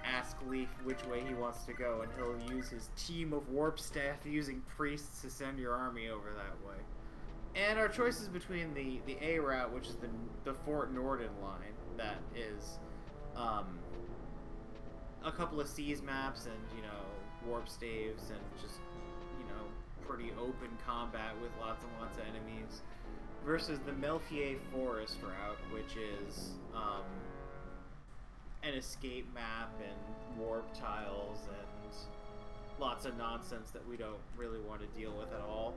ask Leaf which way he wants to go, and he'll use his team of warp staff using priests to send your army over that way. And our choices between the A route, which is the Fort Norden line, that is a couple of seas maps and, you know, warp staves and just, you know, pretty open combat with lots and lots of enemies, versus the Melfier Forest route, which is an escape map and warp tiles and lots of nonsense that we don't really want to deal with at all.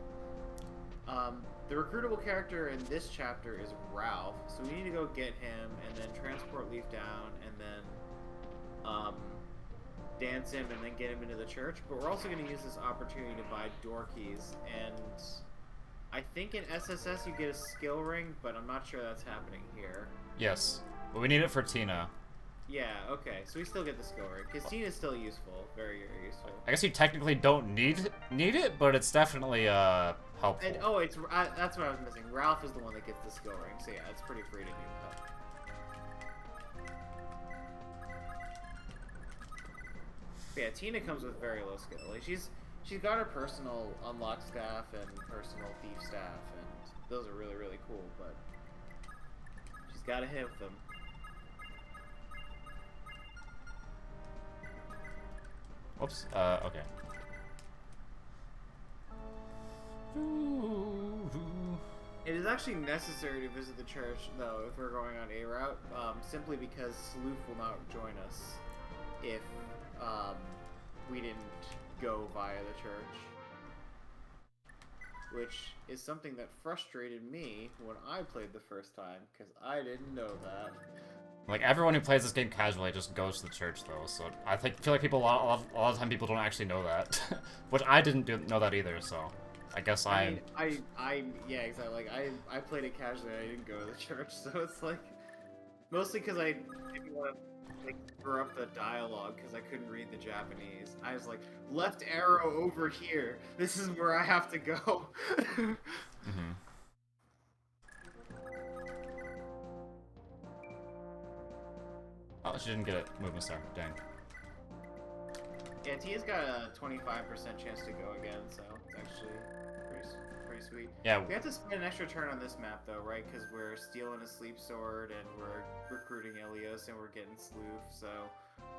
The recruitable character in this chapter is Ralph, so we need to go get him and then transport Leaf down and then dance him and then get him into the church. But we're also going to use this opportunity to buy door keys, and I think in SSS you get a skill ring, but I'm not sure that's happening here. Yes, but we need it for Tina. Yeah, okay, so we still get the skill ring, because Tina's still useful, very, very useful. I guess you technically don't need it, but it's definitely helpful. And that's what I was missing. Ralph is the one that gets the skill ring, so yeah, it's pretty free to do that. But yeah, Tina comes with very low skill. Like she's got her personal unlock staff and personal thief staff, and those are really, really cool, but she's got to hit them. Whoops. Okay. It is actually necessary to visit the church, though, if we're going on A route, simply because Sloof will not join us if we didn't go via the church. Which is something that frustrated me when I played the first time, because I didn't know that. Like, everyone who plays this game casually just goes to the church, though, so I feel like people, a lot of the time people don't actually know that. Which I didn't know that either, so I guess yeah, exactly, like, I played it casually, I didn't go to the church, so it's like, mostly because I didn't want to, like, screw up the dialogue, because I couldn't read the Japanese. I was like, left arrow over here, this is where I have to go. Mm-hmm. Oh, she didn't get it. Movement star. Dang. Yeah, Tia's got a 25% chance to go again, so it's actually pretty sweet. Yeah. We have to spend an extra turn on this map, though, right? Because we're stealing a sleep sword, and we're recruiting Ilios, and we're getting Sloof, so...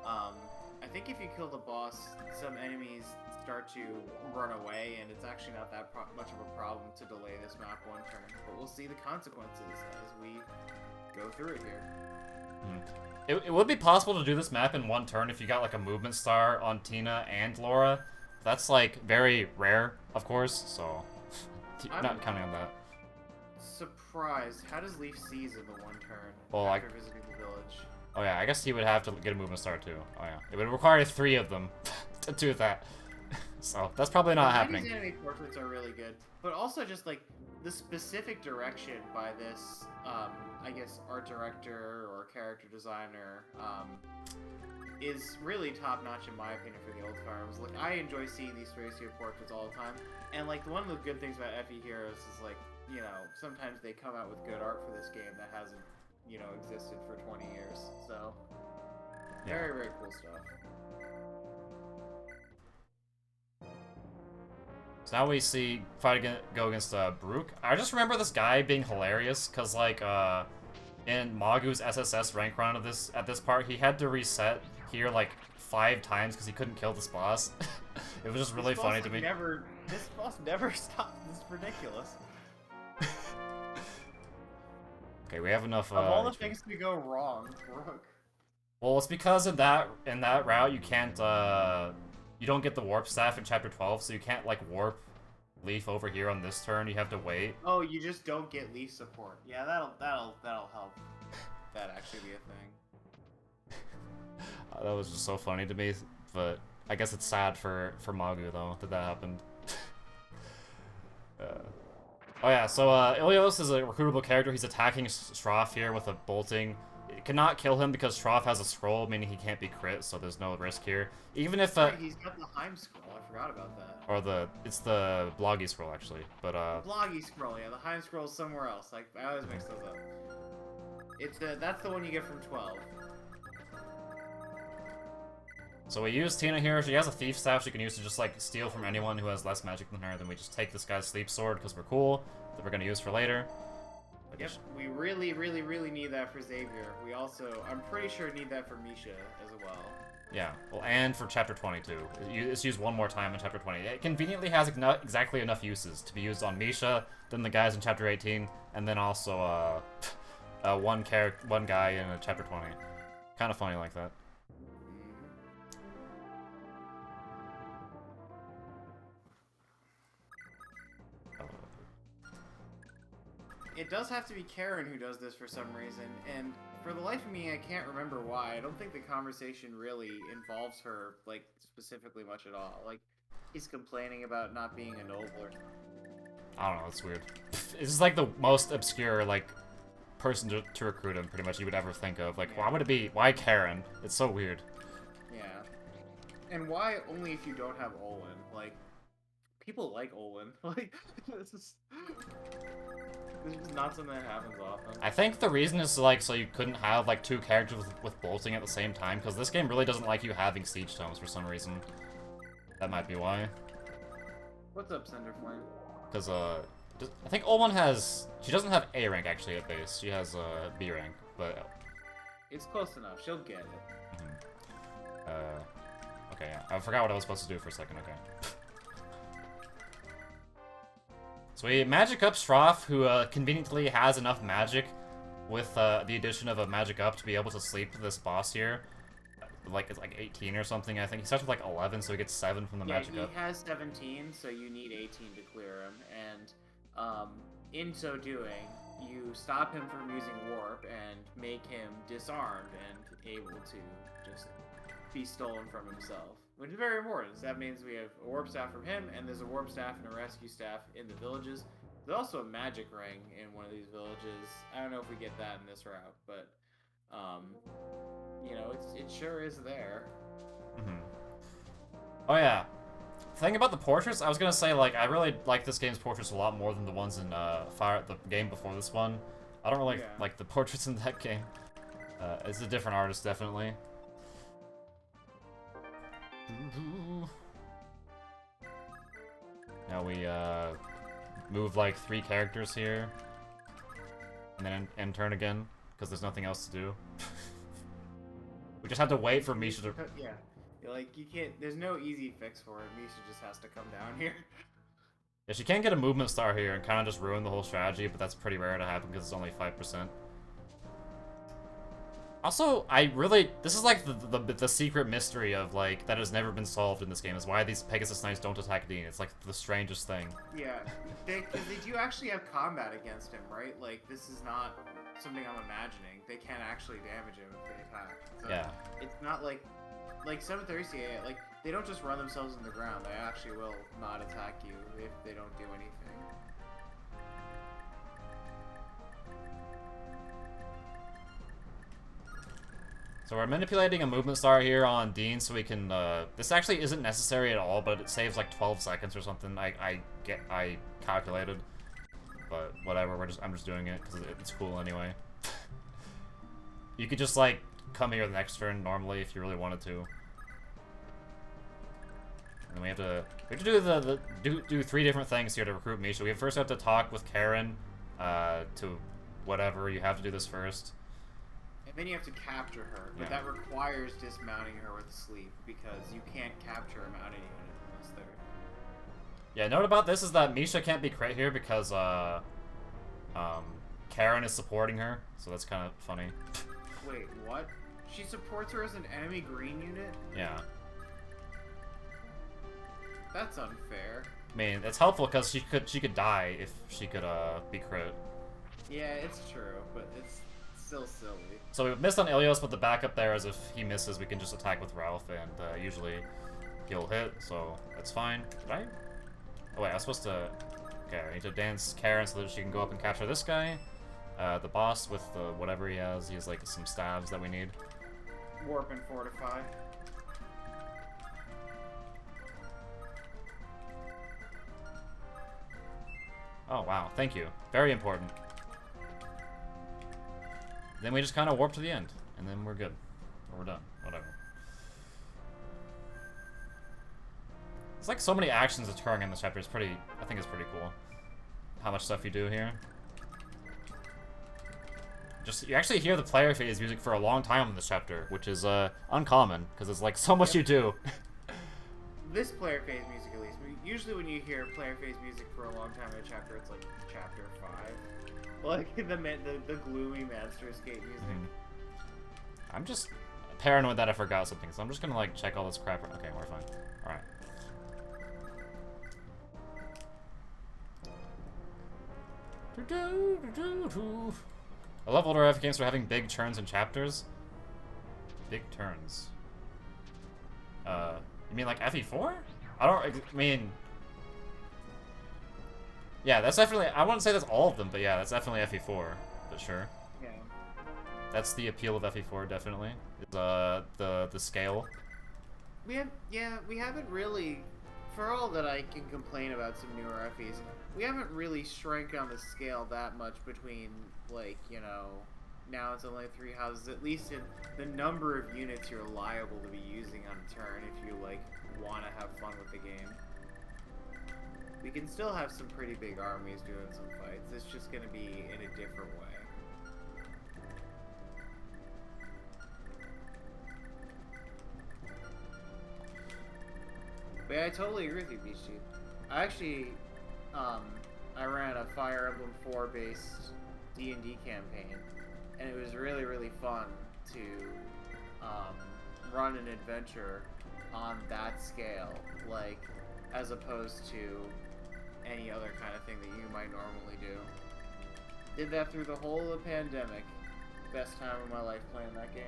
I think if you kill the boss, some enemies start to run away, and it's actually not that much of a problem to delay this map one turn. But we'll see the consequences as we go through it here. It would be possible to do this map in one turn if you got like a movement star on Tina and Laura, that's like very rare, of course. So I'm not counting on that. surprised. How does Leaf seize in the one turn Well, after visiting the village? Oh yeah, I guess he would have to get a movement star too. Oh yeah, it would require 3 of them to do that. So that's probably not happening. These anime portraits are really good, but also just like the specific direction by this, I guess, art director or character designer, is really top notch in my opinion for the old Fire Emblems. Like I enjoy seeing these Thracia portraits all the time, and like one of the good things about FE Heroes is like, you know, sometimes they come out with good art for this game that hasn't, you know, existed for 20 years. So very, very cool stuff. So now we see go against Baruch. I just remember this guy being hilarious because like in Magu's SSS rank run at this part, he had to reset here like 5 times because he couldn't kill this boss. It was just really funny to me. This boss never stops. This is ridiculous. Okay, we have enough. Of all the things to go wrong, Baruch. Well, it's because in that route you can't you don't get the warp staff in chapter 12, so you can't like warp Leaf over here on this turn. You have to wait. Oh, you just don't get Leaf support. Yeah, that'll help. That actually be a thing. That was just so funny to me, but I guess it's sad for Magu though that happened. Oh yeah, so Ilios is a recruitable character. He's attacking Shroff here with a bolting. It cannot kill him because Shroff has a scroll, meaning he can't be crit, so there's no risk here. Even if he's got the Heim scroll, I forgot about that. Or it's the Bloggy scroll actually, but Bloggy scroll, yeah, the Heim scroll is somewhere else. Like I always mix those up. That's the one you get from 12. So we use Tina here. She has a thief staff she can use to just like steal from anyone who has less magic than her. Then we just take this guy's sleep sword because we're cool, that we're gonna use for later. Yep, we really, really, really need that for Xavier. We also, I'm pretty sure, need that for Misha as well. Yeah, well, and for chapter 22. It's used one more time in chapter 20. It conveniently has exactly enough uses to be used on Misha, then the guys in chapter 18, and then also one guy in chapter 20. Kind of funny like that. It does have to be Karen who does this for some reason, and for the life of me, I can't remember why. I don't think the conversation really involves her, like, specifically much at all. Like, he's complaining about not being a noble or something. I don't know, it's weird. It's just like the most obscure, like, person to recruit him, pretty much, you would ever think of. Like, yeah. Why Karen? It's so weird. Yeah. And why only if you don't have Olin? Like, people like Olin. Like, this is not something that happens often. I think the reason is, like, so you couldn't have, like, 2 characters with bolting at the same time, because this game really doesn't like you having siege tomes for some reason. That might be why. What's up, Cinderflame? Because, I think Olin has... She doesn't have A rank, actually, at base. She has, B rank, but... It's close enough. She'll get it. Okay, yeah. I forgot what I was supposed to do for a second, okay. So we magic up Shroff, who conveniently has enough magic with the addition of a magic up to be able to sleep this boss here. Like, it's like 18 or something, I think. He starts with like 11, so he gets 7 from the magic up. Yeah, he has 17, so you need 18 to clear him, and in so doing, you stop him from using warp and make him disarmed and able to just be stolen from himself. Which is very important. So that means we have a warp staff from him, and there's a warp staff and a rescue staff in the villages. There's also a magic ring in one of these villages. I don't know if we get that in this route, but you know, it sure is there. Oh yeah. Thing about the portraits, I was gonna say, like, I really like this game's portraits a lot more than the ones in the game before this one. I don't really like the portraits in that game. It's a different artist, definitely. Now we move like 3 characters here, and then end turn again because there's nothing else to do. We just have to wait for Misha to. Yeah, like you can't. There's no easy fix for it. Misha just has to come down here. Yeah, she can get a movement star here and kind of just ruin the whole strategy, but that's pretty rare to happen because it's only 5%. Also, this is like the secret mystery of like that has never been solved in this game is why these Pegasus Knights don't attack Dean. It's like the strangest thing. Yeah, because they do actually have combat against him, right? Like this is not something I'm imagining. They can actually damage him if they attack. So Yeah. It's not like some Thracia, like they don't just run themselves in the ground. They actually will not attack you if they don't do anything. So we're manipulating a movement star here on Dean so we can, this actually isn't necessary at all, but it saves like 12 seconds or something. I calculated, but whatever, I'm just doing it because it's cool anyway. You could just like come here the next turn normally if you really wanted to. And then we have to do 3 different things here to recruit Misha. We first have to talk with Karen, to whatever, you have to do this first. And then you have to capture her, but that requires dismounting her with sleep, because you can't capture a mounted unit unless they're... Yeah, note about this is that Misha can't be crit here because, Karen is supporting her, so that's kind of funny. Wait, what? She supports her as an enemy green unit? Yeah. That's unfair. I mean, it's helpful because she could die if she could, be crit. Yeah, it's true, but it's still silly. So we missed on Ilios, but the backup there is if he misses, we can just attack with Ralph, and usually he'll hit, so that's fine. Did I? Oh wait, I was supposed to... Okay, I need to dance Karen so that she can go up and capture this guy. The boss with the whatever he has like some stabs that we need. Warp and fortify. Oh wow, thank you. Very important. Then we just kind of warp to the end, and then we're good. Or we're done. Whatever. There's like so many actions occurring in this chapter. It's pretty... I think it's pretty cool. How much stuff you do here. You actually hear the player phase music for a long time in this chapter, which is uncommon, because it's like so much you do. This player phase music, at least. Usually when you hear player phase music for a long time in a chapter, it's like chapter 5. Like the gloomy Master Escape music. I'm just paranoid that I forgot something, so I'm just gonna like check all this crap. Okay, we're fine. Alright. I love older RF games for having big turns in chapters. Big turns. You mean like FE4? I mean... Yeah, that's definitely... I wouldn't say that's all of them, but yeah, that's definitely FE4. But sure. Yeah. That's the appeal of FE4, definitely. Is, the scale. We haven't really... For all that I can complain about some newer FEs, we haven't really shrank on the scale that much between, like, you know... Now it's only 3 houses, at least in the number of units you're liable to be using on a turn if you, like, want to have fun with the game. We can still have some pretty big armies doing some fights. It's just going to be in a different way. But yeah, I totally agree with you, Beastie. I actually, I ran a Fire Emblem 4 based D&D campaign, and it was really, really fun to run an adventure on that scale, like, as opposed to any other kind of thing that you might normally do. Did that through the whole of the pandemic. Best time of my life playing that game.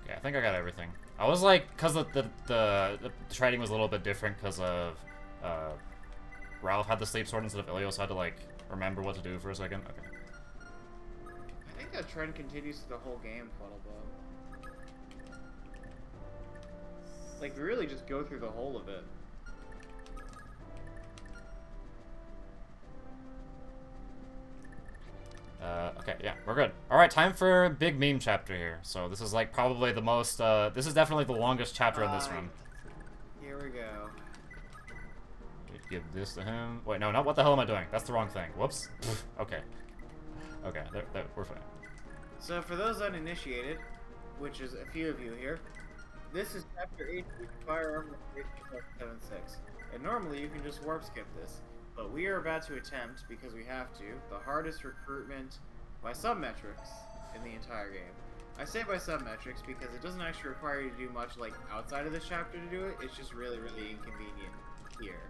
Yeah, I think I got everything. I was like, because the trading was a little bit different because of Ralph had the sleep sword instead of Ilios had to like remember what to do for a second. Okay. I think that trend continues through the whole game, Fuddlebug. Like, we really just go through the whole of it. Okay, yeah, we're good. Alright, time for a big meme chapter here. So this is like probably the most, this is definitely the longest chapter in this run. Here we go. Give this to him. Wait, no, not what the hell am I doing? That's the wrong thing. Whoops. Okay. Okay, we're fine. So for those uninitiated, which is a few of you here, this is Chapter 8 of Fire Emblem 376. and normally you can just warp skip this. But we are about to attempt, because we have to, the hardest recruitment by some metrics in the entire game. I say by some metrics because it doesn't actually require you to do much like outside of this chapter to do it. It's just really, really inconvenient here.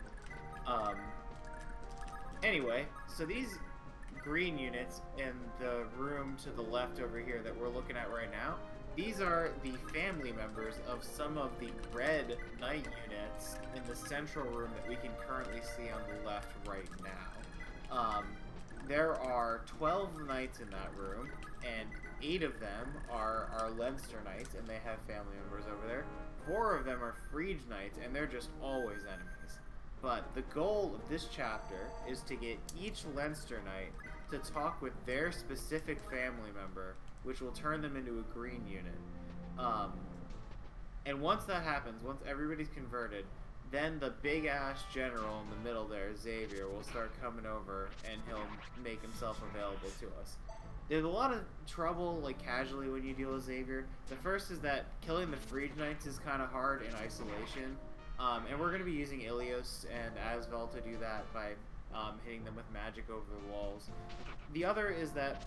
Anyway, so these green units in the room to the left over here that we're looking at right now, these are the family members of some of the red knight units in the central room that we can currently see on the left right now. There are 12 knights in that room, and 8 of them are our Leinster knights, and they have family members over there. 4 of them are Frege knights, and they're just always enemies. But the goal of this chapter is to get each Leinster knight to talk with their specific family member, which will turn them into a green unit. And once that happens, once everybody's converted, then the big-ass general in the middle there, Xavier, will start coming over, and he'll make himself available to us. There's a lot of trouble, like, casually when you deal with Xavier. The first is that killing the Frege Knights is kind of hard in isolation. And we're going to be using Ilios and Asvel to do that by hitting them with magic over the walls. The other is that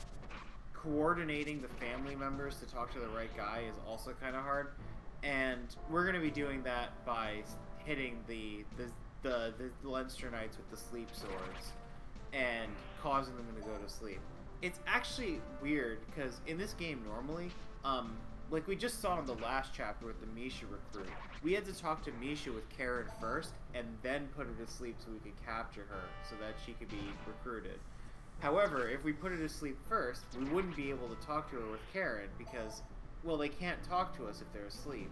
coordinating the family members to talk to the right guy is also kind of hard. And we're going to be doing that by hitting the Leinster Knights with the sleep swords and causing them to go to sleep. It's actually weird because in this game normally, like we just saw in the last chapter with the Misha recruit, we had to talk to Misha with Karen first and then put her to sleep so we could capture her so that she could be recruited. However, if we put her to sleep first, we wouldn't be able to talk to her with Karen because, well, they can't talk to us if they're asleep.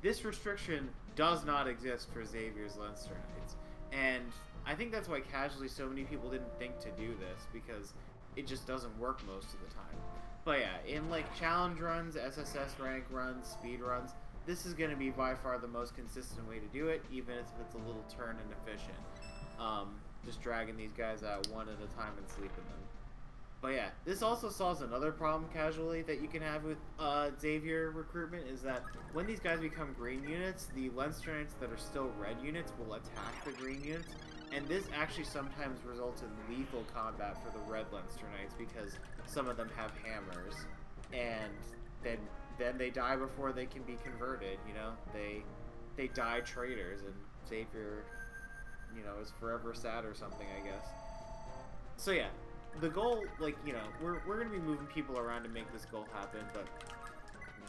This restriction does not exist for Xavier's Leinster Knights, and I think that's why casually so many people didn't think to do this, because it just doesn't work most of the time. But yeah, in like challenge runs, SSS rank runs, speed runs, this is going to be by far the most consistent way to do it, even if it's a little turn inefficient. Just dragging these guys out one at a time and sleeping them. But yeah, this also solves another problem casually that you can have with Xavier recruitment, is that when these guys become green units, the Leinster Knights that are still red units will attack the green units, and this actually sometimes results in lethal combat for the red Leinster Knights because some of them have hammers, and then they die before they can be converted, you know? They die traitors, and Xavier, you know, is forever sad or something, I guess. So yeah. The goal, like, you know, we're going to be moving people around to make this goal happen, but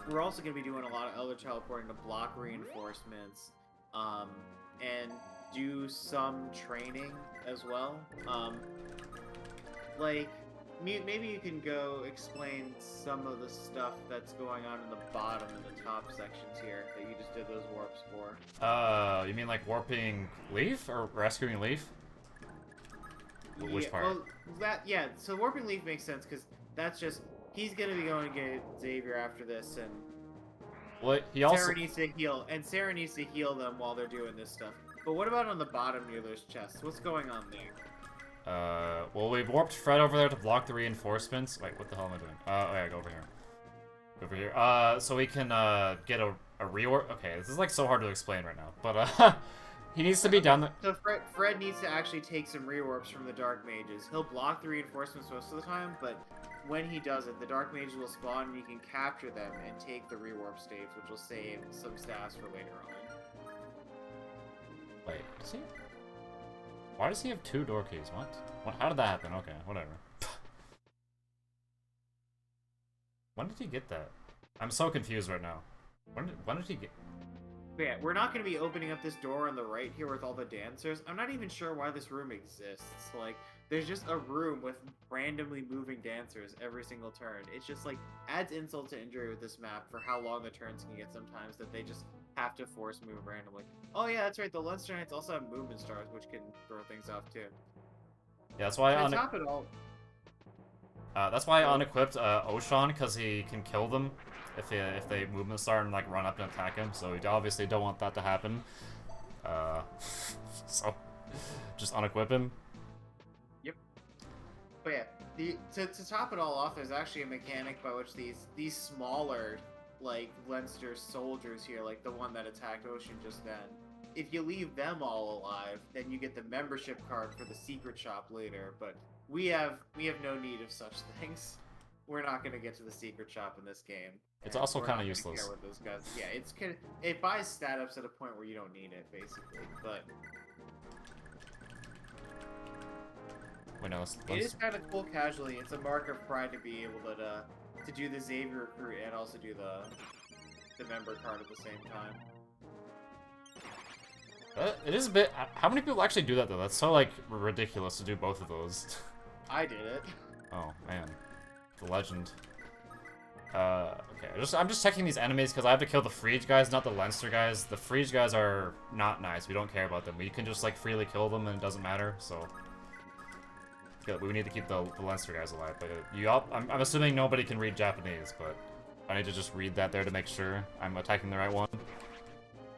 we're also going to be doing a lot of Elder teleporting to block reinforcements, and do some training as well. Like, maybe you can go explain some of the stuff that's going on in the bottom and the top sections here that you just did those warps for. You mean like warping Leaf or rescuing Leaf? Which Yeah, part? well, so Warping Leaf makes sense, because that's just, he's gonna be going to get Xavier after this, and Well, he also... Sarah needs to heal them while they're doing this stuff. But what about on the bottom near those chests? What's going on there? Well, we warped Fred over there to block the reinforcements. Wait, what the hell am I doing? Oh yeah, go over here. Go over here. So we can, get a rework. Okay, this is, like, so hard to explain right now, but, he needs to be down there. So Fred needs to actually take some rewarps from the Dark Mages. He'll block the reinforcements most of the time, but when he does it, the Dark Mages will spawn and you can capture them and take the rewarp staves, which will save some stats for later on. Wait, does he? Why does he have 2 door keys? What? How did that happen? Okay, whatever. When did he get that? I'm so confused right now. When did he get... But yeah, we're not going to be opening up this door on the right here with all the dancers. I'm not even sure why this room exists. Like, there's just a room with randomly moving dancers every single turn. It's just, like, adds insult to injury with this map for how long the turns can get sometimes, that they just have to force move randomly. Oh yeah, that's right, the Leinster Knights also have movement stars, which can throw things off too. Yeah, that's why To top it all... that's why I unequipped Oshan, because he can kill them if they movement star and like run up and attack him. So we obviously don't want that to happen. So just unequip him. Yep. But yeah, to top it all off, there's actually a mechanic by which these smaller, like, Leinster soldiers here, like the one that attacked Ocean just then, if you leave them all alive, then you get the membership card for the secret shop later. But we have no need of such things. We're not gonna get to the secret shop in this game. It's and also we're kind not of gonna useless. care what those guys. Yeah, it buys stat ups at a point where you don't need it, basically. But Wait, no, it is kind of cool casually. It's a mark of pride to be able to do the Xavier recruit and also do the member card at the same time. It is a bit. How many people actually do that though? That's so like ridiculous to do both of those. I did it. Oh man, the legend. Okay. I'm just checking these enemies because I have to kill the Frege guys, not the Leinster guys. The Frege guys are not nice. We don't care about them. We can just like freely kill them and it doesn't matter. So we need to keep the Leinster guys alive. But I'm assuming nobody can read Japanese, but I need to just read that there to make sure I'm attacking the right one.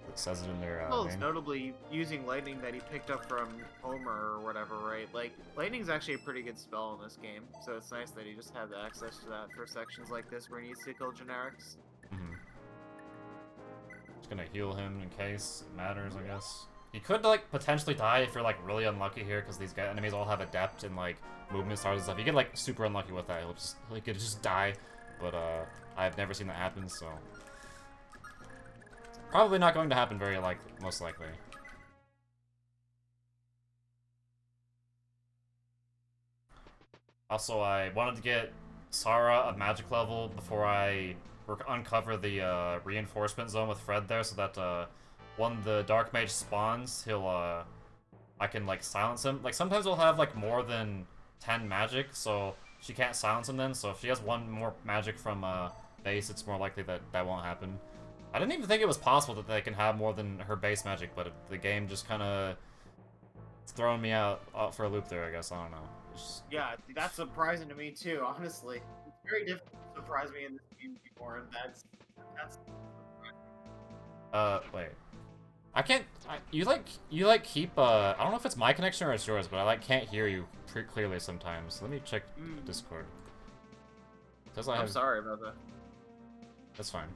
It says it in their Well, name. it's notably using lightning that he picked up from Homer or whatever, right? Like, lightning's actually a pretty good spell in this game, so it's nice that he just had access to that for sections like this where he needs to kill generics. Just gonna heal him in case it matters, I guess. He could, like, potentially die if you're, like, really unlucky here, because these enemies all have adept and, like, movement stars and stuff. You get, like, super unlucky with that. He could just die, but, I've never seen that happen, so... Probably not going to happen most likely. Also, I wanted to get Sarah a magic level before I uncover the reinforcement zone with Fred there, so that when the Dark Mage spawns, I can like silence him. Like sometimes we'll have like more than 10 magic, so she can't silence him then. So if she has one more magic from base, it's more likely that that won't happen. I didn't even think it was possible that they can have more than her base magic, but the game just kind of throwing me out for a loop there, I guess. I don't know. Yeah, that's surprising to me too, honestly. It's very difficult to surprise me in this game before, and that's wait. I can't. You keep. I don't know if it's my connection or it's yours, but I can't hear you pretty clearly sometimes. Let me check Discord. It says I'm sorry about that. That's fine.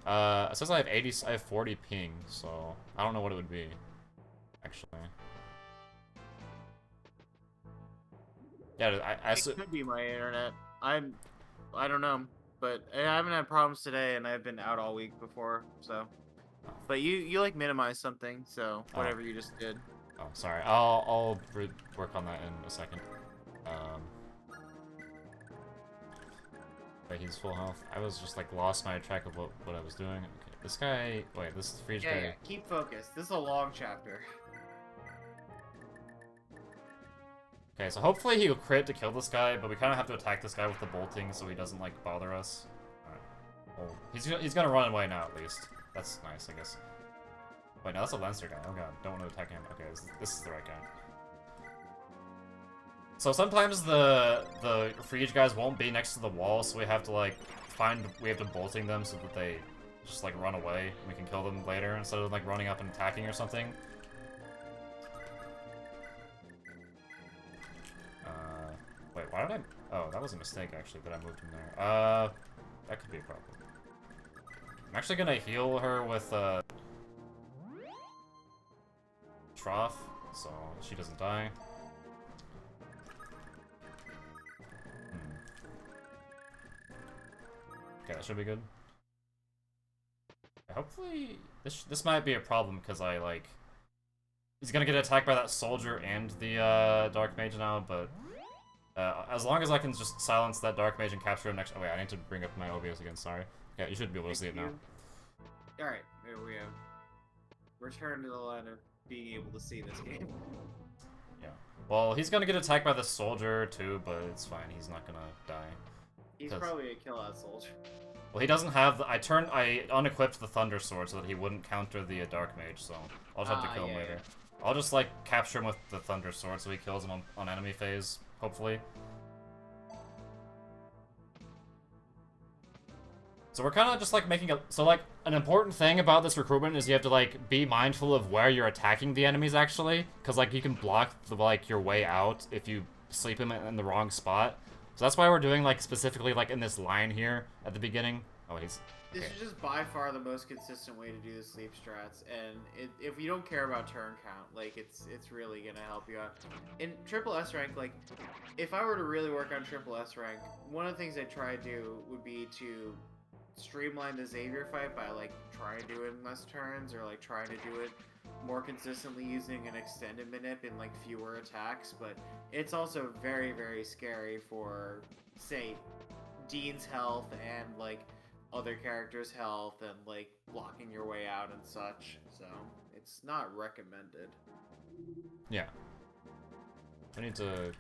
It says I have 40 ping, so I don't know what it would be, actually. Yeah, It could be my internet. I don't know, but I haven't had problems today, and I've been out all week before, so. But you like minimize something, so whatever you just did. Oh, sorry. I'll work on that in a second. Wait, he's full health. I was just like lost my track of what I was doing. Okay, this guy. Wait, this is Frege guy. Yeah, keep focused. This is a long chapter. Okay, so hopefully he'll crit to kill this guy, but we kind of have to attack this guy with the bolting so he doesn't like bother us. Alright. Well, he's gonna run away now at least. That's nice, I guess. Wait, no, that's a Leinster guy. Oh god, don't want to attack him. Okay, this is the right guy. So sometimes the Frege guys won't be next to the wall, so we have to like we have to bolting them so that they just like run away and we can kill them later instead of like running up and attacking or something. Wait, why did I? Oh, that was a mistake actually that I moved him there. That could be a problem. I'm actually gonna heal her with Trough, so she doesn't die. Okay, that should be good. Hopefully, this might be a problem because he's gonna get attacked by that soldier and the Dark Mage now, but as long as I can just silence that Dark Mage and capture him next. Oh wait, I need to bring up my OBS again. Sorry. Yeah, you should be able to see it now. All right, there we have return to the line of being able to see this game. Yeah. Well, he's gonna get attacked by the soldier too, but it's fine. He's not gonna die. He's probably a kill-out soldier. Well, he doesn't have the... I unequipped the Thunder Sword so that he wouldn't counter the Dark Mage, so I'll just have to kill him later. I'll just, like, capture him with the Thunder Sword so he kills him on enemy phase, hopefully. So we're kind of just, like, making a... So, like, an important thing about this recruitment is you have to, like, be mindful of where you're attacking the enemies, actually. Because, like, you can block, your way out if you sleep him in the wrong spot. So that's why we're doing, like, specifically, like, in this line here at the beginning. Oh, he's... This Okay. is just by far the most consistent way to do the sleep strats, and if you don't care about turn count, like it's really gonna help you out. In triple S rank, like if I were to really work on triple S rank, one of the things I'd try to do would be to streamline the Xavier fight by like trying to do it in less turns, or like trying to do it more consistently using an extended manip in like fewer attacks. But it's also very, very scary for, say, Dean's health and like other characters' health and like blocking your way out and such. So it's not recommended. Yeah. I need to...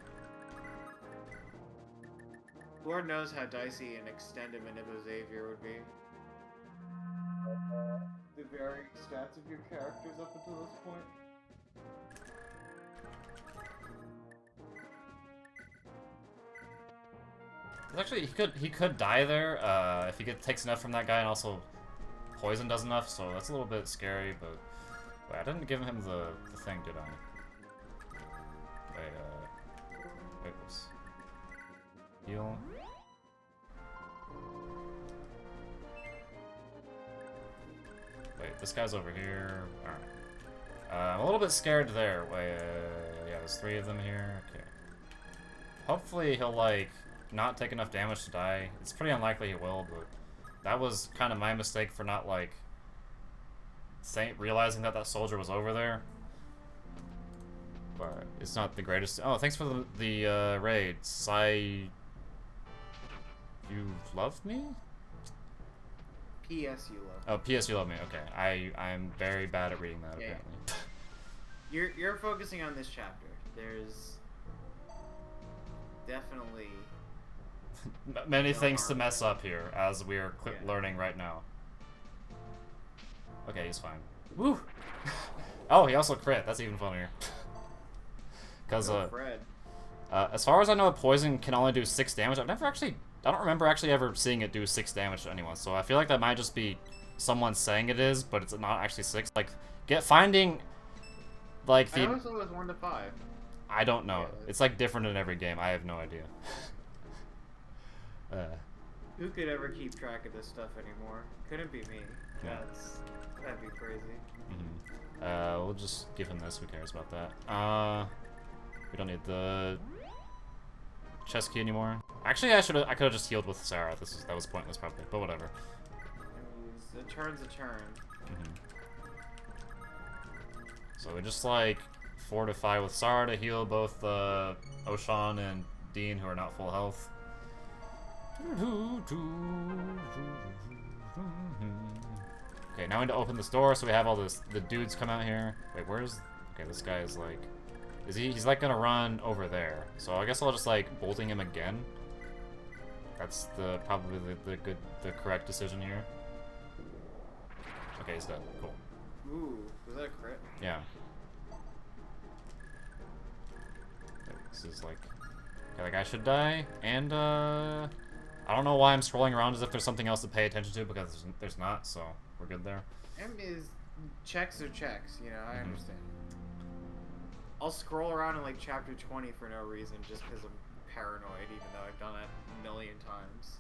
Lord knows how dicey an extended manip of Xavier would be. The varying stats of your characters up until this point. Actually, he could die there if he takes enough from that guy, and also poison does enough. So that's a little bit scary. But wait, I didn't give him the thing, did I? Wait, whoops. Heal. Wait, this guy's over here. All right. I'm a little bit scared there. Wait, yeah, there's 3 of them here. Okay. Hopefully he'll like not take enough damage to die. It's pretty unlikely he will, but that was kind of my mistake for not like realizing that that soldier was over there. But it's not the greatest. Oh, thanks for the raid. You love me? P.S. You love. Oh, P.S. You love me. Okay, I'm very bad at reading that. Yeah. Apparently. You're focusing on this chapter. There's definitely many things to mess up here, as we are learning right now. Okay, he's fine. Woo! Oh, he also crit. That's even funnier. Because as far as I know, poison can only do 6 damage. I don't remember actually ever seeing it do 6 damage to anyone. So I feel like that might just be someone saying it is, but it's not actually 6. Like, finding like the. I always thought it was 1 to 5. I don't know. Yeah, it's like different in every game. I have no idea. Who could ever keep track of this stuff anymore? Couldn't be me. Yeah. That'd be crazy. We'll just give him this. Who cares about that? We don't need the chest key anymore. Actually, I could have just healed with Sarah. That was pointless probably, but whatever. A turn's a turn. So we just like fortify with Sarah to heal both Oshan and Dean, who are not full health. Okay, now we need to open this door so we have all the dudes come out here. Wait, where's... Okay, this guy is like... He's like gonna run over there. So I guess I'll just like bolting him again. That's probably the correct decision here. Okay, he's dead. Cool. Ooh, was that a crit? Yeah. This is like... Okay, that guy should die, and I don't know why I'm scrolling around as if there's something else to pay attention to, because there's not, so we're good there. Checks are checks, you know, I understand. I'll scroll around in like chapter 20 for no reason, just because I'm paranoid, even though I've done it a million times.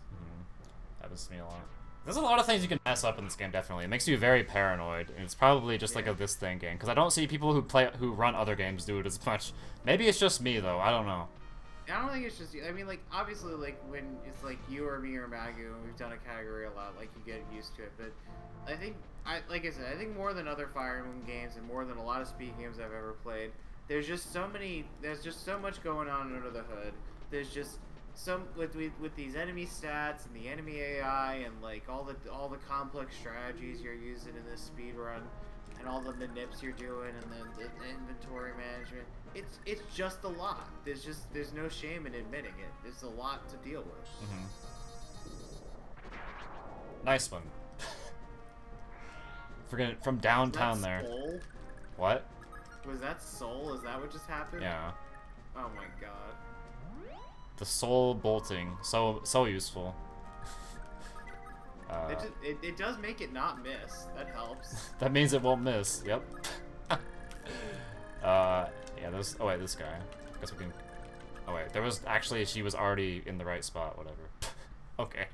Happens to me a lot. There's a lot of things you can mess up in this game, definitely. It makes you very paranoid, and it's probably just like a this thing game, because I don't see people who run other games do it as much. Maybe it's just me, though. I don't know. I don't think it's just you. I mean, like, obviously, like, when it's like you or me or Magu, and we've done a category a lot, like, you get used to it. But I think, like I said, I think more than other Fire Emblem games and more than a lot of speed games I've ever played, there's just so much going on under the hood. There's just with these enemy stats and the enemy AI and like all the complex strategies you're using in this speed run and all the manips you're doing and then the inventory management. It's just a lot. There's no shame in admitting it. There's a lot to deal with. Nice one. Forget from downtown there. Soul? What? Was that Soul? Is that what just happened? Yeah. Oh my god. The soul bolting, so useful. It does make it not miss. That helps. That means it won't miss. Yep. Yeah. There's. Oh wait, this guy. Guess we can. Oh wait, she was already in the right spot. Whatever. Okay.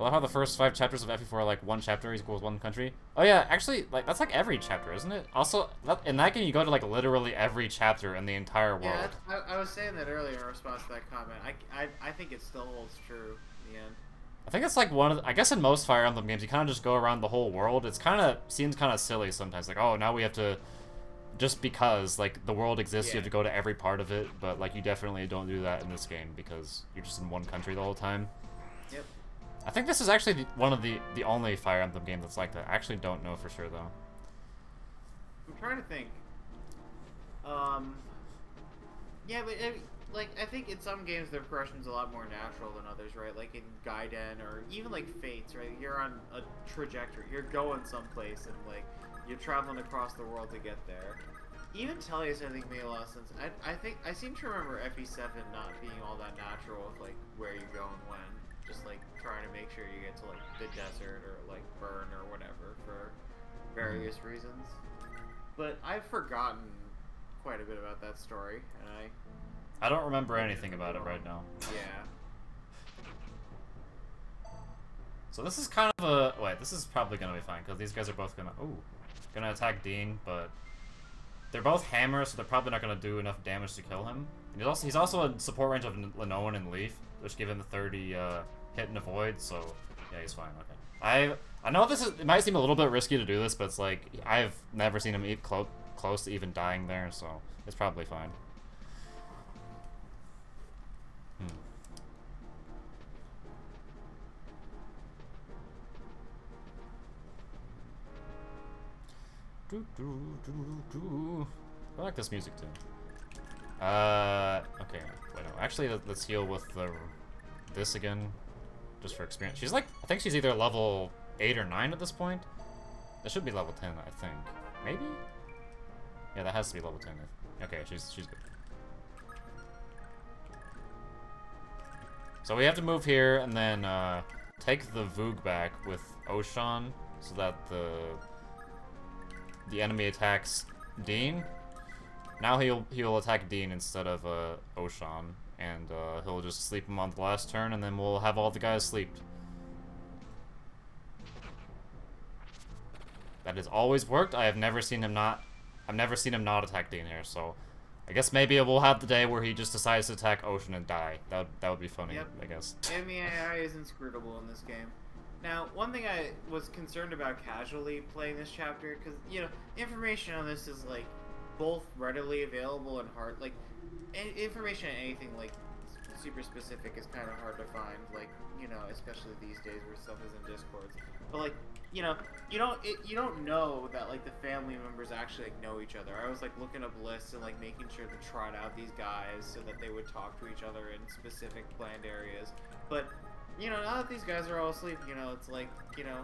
I love how the first 5 chapters of FE4 are like 1 chapter equals 1 country. Oh yeah, actually, like that's like every chapter, isn't it? Also, in that game, you go to like literally every chapter in the entire world. Yeah, I was saying that earlier in response to that comment. I think it still holds true in the end. I think it's like one of the, I guess in most Fire Emblem games, you kind of just go around the whole world. It's kind of, seems kind of silly sometimes. Like, oh, now we have to, just because, like, the world exists, you have to go to every part of it. But, like, you definitely don't do that in this game because you're just in one country the whole time. Yep. I think this is actually one of the only Fire Emblem game that's like that. I actually don't know for sure, though. I'm trying to think. Yeah, but like I think in some games the progression's a lot more natural than others, right? Like in Gaiden or even like Fates, right? You're on a trajectory. You're going someplace and like you're traveling across the world to get there. Even Tellius, I think, made a lot of sense. I think I seem to remember FE7 not being all that natural with like where you go and when. Just like trying to make sure you get to like the desert or like Burn or whatever for various reasons. But I've forgotten quite a bit about that story, and I don't remember anything about it right now. yeah. So this is kind of a... Wait, this is probably going to be fine, because these guys are both going to... Ooh. Going to attack Dean, but... They're both hammers, so they're probably not going to do enough damage to kill him. And he's also in support range of Linoan and Leaf, which give him the 30 hit and avoid, so... Yeah, he's fine, okay. I know this is... It might seem a little bit risky to do this, but it's like... I've never seen him eat close to even dying there, so... It's probably fine. I like this music too. Okay. Wait, no. Actually, let's heal with this again, just for experience. She's like, I think she's either level 8 or 9 at this point. That should be level 10, I think. Maybe? Yeah, that has to be level 10. Okay, she's good. So we have to move here and then take the Voog back with Oshan so that the enemy attacks Dean. Now he'll attack Dean instead of Oshan, and he'll just sleep him on the last turn, and then we'll have all the guys sleep. That has always worked. I've never seen him not attack Dean here. So I guess maybe we'll have the day where he just decides to attack Ocean and die. That would be funny. Yep. I guess. Enemy AI is inscrutable in this game. Now, one thing I was concerned about casually playing this chapter, because, you know, information on this is, like, both readily available and hard, like, information on anything, like, super specific is kind of hard to find, like, you know, especially these days where stuff is in Discords. But, like, you know, you don't know that, like, the family members actually, like, know each other. I was, like, looking up lists and, like, making sure to trot out these guys so that they would talk to each other in specific planned areas. But... you know, now that these guys are all asleep, you know, it's like, you know,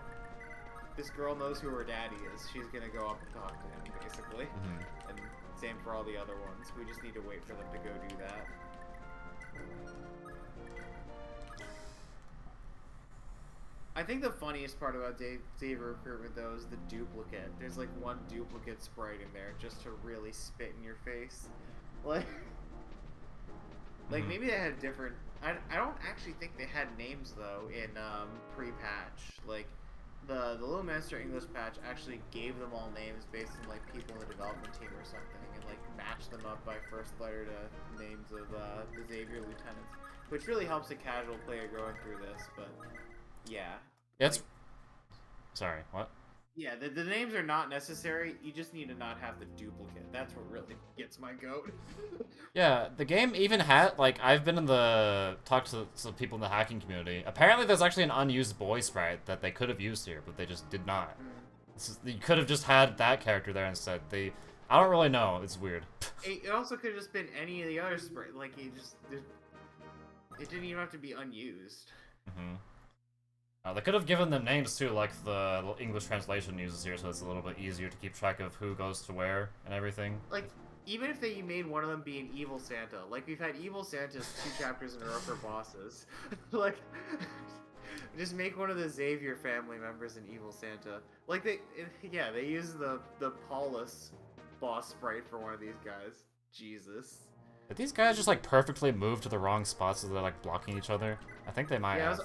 this girl knows who her daddy is. She's gonna go up and talk to him, basically. Mm-hmm. And same for all the other ones. We just need to wait for them to go do that. I think the funniest part about Game Recruitment, though, is the duplicate. There's, like, one duplicate sprite in there just to really spit in your face. Like, maybe they had different... I don't actually think they had names, though, in pre-patch. Like, the Little Master English patch actually gave them all names based on, like, people in the development team or something, and, like, matched them up by first letter to names of the Xavier lieutenants, which really helps a casual player going through this, but, yeah. It's... Sorry, what? Yeah, the names are not necessary, you just need to not have the duplicate. That's what really gets my goat. Yeah, the game even had, like, I've been in talked to some people in the hacking community. Apparently there's actually an unused boy sprite that they could have used here, but they just did not. You could have just had that character there instead. I don't really know, it's weird. It also could have just been any of the other sprite, like, it didn't even have to be unused. Mm-hmm. They could have given them names too, like the English translation uses here, so it's a little bit easier to keep track of who goes to where and everything. Like, even if they made one of them be an evil Santa, like we've had evil Santas 2 chapters in a row for bosses. Like, just make one of the Xavier family members an evil Santa. Like they use the Paulus boss sprite for one of these guys. Jesus. Did these guys just like perfectly move to the wrong spots so they're like blocking each other? I think they might Yeah, have.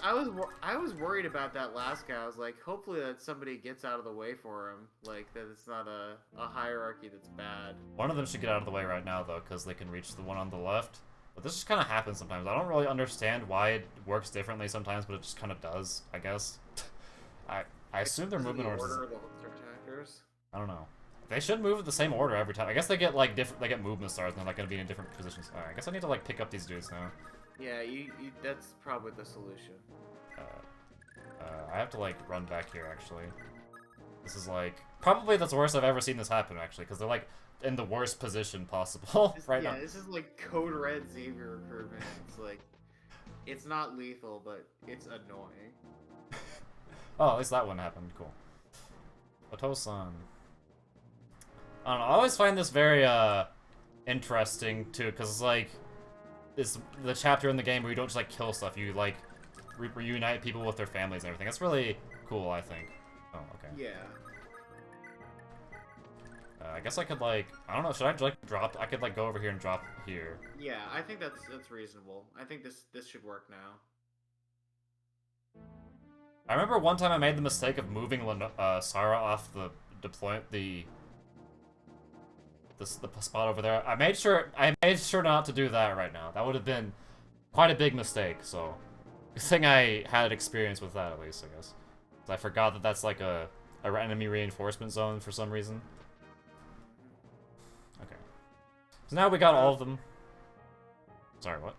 I was worried about that last guy. I was like, hopefully that somebody gets out of the way for him. Like that it's not a hierarchy that's bad. One of them should get out of the way right now though, because they can reach the one on the left. But this just kind of happens sometimes. I don't really understand why it works differently sometimes, but it just kind of does, I guess. I assume their movement orders. Order of the attackers. I don't know. They should move in the same order every time. I guess they get like different. They get movement stars, and they're like gonna be in different positions. All right, I guess I need to like pick up these dudes now. Yeah, you that's probably the solution. I have to like run back here actually. This is like probably the worst I've ever seen this happen actually, because they're like in the worst position possible right now. Yeah, this is like Code Red Xavier recruitment. It's like, it's not lethal, but it's annoying. Oh, at least that one happened. Cool. Otosan. I don't know. I always find this very interesting too, because it's like it's the chapter in the game where you don't just like kill stuff. You like reunite people with their families and everything. That's really cool, I think. Oh, okay. Yeah. I guess I could like I don't know. Should I like drop? I could like go over here and drop here. Yeah, I think that's reasonable. I think this should work now. I remember one time I made the mistake of moving Sarah off the spot over there. I made sure not to do that right now. That would have been quite a big mistake. So, good thing I had experience with that at least, I guess. 'Cause I forgot that that's like a enemy reinforcement zone for some reason. Okay. So now we got all of them. Sorry, what?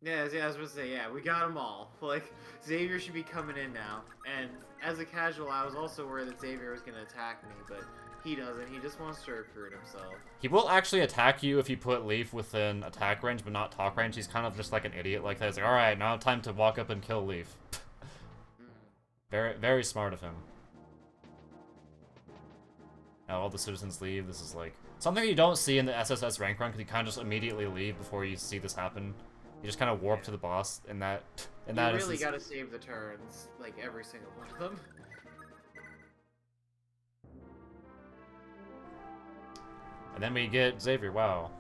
Yeah, I was gonna say, yeah, we got them all. Like, Xavier should be coming in now. And as a casual, I was also worried that Xavier was gonna attack me, but he doesn't. He just wants to recruit himself. He will actually attack you if you put Leaf within attack range, but not talk range. He's kind of just like an idiot like that. He's like, alright, now time to walk up and kill Leaf. Very, very smart of him. Now all the citizens leave. This is like something you don't see in the SSS rank run, because you kind of just immediately leave before you see this happen. You just kind of warp to the boss in that. You really gotta save the turns, like every single one of them. And then we get Xavier. Wow.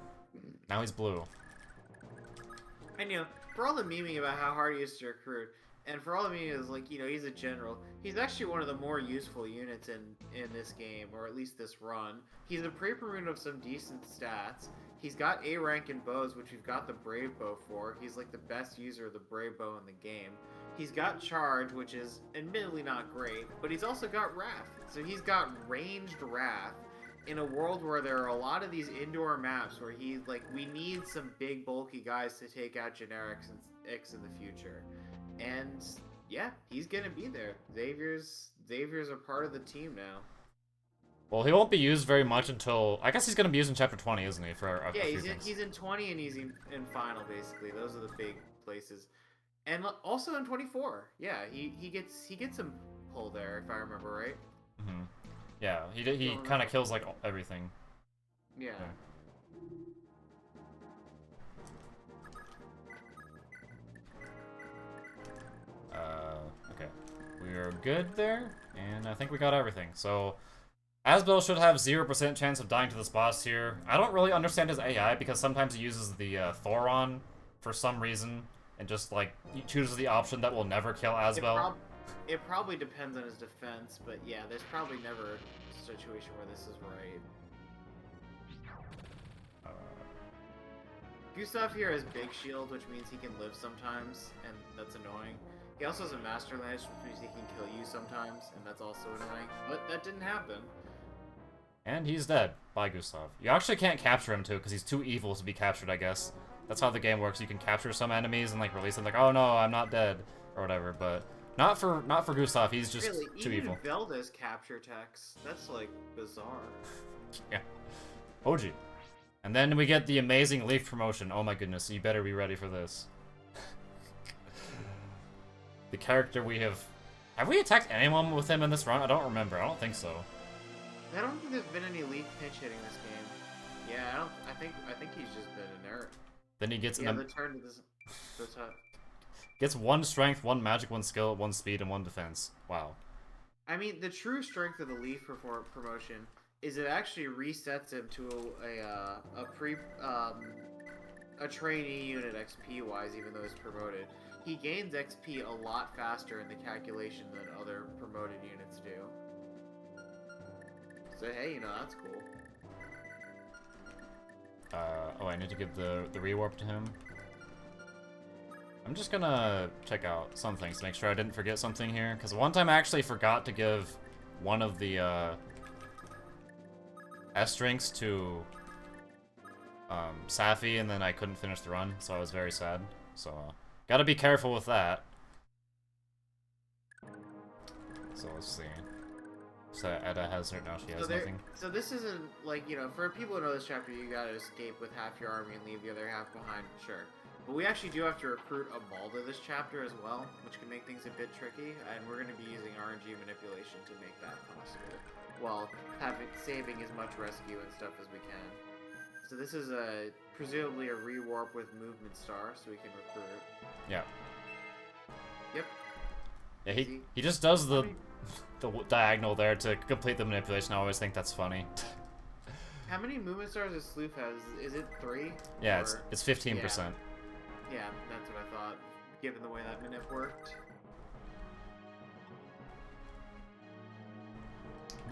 Now he's blue. And for all the memeing about how hard he is to recruit, and for all the memeing is like, he's a general. He's actually one of the more useful units in this game, or at least this run. He's a pre-promoted of some decent stats. He's got A rank in bows, which we've got the Brave Bow for. He's like the best user of the Brave Bow in the game. He's got Charge, which is admittedly not great, but he's also got Wrath. So he's got ranged Wrath in a world where there are a lot of these indoor maps where he's like, we need some big bulky guys to take out generics and X in the future. And yeah, he's gonna be there. Xavier's a part of the team now. Well, he won't be used very much until... I guess he's going to be used in Chapter 20, isn't he? Yeah, he's in 20 and he's in Final, basically. Those are the big places. And also in 24. Yeah, he gets some pull there, if I remember right. Mm-hmm. Yeah, he kind of kills, like, everything. Yeah. Okay. We are good there, and I think we got everything. So... Asbel should have 0% chance of dying to this boss here. I don't really understand his AI, because sometimes he uses the Thoron for some reason, and just, like, he chooses the option that will never kill Asbel. It probably depends on his defense, but yeah, there's probably never a situation where this is right. Gustav here has Big Shield, which means he can live sometimes, and that's annoying. He also has a Master Lance, which means he can kill you sometimes, and that's also annoying. But that didn't happen. And he's dead by Gustav. You actually can't capture him, too, because he's too evil to be captured, I guess. That's how the game works. You can capture some enemies and, like, release them, like, oh no, I'm not dead, or whatever, but not for Gustav. He's just really, too evil. Even Velda's capture text. That's, like, bizarre. Yeah. OG. And then we get the amazing Leaf promotion. Oh my goodness, you better be ready for this. The character we have... Have we attacked anyone with him in this run? I don't remember. I don't think so. I don't think there's been any Leaf pinch hitting this game. Yeah, I think he's just been inert. Then he gets the turn to this. Gets 1 strength, 1 magic, 1 skill, 1 speed, and 1 defense. Wow. I mean, the true strength of the Leaf promotion is it actually resets him to a trainee unit XP wise, even though he's promoted. He gains XP a lot faster in the calculation than other promoted units do. So hey, you know, that's cool. Oh, I need to give the rewarp to him. I'm just gonna check out some things to make sure I didn't forget something here, because one time I actually forgot to give one of the S ranks to Safi, and then I couldn't finish the run, so I was very sad. So gotta be careful with that. So let's see. So Edda has her now. She has nothing. So this isn't like, you know, for people who know this chapter, you gotta escape with half your army and leave the other half behind. Sure. But we actually do have to recruit a Balda this chapter as well, which can make things a bit tricky, and we're going to be using RNG manipulation to make that possible, while saving as much rescue and stuff as we can. So this is presumably a rewarp with movement star, so we can recruit. Yeah. Yep. Yeah, he just does the diagonal there to complete the manipulation. I always think that's funny. How many movement stars does Sleuth have? Is it 3? Yeah, it's 15%. Yeah, that's what I thought, given the way that manip worked.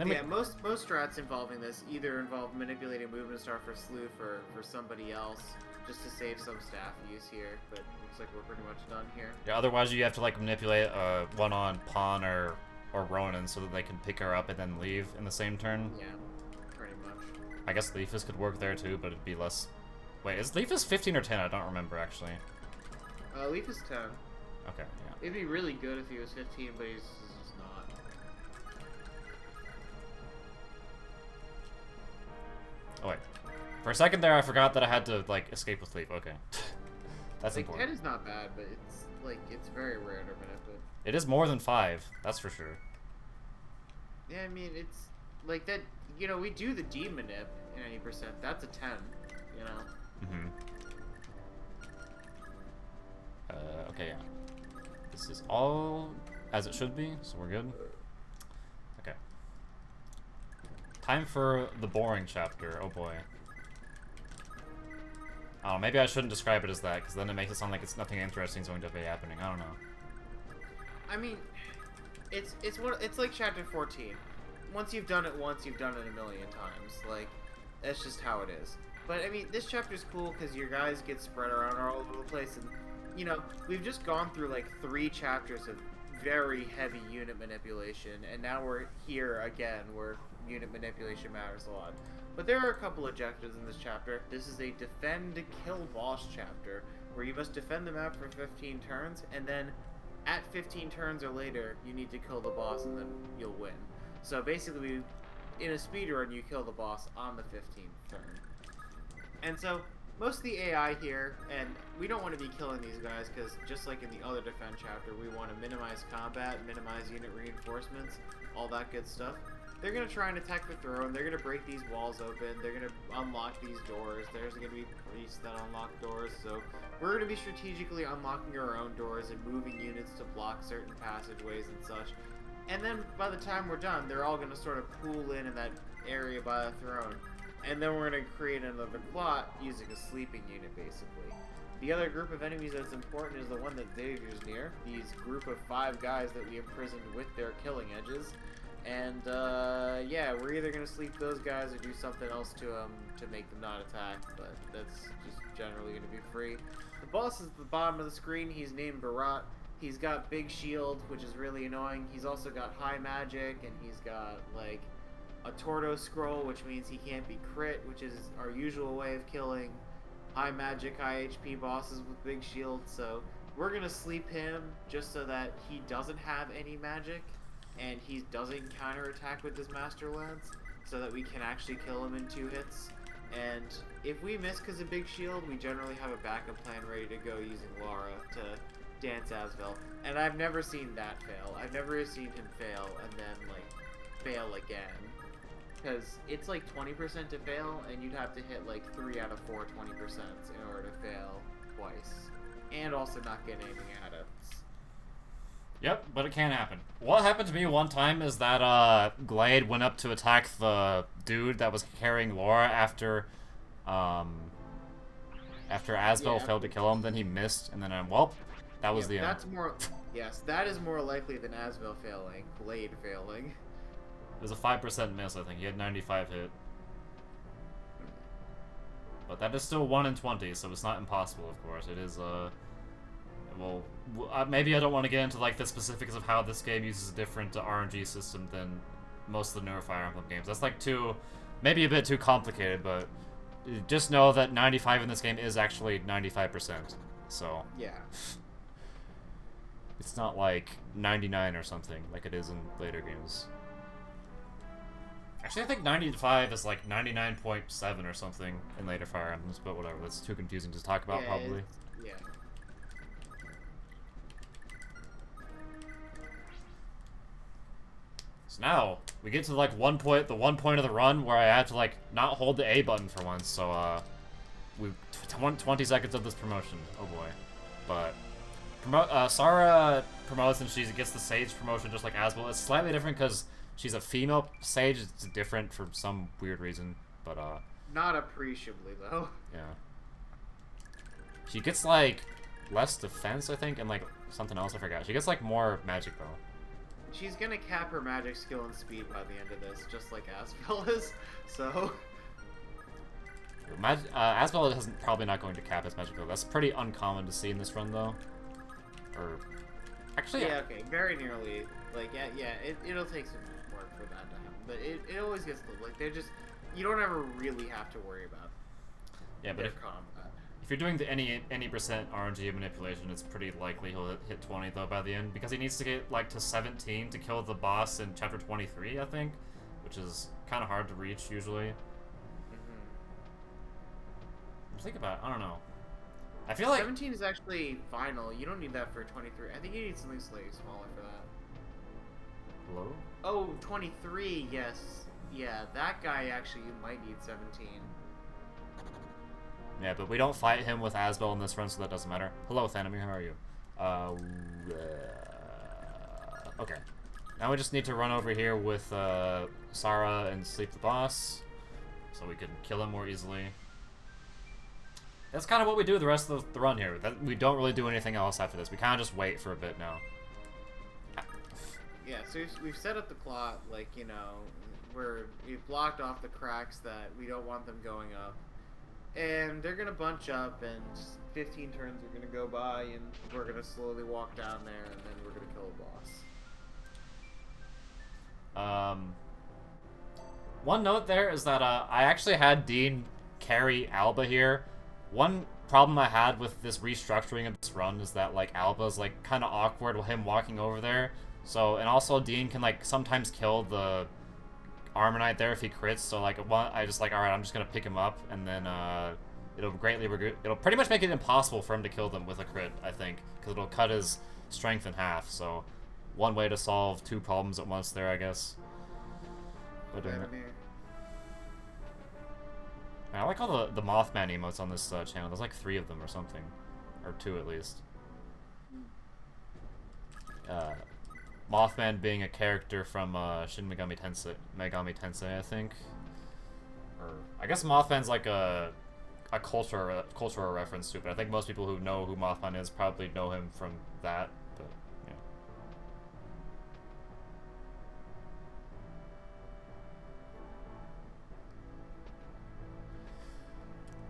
Yeah, most strats involving this either involve manipulating movement star for Sleuth or for somebody else, just to save some staff use here, but looks like we're pretty much done here. Yeah, otherwise you have to like manipulate one on Pawn or Ronan so that they can pick her up and then leave in the same turn. Yeah, pretty much. I guess Leafus could work there too, but it'd be less... Wait, is Leafus 15 or 10? I don't remember, actually. Leaf is 10. Okay, yeah. It'd be really good if he was 15, but he's not. Oh, wait. For a second there, I forgot that I had to, like, escape with Leaf. Okay. That's like, important. 10 is not bad, but it's, like, it's very rare to benefit. It is more than 5, that's for sure. Yeah, I mean, it's, like, that, you know, we do the D manip in any percent. That's a 10, you know? Mm-hmm. Okay, yeah. This is all as it should be, so we're good. Okay. Time for the boring chapter. Oh boy. Oh, maybe I shouldn't describe it as that, because then it makes it sound like it's nothing interesting is going to be happening. I don't know. I mean, it's like chapter 14. Once you've done it once, you've done it a million times. Like, that's just how it is. But I mean, this chapter's cool because your guys get spread around all over the place, and you know, we've just gone through like 3 chapters of very heavy unit manipulation, and now we're here again where unit manipulation matters a lot. But there are a couple objectives in this chapter. This is a defend to kill boss chapter, where you must defend the map for 15 turns, and then at 15 turns or later, you need to kill the boss, and then you'll win. So basically, in a speedrun, you kill the boss on the 15th turn. And so, most of the AI here, and we don't want to be killing these guys, because just like in the other defend chapter, we want to minimize combat, minimize unit reinforcements, all that good stuff. They're going to try and attack the throne, they're going to break these walls open, they're going to unlock these doors, there's going to be priests that unlock doors, so we're going to be strategically unlocking our own doors and moving units to block certain passageways and such. And then by the time we're done, they're all going to sort of pool in that area by the throne. And then we're going to create another plot using a sleeping unit, basically. The other group of enemies that's important is the one that Xavier's near. These group of 5 guys that we imprisoned with their killing edges. And, yeah, we're either going to sleep those guys or do something else to them to make them not attack. But that's just generally going to be free. The boss is at the bottom of the screen. He's named Barat. He's got big shield, which is really annoying. He's also got high magic, and he's got, like, a Torto scroll, which means he can't be crit, which is our usual way of killing high magic, high HP bosses with big shields. So we're gonna sleep him just so that he doesn't have any magic and he doesn't counterattack with his Master Lance, so that we can actually kill him in 2 hits. And if we miss because of big shield, we generally have a backup plan ready to go using Lara to dance Asvel. And I've never seen that fail. I've never seen him fail and then like fail again. Because it's like 20% to fail, and you'd have to hit like 3 out of 4 20% in order to fail twice. And also not get anything out of it. Yep, but it can happen. What happened to me one time is that Glade went up to attack the dude that was carrying Laura after After Asbel Yeah, failed to kill him, then he missed, and then well, that was the end. That's more. Yes, that is more likely than Asbel failing, Blade failing. It was a 5% miss, I think. He had 95 hit. But that is still 1 in 20, so it's not impossible, of course. It is, well, maybe I don't want to get into, like, the specifics of how this game uses a different RNG system than most of the newer Fire Emblem games. That's, like, maybe a bit too complicated, but just know that 95 in this game is actually 95%. So, Yeah. it's not, like, 99 or something, like it is in later games. Actually, I think 95 is like 99.7 or something in later Fire Emblems, but whatever. That's too confusing to talk about, probably. Yeah. So now, we get to like the one point of the run where I had to like not hold the A button for once, so we 20 seconds of this promotion. Oh boy. But Sarah promotes and she gets the Sage promotion just like Asbel. It's slightly different because she's a female Sage. It's different for some weird reason, but Not appreciably though. yeah. She gets like less defense, I think, and like something else I forgot. She gets like more magic though. She's gonna cap her magic skill and speed by the end of this, just like Asbel is. So. Asbel isn't probably not going to cap his magic though. That's pretty uncommon to see in this run though. Or actually, Yeah. Okay. Very nearly. Like yeah. It'll take some work for that to happen, but it always gets like they're just you don't ever really have to worry about. Yeah, but their if combat. you're doing the any percent RNG manipulation, it's pretty likely he'll hit 20 though by the end because he needs to get like to 17 to kill the boss in chapter 23, I think, which is kind of hard to reach usually. Think about it, I don't know. I feel like 17 is actually final. You don't need that for 23. I think you need something slightly smaller for that. Hello? Oh, 23. Yes. Yeah, that guy actually you might need 17. Yeah, but we don't fight him with Asbel in this run, so that doesn't matter. Hello, Thanomir, how are you? Okay. Now we just need to run over here with Sarah and sleep the boss, so we can kill him more easily. That's kind of what we do the rest of the run here. We don't really do anything else after this. We kind of just wait for a bit now. Yeah, so we've set up the plot, like, you know, we've blocked off the cracks that we don't want them going up. And they're gonna bunch up, and 15 turns are gonna go by, and we're gonna slowly walk down there, and then we're gonna kill a boss. One note there is that I actually had Dean carry Alba here. One problem I had with this restructuring of this run is that like Alba's like kind of awkward with him walking over there. So, and also Dean can like sometimes kill the Armor Knight there if he crits. So like I just like, all right, I'm just gonna pick him up, and then it'll pretty much make it impossible for him to kill them with a crit, I think, because it'll cut his strength in half. So one way to solve two problems at once there, I guess. But I like all the Mothman emotes on this channel. There's like 3 of them or something. Or 2 at least. Mothman being a character from Shin Megami Tensei, I think. Or I guess Mothman's like a cultural reference to it, but I think most people who know who Mothman is probably know him from that. But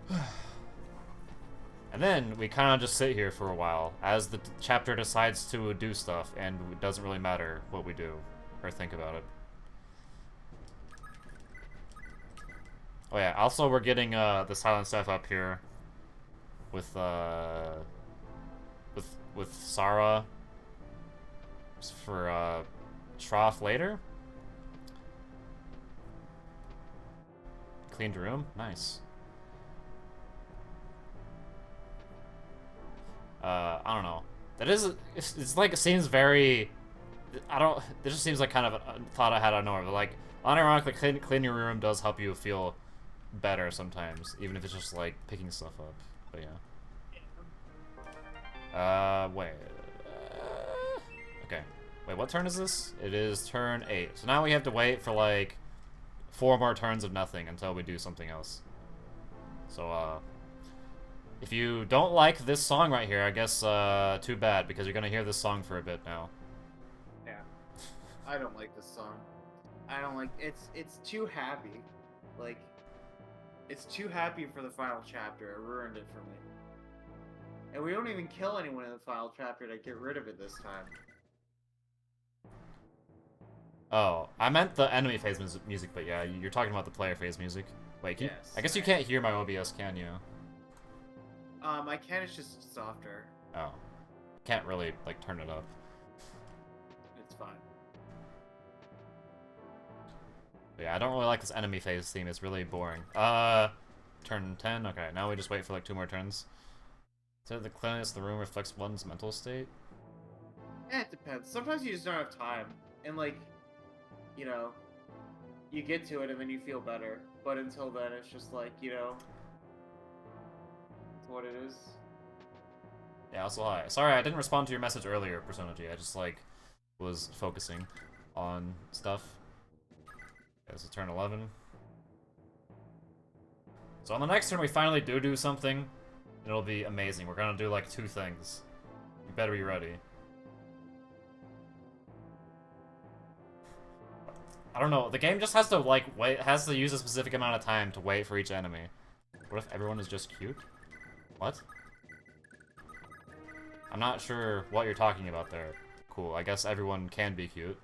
yeah. And then we kind of just sit here for a while as the chapter decides to do stuff, and it doesn't really matter what we do or think about it. Oh yeah, also we're getting the silent stuff up here with Sarah for Trough later. Cleaned room, nice. I don't know. It's like, it seems very, this just seems like kind of a thought I had out of nowhere, but like, unironically, cleaning your room does help you feel better sometimes, even if it's just like picking stuff up, but yeah. Wait. Okay. Wait, what turn is this? It is turn 8. So now we have to wait for like 4 more turns of nothing until we do something else. So, If you don't like this song right here, I guess, too bad, because you're gonna hear this song for a bit now. Yeah. I don't like this song. I don't like it's too happy. Like it's too happy for the final chapter. It ruined it for me. And we don't even kill anyone in the final chapter to get rid of it this time. Oh, I meant the enemy phase music, but yeah, you're talking about the player phase music. Wait, Yes. I guess you can't hear my OBS, can you? I can, it's just softer. Oh. Can't really, like, turn it up. It's fine. But yeah, I don't really like this enemy phase theme, it's really boring. Turn 10? Okay, now we just wait for like 2 more turns. So the cleanliness of the room reflects one's mental state? Yeah, it depends. Sometimes you just don't have time. And like, you know, you get to it and then you feel better. But until then, it's just like, you know, it's what it is. Yeah, also hi. Sorry, I didn't respond to your message earlier, Persona G. I just, like, was focusing on stuff. Okay, this is turn 11. So on the next turn, we finally do something, and it'll be amazing. We're gonna do, like, 2 things. You better be ready. I don't know, the game just has to, like, has to use a specific amount of time to wait for each enemy. What if everyone is just cute? What? I'm not sure what you're talking about there. Cool, I guess everyone can be cute.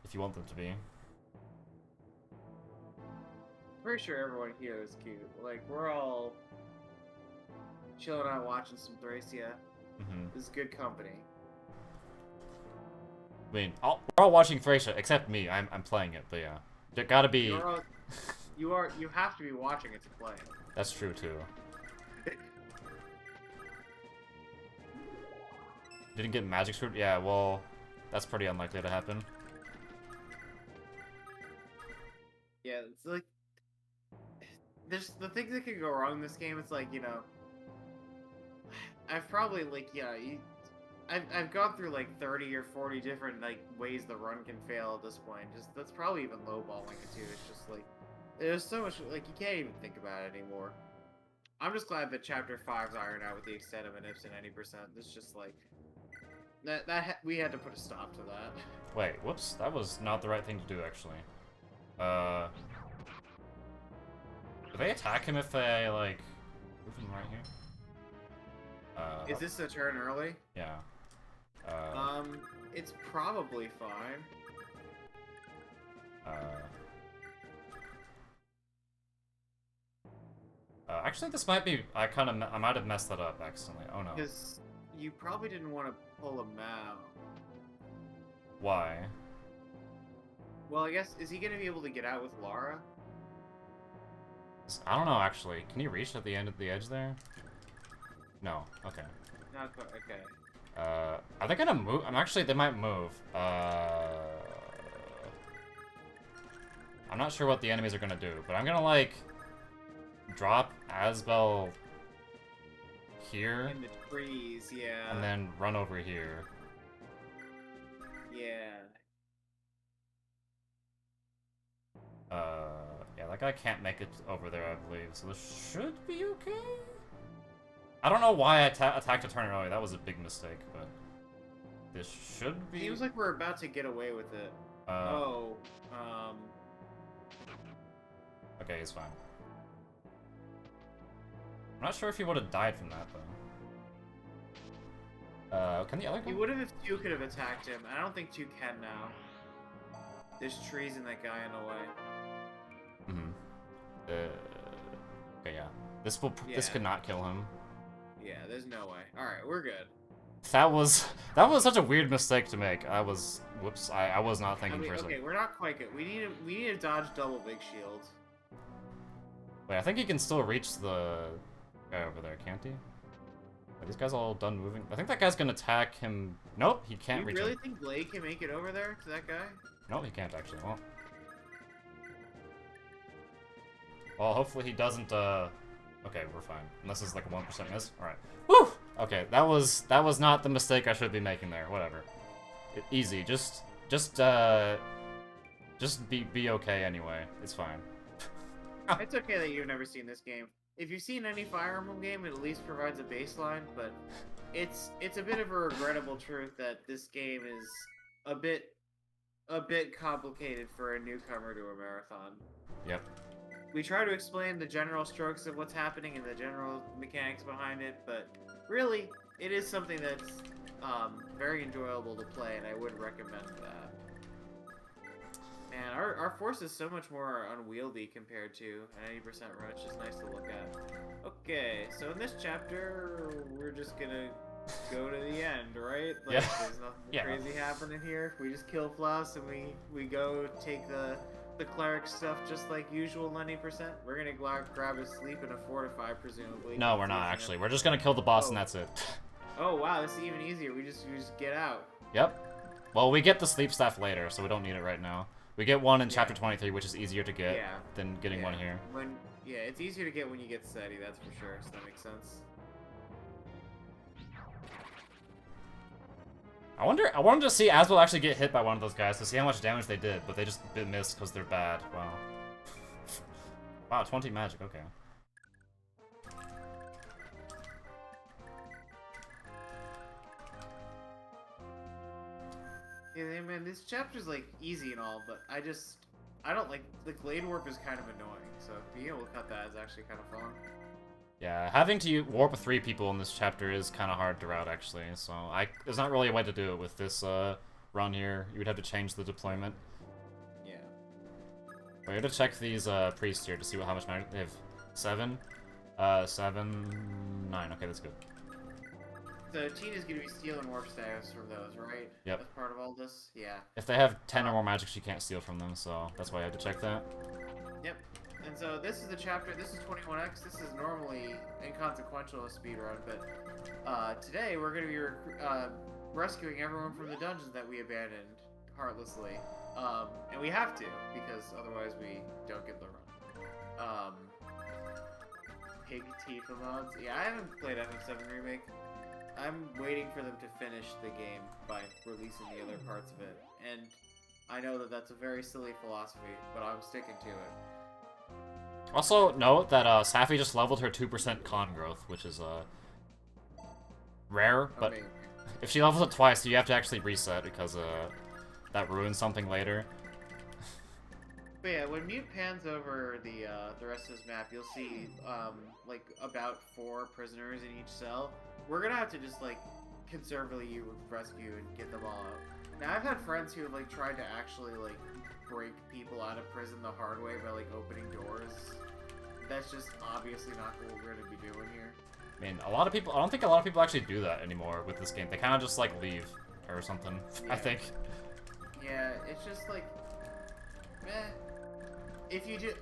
If you want them to be. Pretty sure everyone here is cute. Like, we're all chilling out watching some Thracia. Mm-hmm. This is good company. I mean, we're all watching Thracia, except me. I'm playing it, but yeah. There gotta be... You have to be watching it to play it. That's true, too. Didn't get magic screwed? Yeah, well, that's pretty unlikely to happen. Yeah, it's like... There's the things that could go wrong in this game, it's like, you know... I've probably, like, yeah, I've gone through, like, 30 or 40 different, like, ways the run can fail at this point. Just, that's probably even lowballing it, too. It's just, like... There's so much, like, you can't even think about it anymore. I'm just glad that Chapter 5's ironed out with the extent of an Ipsen 90%. It's just, like... we had to put a stop to that. Wait, whoops. That was not the right thing to do, actually. Do they attack him if they, like... Move him right here? Is this a turn early? Yeah. It's probably fine. Actually, this might be... I might have messed that up accidentally. Oh, no. Because you probably didn't want to pull him out. Why? Well, I guess, is he going to be able to get out with Lara? I don't know, actually. Can you reach at the end of the edge there? No. Okay. Not quite, okay. Are they gonna move? They might move. I'm not sure what the enemies are gonna do, but I'm gonna, like, drop Asbel here. In the trees, yeah. And then run over here. Yeah. Yeah, that guy can't make it over there, I believe, so this should be okay? I don't know why I attacked a turn early, that was a big mistake, but... This should be... Seems like we're about to get away with it. Okay, he's fine. I'm not sure if he would have died from that, though. Can the other guy... He would have if 2 could have attacked him. I don't think 2 can now. There's trees and that guy in the way. Okay, yeah. This could not kill him. Yeah, there's no way. Alright, we're good. That was such a weird mistake to make. Whoops, I was not thinking for a second. Okay, we're not quite good. We need to dodge double big shield. Wait, I think he can still reach the guy over there, can't he? Are these guys all done moving? I think that guy's gonna attack him. Nope, he can't reach him. You really think Blade can make it over there to that guy? No, he can't actually. Well, hopefully he doesn't, Okay, we're fine. Unless it's like a 1% miss. Alright. Woo! Okay, that was not the mistake I should be making there. Whatever. Easy. Just be okay anyway. It's fine. It's okay that you've never seen this game. if you've seen any Fire Emblem game, it at least provides a baseline, but it's a bit of a regrettable truth that this game is a bit complicated for a newcomer to a marathon. Yep. We try to explain the general strokes of what's happening and the general mechanics behind it, but really, it is something that's very enjoyable to play, and I would recommend that. Man, our force is so much more unwieldy compared to an 80% run. It's just nice to look at. Okay, so in this chapter, we're just gonna go to the end, right? Like, Yeah. there's nothing crazy happening here. We just kill Floss and we go take the cleric stuff just like usual, 90%. We're gonna grab his sleep and a fortify, presumably. No, we're not actually. We're just gonna kill the boss and that's it. Oh wow, this is even easier. We just get out. Yep. Well, we get the sleep staff later, so we don't need it right now. We get one in chapter 23, which is easier to get than getting one here. It's easier to get when you get steady, that's for sure, so that makes sense. I wanted to see Asbel actually get hit by one of those guys to see how much damage they did, but they just missed because they're bad. Wow. Wow, 20 magic, okay. Yeah, man, this chapter's like easy and all, but I don't like the glade warp is kind of annoying. So being able to cut that is actually kind of fun. Yeah, having to warp 3 people in this chapter is kind of hard to route actually. So there's not really a way to do it with this run here. You would have to change the deployment. Yeah. We have to check these priests here to see how much magic they have. 7, 7, 9. Okay, that's good. So Tina's gonna be stealing warp staves from those, right? Yep. As part of all this? Yeah. If they have 10 or more magic, she can't steal from them, so that's why I have to check that. Yep. And so this is the chapter, this is 21x, this is normally inconsequential a speedrun, but today we're gonna be rescuing everyone from the dungeons that we abandoned heartlessly. And we have to, because otherwise we don't get the run. Pig Tifa mods. Yeah, I haven't played FF7 Remake. I'm waiting for them to finish the game by releasing the other parts of it. And I know that that's a very silly philosophy, but I'm sticking to it. Also, note that Safi just leveled her 2% con growth, which is rare, but Amazing. if she levels it twice, you have to actually reset because that ruins something later. But yeah, when Mute pans over the rest of this map, you'll see like about 4 prisoners in each cell. We're gonna have to just like conservatively rescue and get them all out. Now I've had friends who have like tried to actually like break people out of prison the hard way by like opening doors. That's just obviously not what we're gonna be doing here. I mean, I don't think a lot of people actually do that anymore with this game. They kind of just like leave or something, Yeah. I think. Yeah, it's just like, meh. If you do,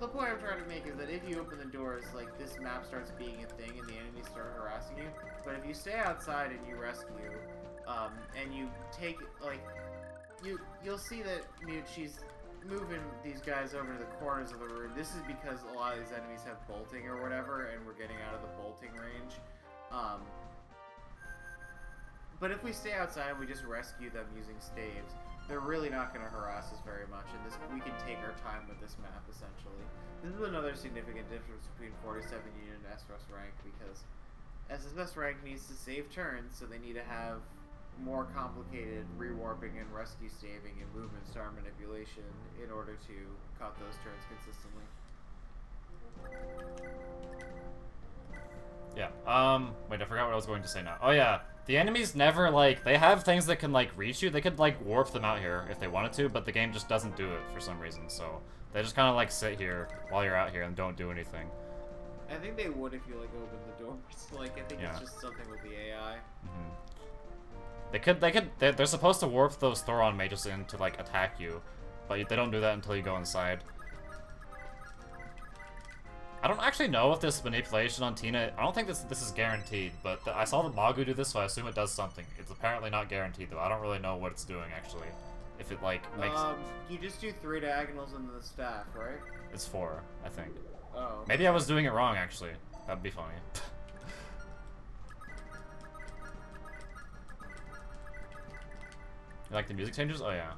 the point I'm trying to make is that if you open the doors, like, this map starts being a thing and the enemies start harassing you. But if you stay outside and you rescue, and you take, like, you'll see that she's moving these guys over to the corners of the room. This is because a lot of these enemies have bolting or whatever, and we're getting out of the bolting range. But if we stay outside and we just rescue them using staves, they're really not going to harass us very much, and we can take our time with this map, essentially. This is another significant difference between 47 Unit and SRS rank, because SSS rank needs to save turns, so they need to have more complicated rewarping and rescue staving and movement star manipulation in order to cut those turns consistently. Yeah, wait, I forgot what I was going to say now. Oh yeah, the enemies never, like, they have things that can, like, reach you. They could, like, warp them out here if they wanted to, but the game just doesn't do it for some reason, so they just kind of, like, sit here while you're out here and don't do anything. I think they would if you, like, open the doors. Like, I think it's just something with the AI. They're supposed to warp those Thoron mages in to, like, attack you, but they don't do that until you go inside. I don't actually know if this manipulation on Tina, I don't think this is guaranteed, but I saw the Magu do this, so I assume it does something. It's apparently not guaranteed, though. I don't really know what it's doing, actually. If it, like, makes... you just do 3 diagonals into the staff, right? It's 4, I think. Oh. Maybe I was doing it wrong, actually. That'd be funny. You like the music changes? Oh, yeah.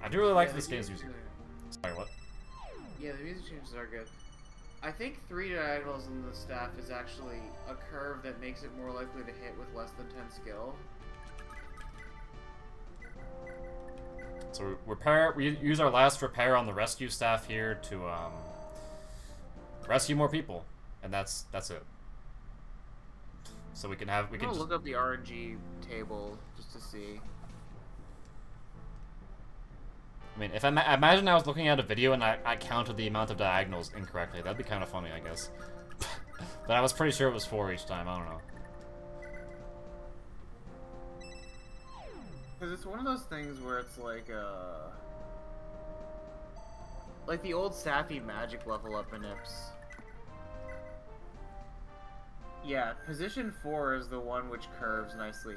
I do really like this game's music. Sorry, what? Yeah, the music changes are good. I think 3 diagonals in the staff is actually a curve that makes it more likely to hit with less than 10 skill. So we use our last repair on the rescue staff here to rescue more people, and that's it. So we can just look up the RNG table just to see. I mean, if I imagine I was looking at a video and I counted the amount of diagonals incorrectly, that'd be kind of funny, I guess. But I was pretty sure it was 4 each time. I don't know. Because it's one of those things where it's like the old Sappy magic level up in Ips. Yeah, position 4 is the one which curves nicely.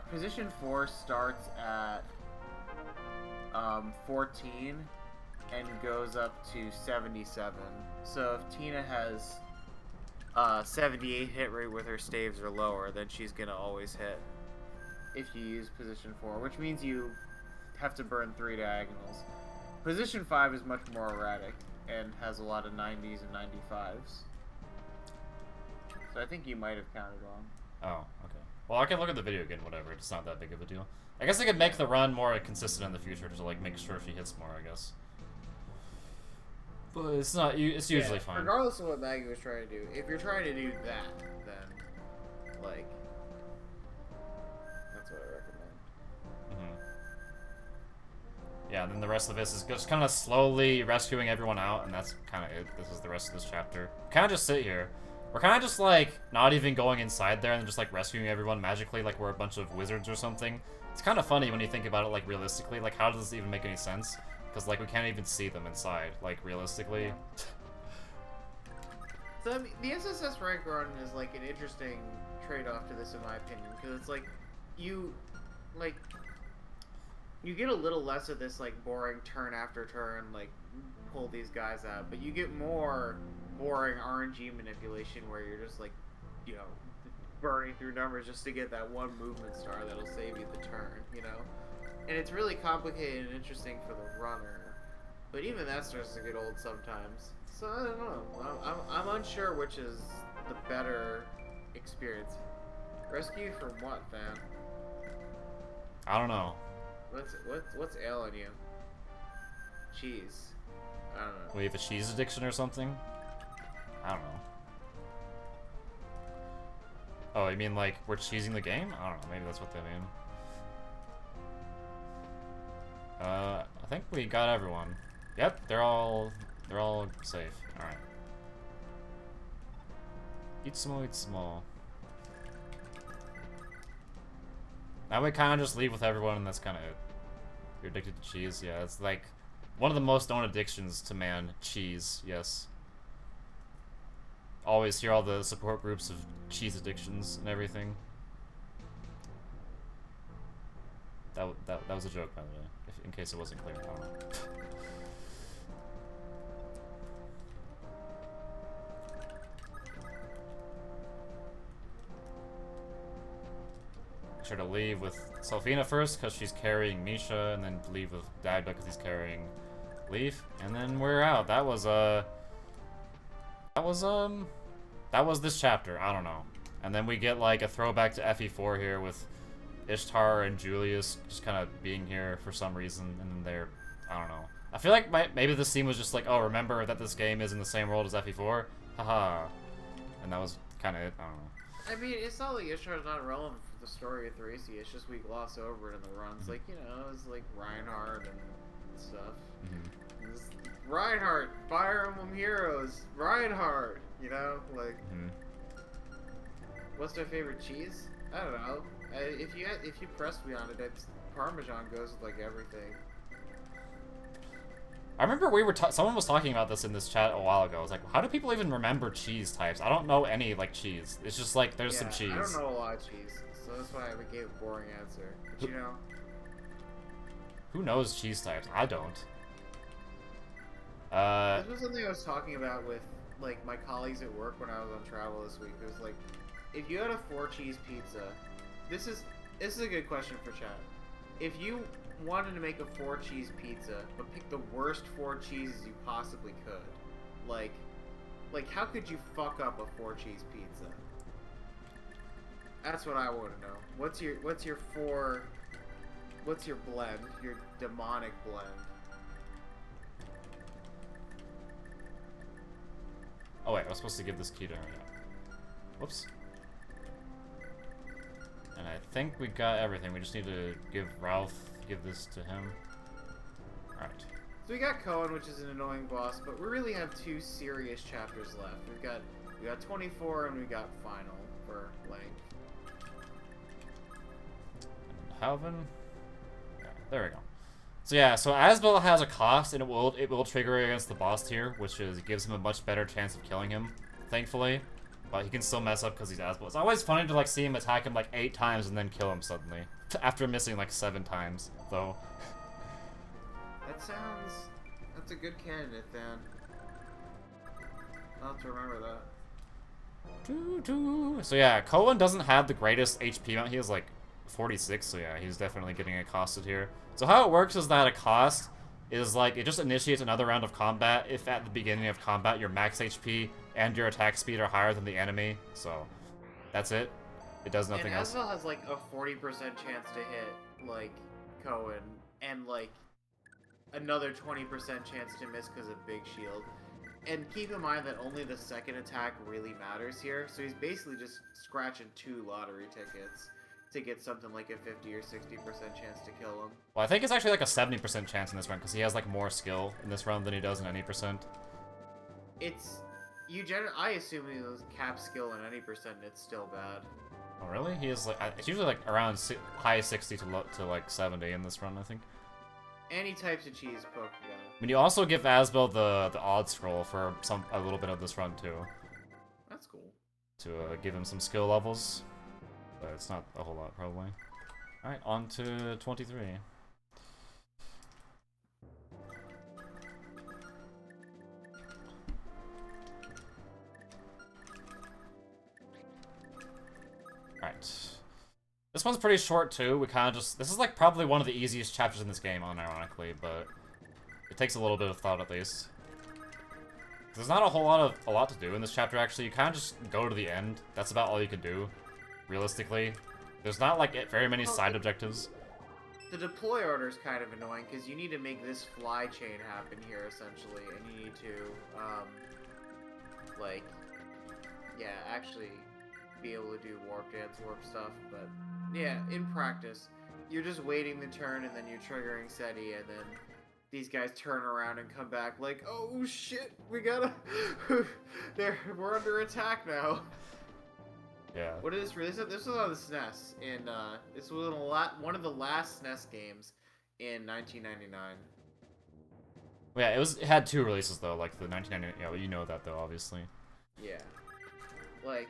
Position 4 starts at 14 and goes up to 77. So if Tina has 78 hit rate with her staves or lower, then she's gonna always hit. If you use position 4, which means you have to burn 3 diagonals. Position 5 is much more erratic and has a lot of 90s and 95s. So I think you might have counted wrong. Oh, okay. Well, I can look at the video again, whatever. It's not that big of a deal. I guess I could make the run more consistent in the future to, like, make sure she hits more, I guess. But it's not, it's usually fine. Regardless of what Maggie was trying to do, if you're trying to do that, then, like, that's what I recommend. Yeah, and then the rest of this is just kind of slowly rescuing everyone out, and that's kind of it. This is the rest of this chapter. Kind of just sit here. We're kind of just, like, not even going inside there and just, like, rescuing everyone magically like we're a bunch of wizards or something. It's kind of funny when you think about it, like, realistically. Like, how does this even make any sense? Because, like, we can't even see them inside, like, realistically. So, I mean, the SSS rank run is, like, an interesting trade-off to this, in my opinion, because it's, like, you get a little less of this, like, boring turn after turn, like, pull these guys out, but you get more boring RNG manipulation where you're just, like, you know, burning through numbers just to get that one movement star that'll save you the turn, you know? And it's really complicated and interesting for the runner, but even that starts to get old sometimes. So, I don't know. I'm unsure which is the better experience. Rescue from what, fam? I don't know. What's ailing you? Cheese. I don't know. We have a cheese addiction or something? I don't know. Oh, you mean like we're cheesing the game? I don't know, maybe that's what they mean. I think we got everyone. Yep, they're all safe. Alright. Eat small, eat small. Now we kind of just leave with everyone, and that's kind of it. You're addicted to cheese? Yeah, it's like one of the most known addictions to man. Cheese, yes. Always hear all the support groups of cheese addictions and everything. That was a joke, by the way, in case it wasn't clear. I don't know. Sure to leave with Selfina first because she's carrying Misha, and then leave with Dagda because he's carrying Leaf, and then we're out. That was this chapter. I don't know. And then we get like a throwback to FE4 here with Ishtar and Julius just kind of being here for some reason, and then they're, I don't know. I feel like maybe this scene was just like, oh, remember that this game is in the same world as FE4? Haha. And that was kind of it. I don't know. I mean, it's not like Ishtar's not relevant for the story of Thracia. It's just we gloss over it in the runs. Like, you know, it's like Reinhardt and stuff. Reinhardt, Fire Emblem Heroes, Reinhardt, you know, like, what's their favorite cheese? I don't know. If you pressed me on it, Parmesan goes with, like, everything. I remember someone was talking about this in this chat a while ago. I was like, how do people even remember cheese types? I don't know any, like, cheese. It's just like, there's some cheese. I don't know a lot of cheese, so that's why I gave a boring answer. But, you know. Who knows cheese types? I don't. This was something I was talking about with, like, my colleagues at work when I was on travel this week. It was like, if you had a 4-cheese pizza, this is a good question for chat. If you wanted to make a 4-cheese pizza, but pick the worst 4 cheeses you possibly could, like Like, how could you fuck up a 4-cheese pizza? That's what I want to know. What's your blend? Your demonic blend? Oh wait, I was supposed to give this key to her. Whoops. And I think we got everything. We just need to give this to him. Alright. So we got Cohen, which is an annoying boss, but we really have 2 serious chapters left. We got 24 and we got Final for length. Halvin. Yeah, there we go. So yeah, so Asbel has a cost, and it will trigger against the boss tier, which gives him a much better chance of killing him, thankfully. But he can still mess up because he's Asbel. It's always funny to like see him attack him like 8 times and then kill him suddenly after missing like 7 times, though. That's a good candidate, then. I'll have to remember that. So yeah, Cohen doesn't have the greatest HP amount. He has like 46, so yeah, he's definitely getting accosted here. So how it works is that a cost is like, it just initiates another round of combat if at the beginning of combat your max HP and your attack speed are higher than the enemy. So that's it. It does nothing else. And Asbel has like a 40% chance to hit like Cohen, and like another 20% chance to miss because of Big Shield. And keep in mind that only the second attack really matters here, so he's basically just scratching 2 lottery tickets to get something like a 50 or 60% chance to kill him. Well, I think it's actually like a 70% chance in this run, because he has like more skill in this run than he does in any percent. I assume he was cap skill in any percent, and it's still bad. Oh really? He is like, it's usually like around high 60 to like 70 in this run, I think. And he types a cheese Pokemon. I mean, you also give Asbel the odd scroll for a little bit of this run too. That's cool. To give him some skill levels. But it's not a whole lot, probably. Alright, on to 23. Alright. This one's pretty short, too. We kind of just... This is, like, probably one of the easiest chapters in this game, unironically, but... It takes a little bit of thought, at least. There's not a lot to do in this chapter, actually. You kind of just go to the end. That's about all you can do. Realistically, there's not like very many side objectives. The deploy order is kind of annoying because you need to make this fly chain happen here essentially, and you need to actually be able to do warp dance, warp stuff. But yeah, in practice, you're just waiting the turn and then you're triggering SETI, and then these guys turn around and come back like, oh shit, we're under attack now. Yeah. What is this? This was on the SNES, and this was one of the last SNES games in 1999. Yeah, it had 2 releases though, like the 1999. Yeah, well, you know that though, obviously. Yeah. Like,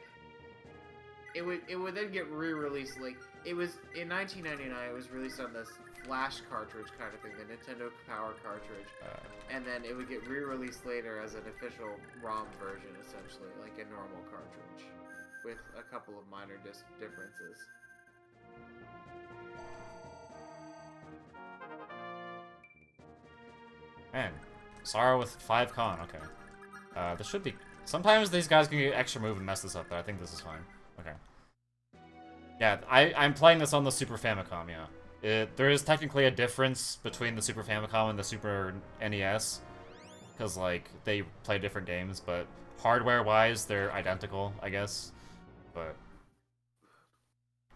it would then get re-released. Like, it was in 1999. It was released on this Flash cartridge kind of thing, the Nintendo Power cartridge, and then it would get re-released later as an official ROM version, essentially, like a normal cartridge, with a couple of minor differences. Man, Sorrow with 5 con, okay. This should be... Sometimes these guys can get extra move and mess this up, but I think this is fine. Okay. Yeah, I'm playing this on the Super Famicom, yeah. There is technically a difference between the Super Famicom and the Super NES, because, like, they play different games, but hardware-wise, they're identical, I guess. But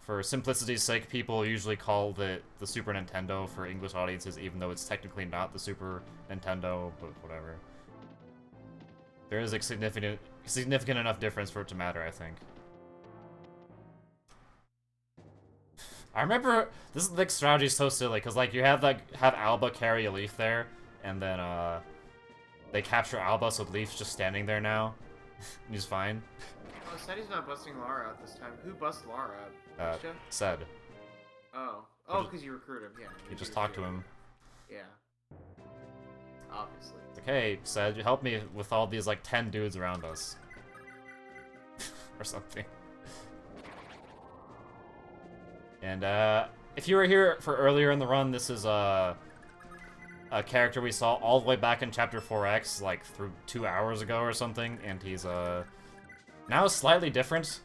for simplicity's sake, people usually call the Super Nintendo for English audiences, even though it's technically not the Super Nintendo, but whatever. There is a significant enough difference for it to matter, I think. I remember, this strategy is so silly, because, like, you have Alba carry a Leaf there, and then, they capture Alba, so Leaf's just standing there now. He's fine. Oh, SETI's not busting Lara out this time. Who busts Lara out? Ced. Oh, because you recruit him, yeah. You just talk to him. Yeah. Obviously. Like, hey, Ced, you help me with all these, like, 10 dudes around us. Or something. And, if you were here for earlier in the run, this is, a character we saw all the way back in Chapter 4X, like through 2 hours ago or something, and he's now slightly different,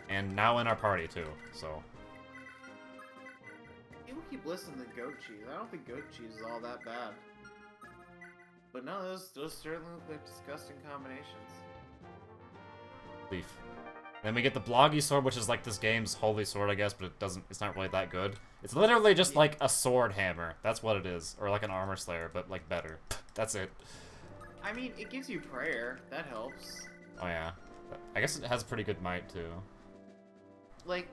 and now in our party too. So People keep listening to goat cheese. I don't think goat cheese is all that bad. But no, those certainly look like disgusting combinations. Leaf. Then we get the Bloggy Sword, which is like this game's holy sword, I guess, but it's not really that good. It's literally just like a sword hammer. That's what it is. Or like an armor slayer, but like better. That's it. I mean, it gives you prayer. That helps. Oh yeah. I guess it has pretty good might too. Like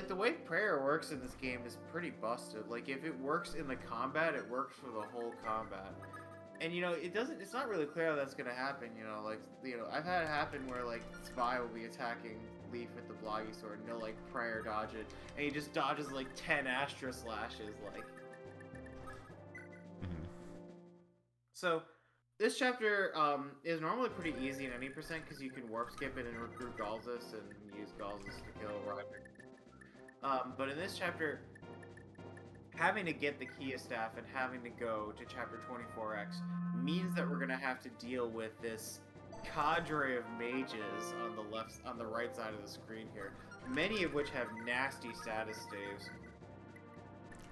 the way prayer works in this game is pretty busted. Like if it works in the combat, it works for the whole combat. And you know, it's not really clear how that's gonna happen, you know, like, you know, I've had it happen where like Spy will be attacking Leaf with the Bloggy Sword and he'll like prayer dodge it, and he just dodges like 10 Astra slashes, like. So, this chapter is normally pretty easy in any percent because you can warp skip it and recruit Galzus and use Galzus to kill Roderick. But in this chapter, having to get the Kia Staff and having to go to Chapter 24X means that we're gonna have to deal with this cadre of mages on the right side of the screen here, many of which have nasty status saves.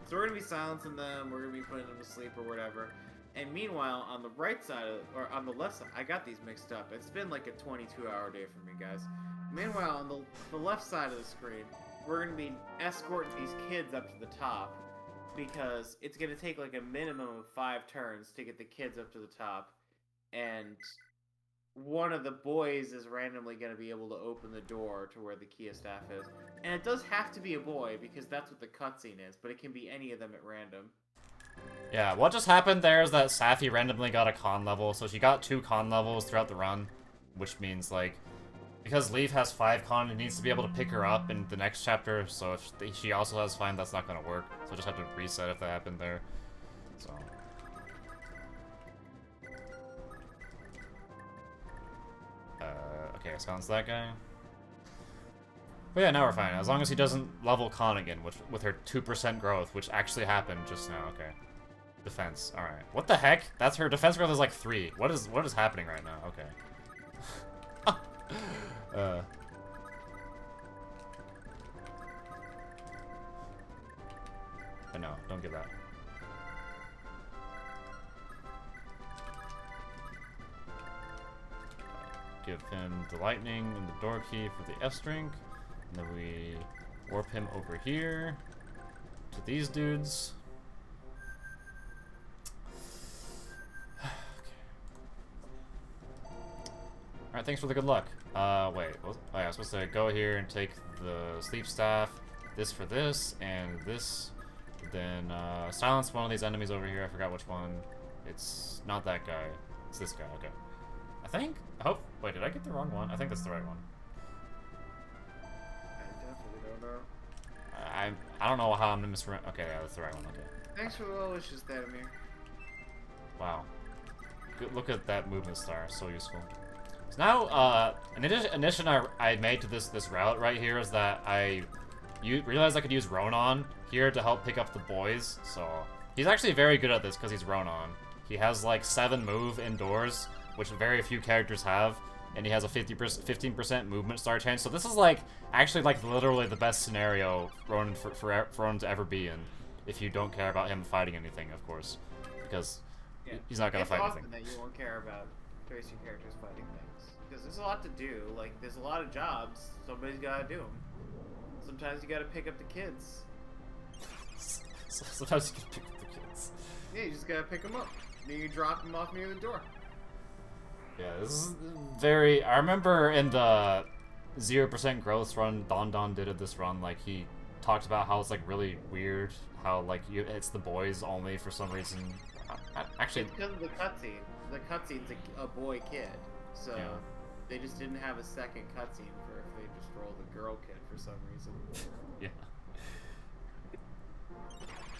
So we're gonna be silencing them, we're gonna be putting them to sleep or whatever. And meanwhile, on the right side or on the left side, I got these mixed up. It's been like a 22-hour day for me, guys. Meanwhile, on the left side of the screen, we're gonna be escorting these kids up to the top, because it's going to take like a minimum of 5 turns to get the kids up to the top, and one of the boys is randomly going to be able to open the door to where the Kia Staff is. And it does have to be a boy, because that's what the cutscene is, but it can be any of them at random. Yeah, what just happened there is that Safi randomly got a con level, so she got 2 con levels throughout the run, which means, like, because Leaf has 5 con, it needs to be able to pick her up in the next chapter, so if she also has 5, that's not going to work. So just have to reset if that happened there. So. Okay, silence that guy. But yeah, now we're fine. As long as he doesn't level con again, which with her 2% growth, which actually happened just now. Okay. Defense. Alright. What the heck? That's her defense growth is like 3. What is happening right now? Okay. But no, don't give that. Give him the lightning and the door key for the S-drink. And then we warp him over here to these dudes. Alright, thanks for the good luck. Wait. Oh yeah, I'm supposed to go here and take the sleep staff, this for this, and this. Then, silence one of these enemies over here. I forgot which one. It's not that guy. It's this guy, okay. I think? I hope. Wait, did I get the wrong one? I think that's the right one. I definitely don't know. I don't know how I'm gonna misremember. Okay, yeah, that's the right one, okay. Thanks for the well wishes, Datamir. Wow. Good, look at that movement star, so useful. So now, an addition I made to this route right here is that I realized I could use Ronan here to help pick up the boys. So he's actually very good at this because he's Ronan. He has like 7 move indoors, which very few characters have, and he has a 15% movement star chance. So this is like actually like literally the best scenario Ronan for Ronan to ever be in, if you don't care about him fighting anything, of course, because he's not gonna fight anything. It's often that you won't care about Thracian characters fighting things, because there's a lot to do. Like there's a lot of jobs. Somebody's gotta do them. Sometimes you gotta pick up the kids. Sometimes you can pick up the kids. Yeah, you just gotta pick them up. Then you drop them off near the door. Yeah, this is very... I remember in the 0% growth run Don did this run, like, he talked about how it's, like, really weird, how, like, it's the boys only for some reason. Actually... It's because of the cutscene. The cutscene's a boy kid, so yeah. They just didn't have a second cutscene for if they just rolled a girl kid for some reason. Yeah.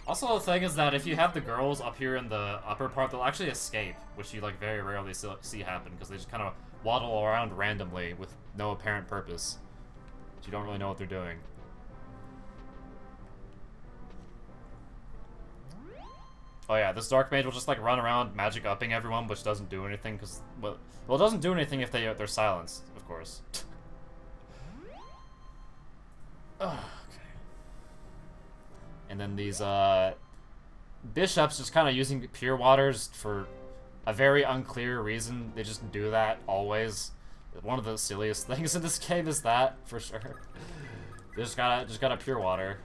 Also, the thing is that if you have the girls up here in the upper part, they'll actually escape, which you like very rarely see happen, because they just kind of waddle around randomly with no apparent purpose. So you don't really know what they're doing. Oh yeah, this dark mage will just like run around magic upping everyone, which doesn't do anything because well, it doesn't do anything if they're silenced, of course. Okay. And then these bishops just kind of using pure waters for a very unclear reason. They just do that always. One of the silliest things in this game is that, for sure. They just got a pure water.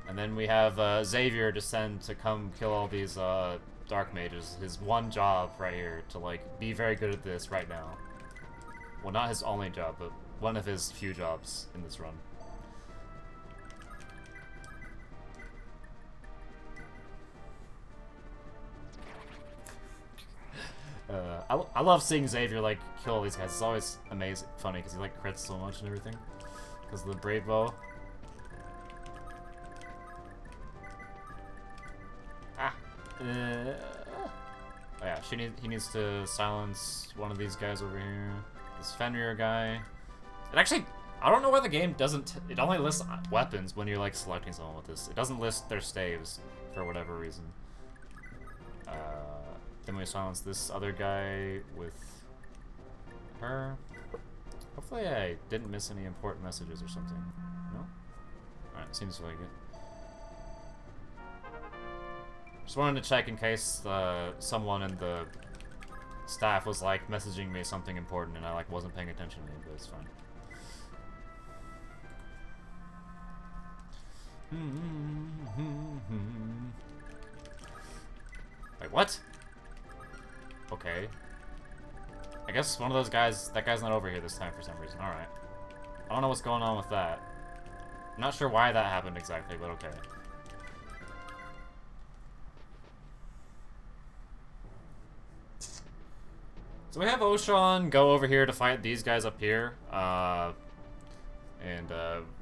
And then we have Xavier descend to come kill all these dark mages. His one job right here to like be very good at this right now. Well, not his only job, but one of his few jobs in this run. I love seeing Xavier like kill all these guys. It's always amazing, funny because he like crits so much and everything because of the brave bow. Oh yeah, he needs to silence one of these guys over here. This Fenrir guy. It actually, I don't know why the game doesn't. It only lists weapons when you're like selecting someone with this. It doesn't list their staves for whatever reason. Then we silence this other guy with her. Hopefully I didn't miss any important messages or something. No? Alright, seems like it. Just wanted to check in case someone in the staff was like messaging me something important and I like wasn't paying attention to it, but it's fine. Wait, what? Okay. I guess one of those guys, that guy's not over here this time for some reason. Alright. I don't know what's going on with that. I'm not sure why that happened exactly, but okay. So we have Oshan go over here to fight these guys up here.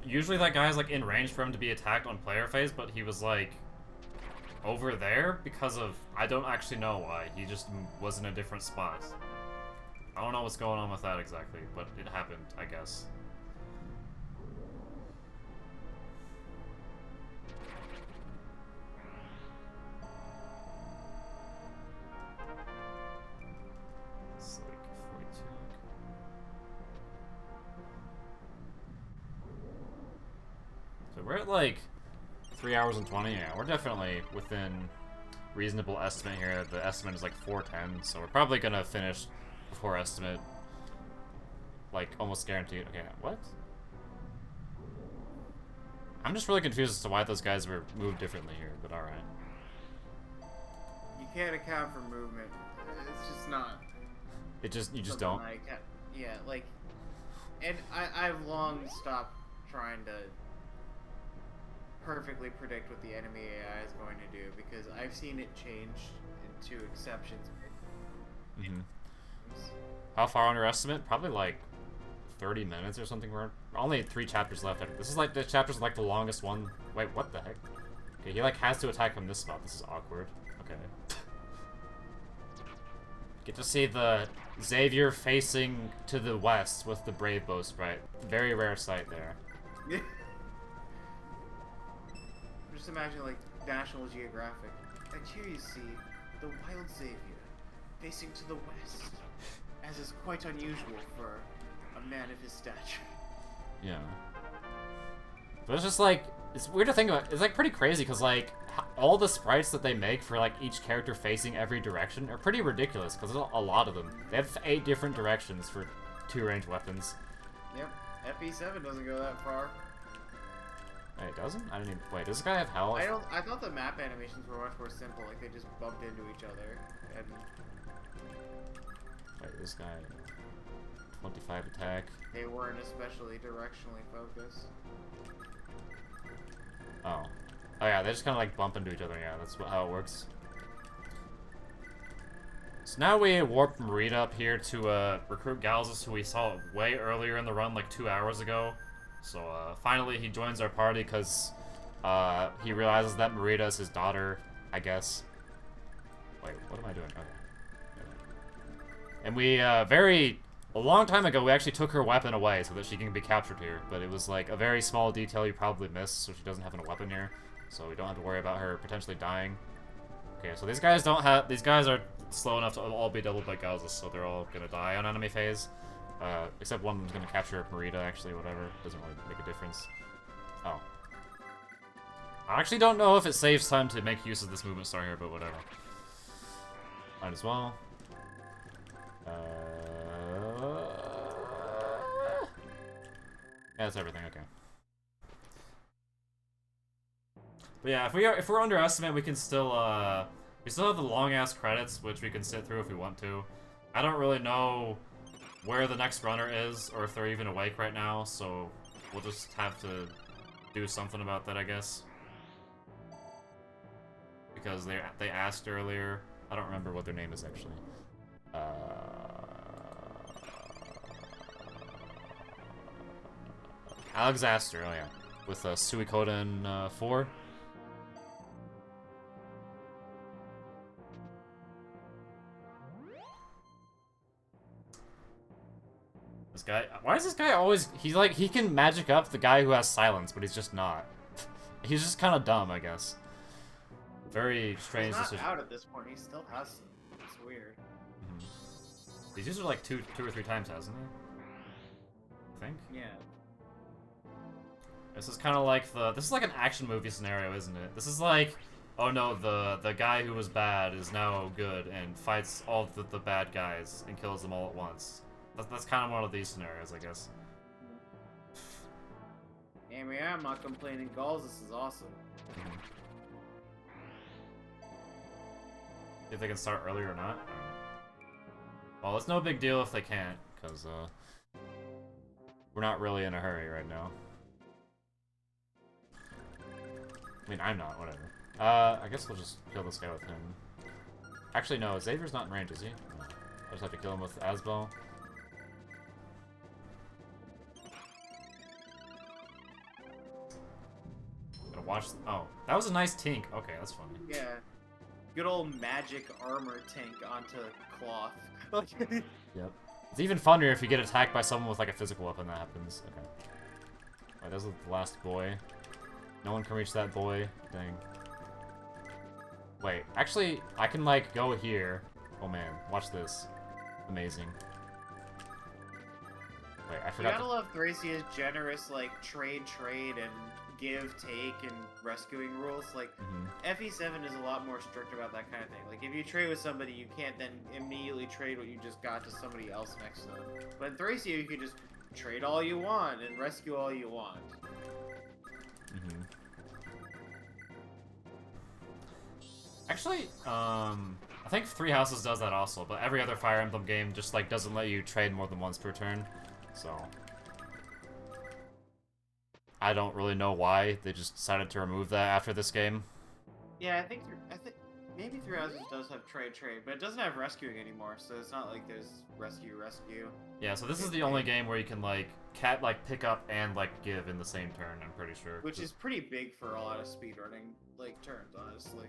Usually that guy's like in range for him to be attacked on player phase, but he was like over there because of, I don't actually know why. He just was in a different spot. I don't know what's going on with that exactly, but it happened, I guess. So we're at like 3 hours and 20, yeah, we're definitely within reasonable estimate here. The estimate is like 4:10, so we're probably gonna finish before estimate, like almost guaranteed. Okay, what? I'm just really confused as to why those guys were moved differently here, but alright. You can't account for movement. It's just not. You just don't? Like, yeah, like, and I've long stopped trying to perfectly predict what the enemy AI is going to do because I've seen it change into exceptions. Mm-hmm. How far under estimate? Probably like 30 minutes or something. We're only 3 chapters left. This is like, the chapter's like the longest one. Wait, what the heck? Okay, he like has to attack from this spot. This is awkward. Okay. Get to see the Xavier facing to the west with the Brave Bow sprite. Very rare sight there. Just imagine like National Geographic. And here you see the wild Xavier facing to the west, as is quite unusual for a man of his stature. Yeah. But it's just like, it's weird to think about. It's like pretty crazy because like all the sprites that they make for like each character facing every direction are pretty ridiculous because there's a lot of them. They have 8 different directions for 2 ranged weapons. Yep, FP7 doesn't go that far. Wait, it doesn't? I didn't even. Wait, does this guy have health? I thought the map animations were much more simple, like they just bumped into each other. And wait, this guy 25 attack. they weren't especially directionally focused. Oh. Oh yeah, they just kind of like bump into each other. Yeah, that's how it works. So now we warp Marita up here to recruit Galzus, who we saw way earlier in the run, like 2 hours ago. So finally he joins our party because he realizes that Marita is his daughter, I guess. Wait, what am I doing? Okay. And we a long time ago, we actually took her weapon away so that she can be captured here. But it was like a very small detail you probably missed, so she doesn't have a weapon here. so we don't have to worry about her potentially dying. Okay, so these guys are slow enough to all be doubled by Gauzes, so they're all gonna die on enemy phase. Except one of them's gonna capture Marita, actually, whatever. Doesn't really make a difference. Oh. I actually don't know if it saves time to make use of this movement star here, but whatever. Might as well. Yeah, that's everything, okay. But yeah, if we're underestimated, we can still we still have the long ass credits, which we can sit through if we want to. I don't really know where the next runner is, or if they're even awake right now, so we'll just have to do something about that, I guess. Because they asked earlier. I don't remember what their name is actually. Alexaster, oh yeah, with Suikoden 4. This guy, why is this guy always? He's like, he can magic up the guy who has silence, but he's just not. He's just kind of dumb, I guess. Very strange decision. decision. He's not out at this point. He still has some. It's weird. He's used it like two or three times, hasn't he? I think. Yeah. This is kind of like this is like an action movie scenario, isn't it? This is like, oh no, the guy who was bad is now good and fights all the bad guys and kills them all at once. That's kind of one of these scenarios, I guess. I mean, I'm not complaining. Gauls, this is awesome. See if they can start early or not. Well, it's no big deal if they can't, because we're not really in a hurry right now. I mean, I'm not, whatever. I guess we'll just kill this guy with him. Actually, no, Xavier's not in range, is he? No. I just have to kill him with Asbel. Gotta watch. Oh, that was a nice tink. Okay, that's funny. Yeah. Good old magic armor tank onto cloth. Yep. It's even funnier if you get attacked by someone with like a physical weapon that happens. Okay. Alright, that's the last boy. No one can reach that boy. Dang. Wait, actually, I can like go here. Oh man, watch this. Amazing. Wait, I forgot. You gotta love Thracia's generous, like, trade, and give, take, and rescuing rules. Like, FE7 is a lot more strict about that kind of thing. Like, if you trade with somebody, you can't then immediately trade what you just got to somebody else next to them. But in Thracia, you can just trade all you want and rescue all you want. Actually, I think Three Houses does that also, but every other Fire Emblem game just like doesn't let you trade more than once per turn. So I don't really know why they just decided to remove that after this game. Yeah, I think maybe Three Houses does have trade, but it doesn't have rescuing anymore. So it's not like there's rescue. Yeah, so this is the only game where you can like pick up and like give in the same turn. I'm pretty sure. Which is pretty big for a lot of speedrunning like turns, honestly.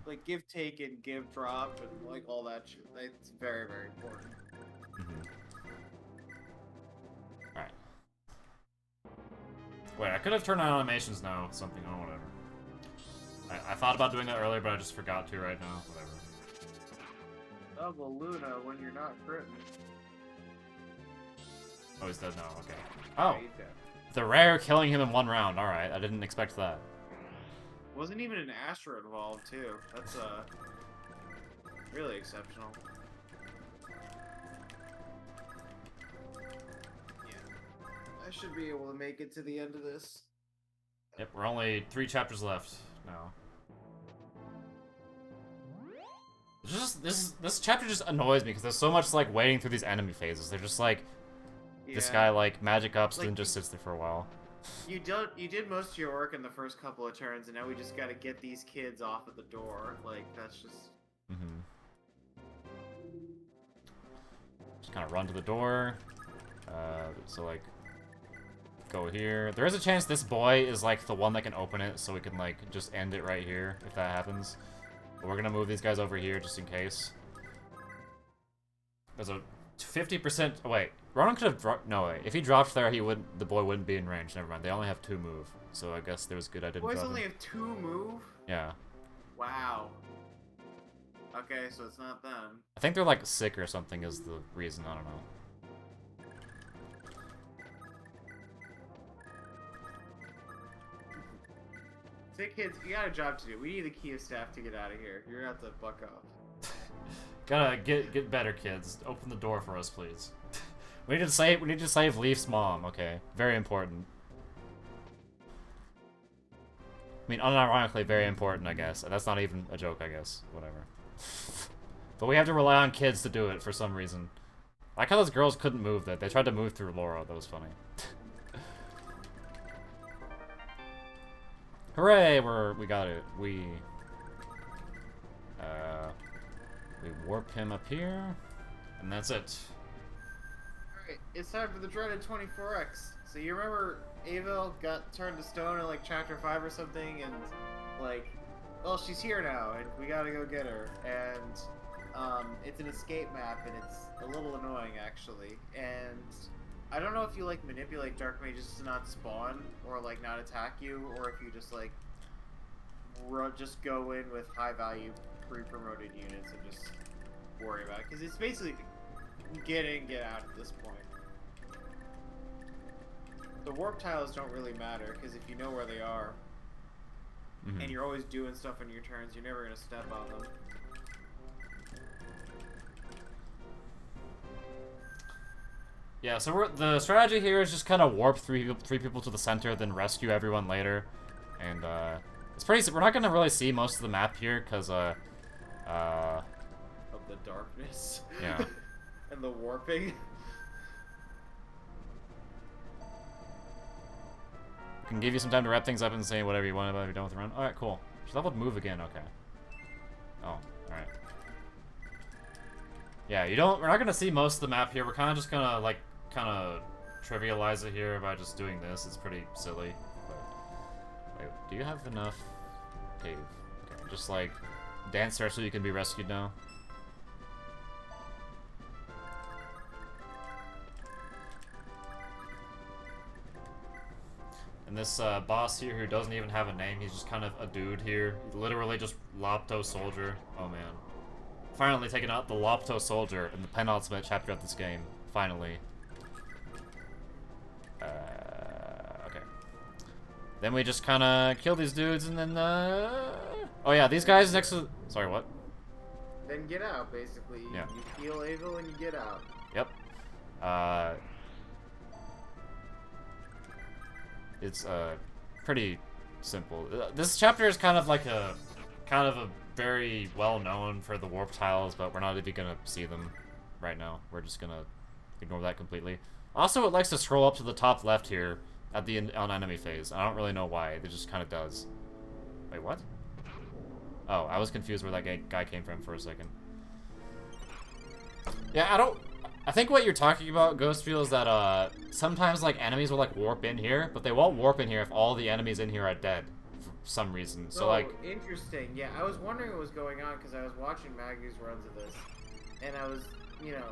Like give, take, and give, drop, and like all that shit. It's very, very important. Alright. Wait, I could have turned on animations now. Something, oh, whatever. I thought about doing that earlier, but I just forgot to right now. Whatever. Double Luna when you're not critting. Oh, he's dead now. Okay. Oh, Yeah, he's dead. the rare killing him in one round. All right, I didn't expect that. Wasn't even an Astra involved too. That's really exceptional. Yeah, I should be able to make it to the end of this. Yep, we're only 3 chapters left now. This chapter just annoys me because there's so much like waiting through these enemy phases. They're just like this guy like magic ups and just sits there for a while. You did most of your work in the first couple of turns, and now we just got to get these kids off at the door. Like that's just. Just kind of run to the door. So like, go here. There is a chance this boy is like the one that can open it, so we can like just end it right here if that happens. But we're gonna move these guys over here just in case. 50%. Wait, Ronan could have dropped. No way. If he dropped there, he would. The boy wouldn't be in range. Never mind. They only have 2 move, so I guess it was good I didn't Boys drop only him. have 2 move? Yeah. Wow. Okay, so it's not them. I think they're like sick or something is the reason. I don't know. Say, kids, you got a job to do. We need the Kia staff to get out of here. You're gonna have to buck off. Gotta get better, kids. Open the door for us, please. We need to save Leaf's mom. Okay, very important. I mean, unironically, very important, I guess. That's not even a joke, I guess. Whatever. But we have to rely on kids to do it for some reason. I like how those girls couldn't move that. They tried to move through Laura. That was funny. Hooray! We got it. We warp him up here, and that's it. Alright, it's time for the dreaded 24X. So you remember Avel got turned to stone in like chapter 5 or something, and like, well, she's here now, and we gotta go get her. And it's an escape map, and it's a little annoying actually. And I don't know if you like manipulate dark mages to not spawn or like not attack you, or if you just like just go in with high value pre-promoted units and just worry about it, because it's basically get in, get out at this point. The warp tiles don't really matter, because if you know where they are, and you're always doing stuff on your turns, you're never going to step on them. Yeah, so the strategy here is just kind of warp three people to the center, then rescue everyone later. And it's pretty. We're not going to really see most of the map here, because Of the darkness. Yeah. And the warping. Can give you some time to wrap things up and say whatever you want about if you're done with the run. Alright, cool. She's leveled move again, okay. Oh, alright. Yeah, we're not gonna see most of the map here. We're kinda just gonna like kinda trivialize it here by just doing this. It's pretty silly. But wait, do you have enough cave? Okay, just like dance there so you can be rescued now. And this boss here who doesn't even have a name, he's just kind of a dude here. He's literally just Lopto Soldier. Oh man. Finally taking out the Lopto Soldier in the penultimate chapter of this game. Finally. Okay. Then we just kind of kill these dudes and then, oh yeah, these guys next to... Sorry, what? Then get out, basically. Yeah. You heal Avel and you get out. Yep. It's pretty simple. This chapter is kind of like a very well known for the warp tiles, but we're not even gonna see them right now. We're just gonna ignore that completely. Also, it likes to scroll up to the top left here at the on enemy phase. I don't really know why. It just kind of does. Wait, what? Oh, I was confused where that guy came from for a second. Yeah, I think what you're talking about, Ghostfield, is that sometimes like enemies will like warp in here, but they won't warp in here if all the enemies in here are dead for some reason. So like, interesting. Yeah, I was wondering what was going on because I was watching Maggie's runs of this, and I was, you know,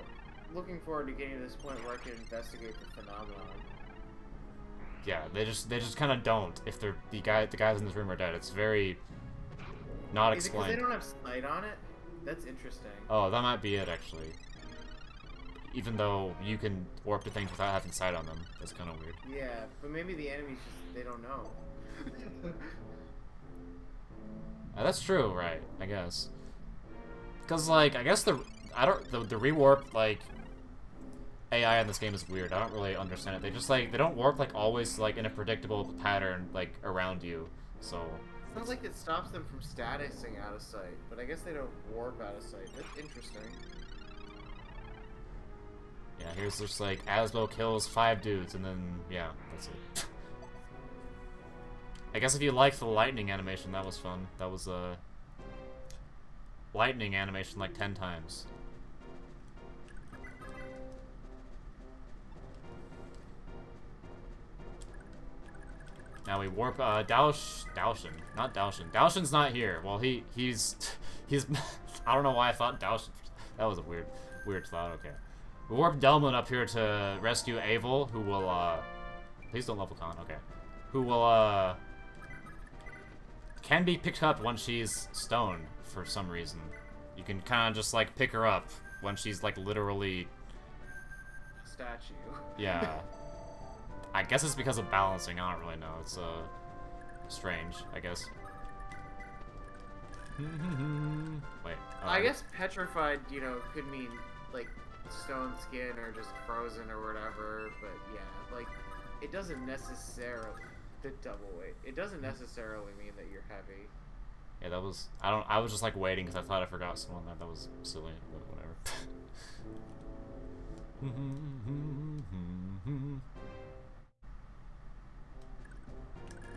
looking forward to getting to this point where I can investigate the phenomenon. Yeah, they just kind of don't. If the guys in this room are dead, it's very not explained. Is it because they don't have sight on it? That's interesting. Oh, that might be it actually. Even though you can warp to things without having sight on them. That's kind of weird. Yeah, but maybe the enemies just, they don't know. That's true, right, I guess. Because, like, I guess the rewarp, like, AI in this game is weird. I don't really understand it. They just, like, they don't warp, like, always, like, in a predictable pattern, like, around you, so... Sounds like it stops them from statusing out of sight, but I guess they don't warp out of sight. That's interesting. Yeah, here's just like, Asbo kills 5 dudes, and then, yeah, that's it. I guess if you liked the lightning animation, that was fun. That was, lightning animation like 10 times. Now we warp, Daoshin. Not Daoshin. Daoshin's not here. Well, he's, I don't know why I thought Daoshin. That was a weird thought, okay. We warped Delman up here to rescue Avel, who will, please don't level con, okay. Who will, can be picked up when she's stoned, for some reason. You can kind of just, like, pick her up when she's, like, literally... A statue. Yeah. I guess it's because of balancing, I don't really know. It's, strange, I guess. Wait. I guess petrified, you know, could mean, like, stone skin or just frozen or whatever, but yeah, like, it doesn't necessarily, the double weight, it doesn't necessarily mean that you're heavy. Yeah, that was, I was just, like, waiting because I thought I forgot someone that was silly, but whatever.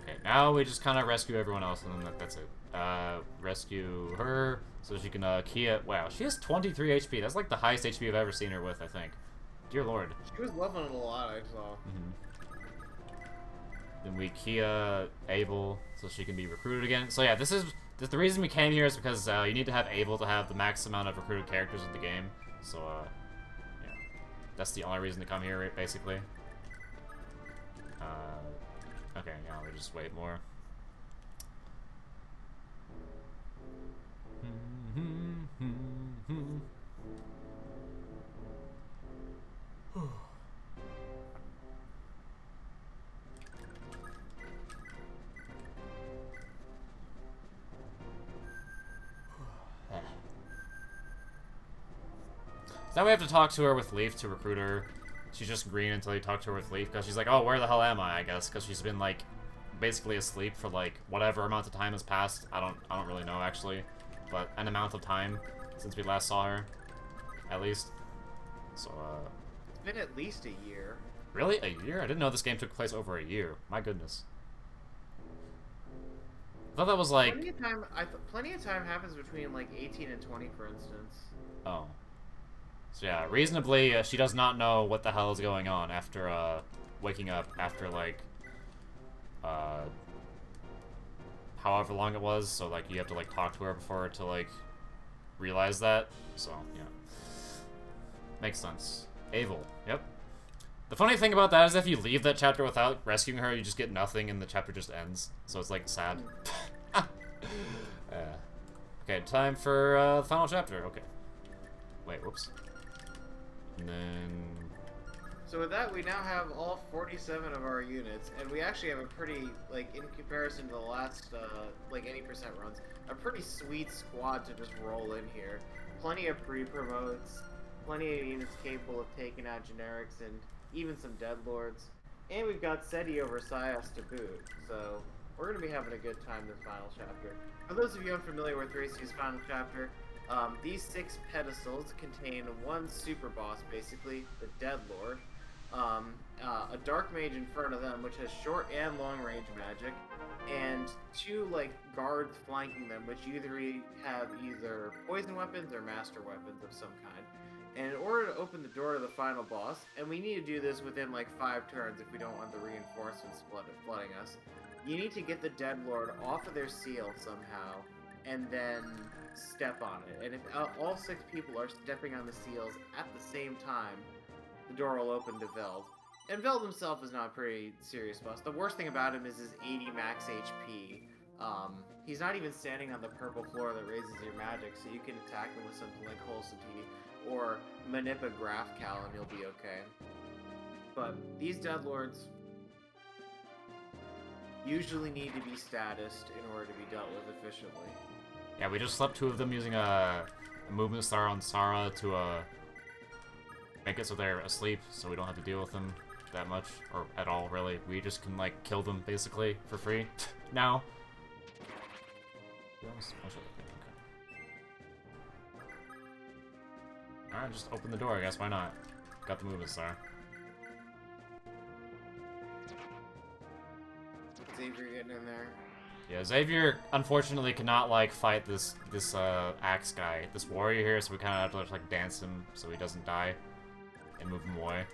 Okay, now we just kind of rescue everyone else, and then that's it. Rescue her, so she can, Kia... Wow, she has 23 HP. That's, like, the highest HP I've ever seen her with, I think. Dear lord. She was leveling it a lot, I saw. Then we Kia Abel, so she can be recruited again. So yeah, this is... The reason we came here is because, you need to have Abel to have the max amount of recruited characters in the game. So, yeah. That's the only reason to come here, basically. Okay, yeah, we just wait more. Now we have to talk to her with Leaf to recruit her. She's just green until you talk to her with Leaf, because she's like, oh, where the hell am I guess, because she's been, like, basically asleep for, like, whatever amount of time has passed. I don't really know, actually. But an amount of time since we last saw her, at least. So, It's been at least a year. Really? A year? I didn't know this game took place over a year. My goodness. I thought that was, like... Plenty of time happens between, like, 18 and 20, for instance. Oh. So yeah, reasonably, she does not know what the hell is going on after, waking up after, like, however long it was, so, like, you have to, like, talk to her before to, like, realize that, so, yeah. Makes sense. Avel, yep. The funny thing about that is if you leave that chapter without rescuing her, you just get nothing and the chapter just ends, so it's, like, sad. Okay, time for, the final chapter, okay. Wait, whoops. And then... So with that, we now have all 47 of our units, and we actually have a pretty, like, in comparison to the last, like, any percent runs, a pretty sweet squad to just roll in here. Plenty of pre-promotes, plenty of units capable of taking out generics, and even some deadlords. And we've got Seti over Sias to boot, so we're going to be having a good time in the final chapter. For those of you unfamiliar with Thracia's final chapter, these 6 pedestals contain one super boss, basically, the Deadlord, a Dark Mage in front of them, which has short and long range magic, and 2, like, guards flanking them, which have either poison weapons or master weapons of some kind. And in order to open the door to the final boss, and we need to do this within, like, 5 turns if we don't want the reinforcements flooding us, you need to get the Deadlord off of their seal somehow, and then step on it. And if all 6 people are stepping on the seals at the same time, the door will open to Veld. And Veld himself is not a pretty serious boss. The worst thing about him is his 80 max HP. He's not even standing on the purple floor that raises your magic, so you can attack him with something like Wholesome Tea or Manipa Graph Cal and you'll be okay. But these Deadlords usually need to be statused in order to be dealt with efficiently. Yeah, we just slept 2 of them using a movement star on Sara to make it so they're asleep, so we don't have to deal with them that much, or at all, really. We just can, like, kill them, basically, for free, now. Alright, just open the door, I guess, why not? Got the movement star. Xavier getting in there. Yeah, Xavier, unfortunately, cannot, like, fight this axe guy, this warrior here, so we kind of have to, just, like, dance him so he doesn't die and move him away.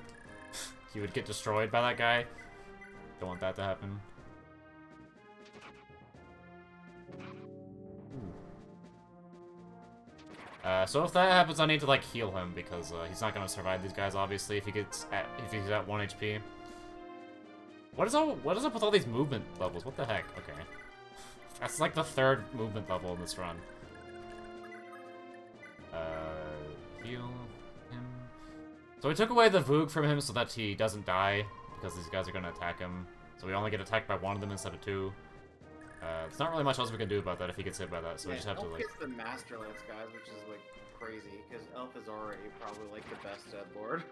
He would get destroyed by that guy. Don't want that to happen. So if that happens, I need to like heal him because he's not gonna survive these guys. Obviously, if he's at 1 HP. What is up with all these movement levels? What the heck? Okay, that's like the 3rd movement level in this run. Heal him. So we took away the Voog from him so that he doesn't die because these guys are gonna attack him. So we only get attacked by 1 of them instead of 2. There's not really much else we can do about that if he gets hit by that, so we just have to, like... Elf gets the Master Lance, guys, which is, like, crazy, because Elf is already probably, like, the best Dead Lord.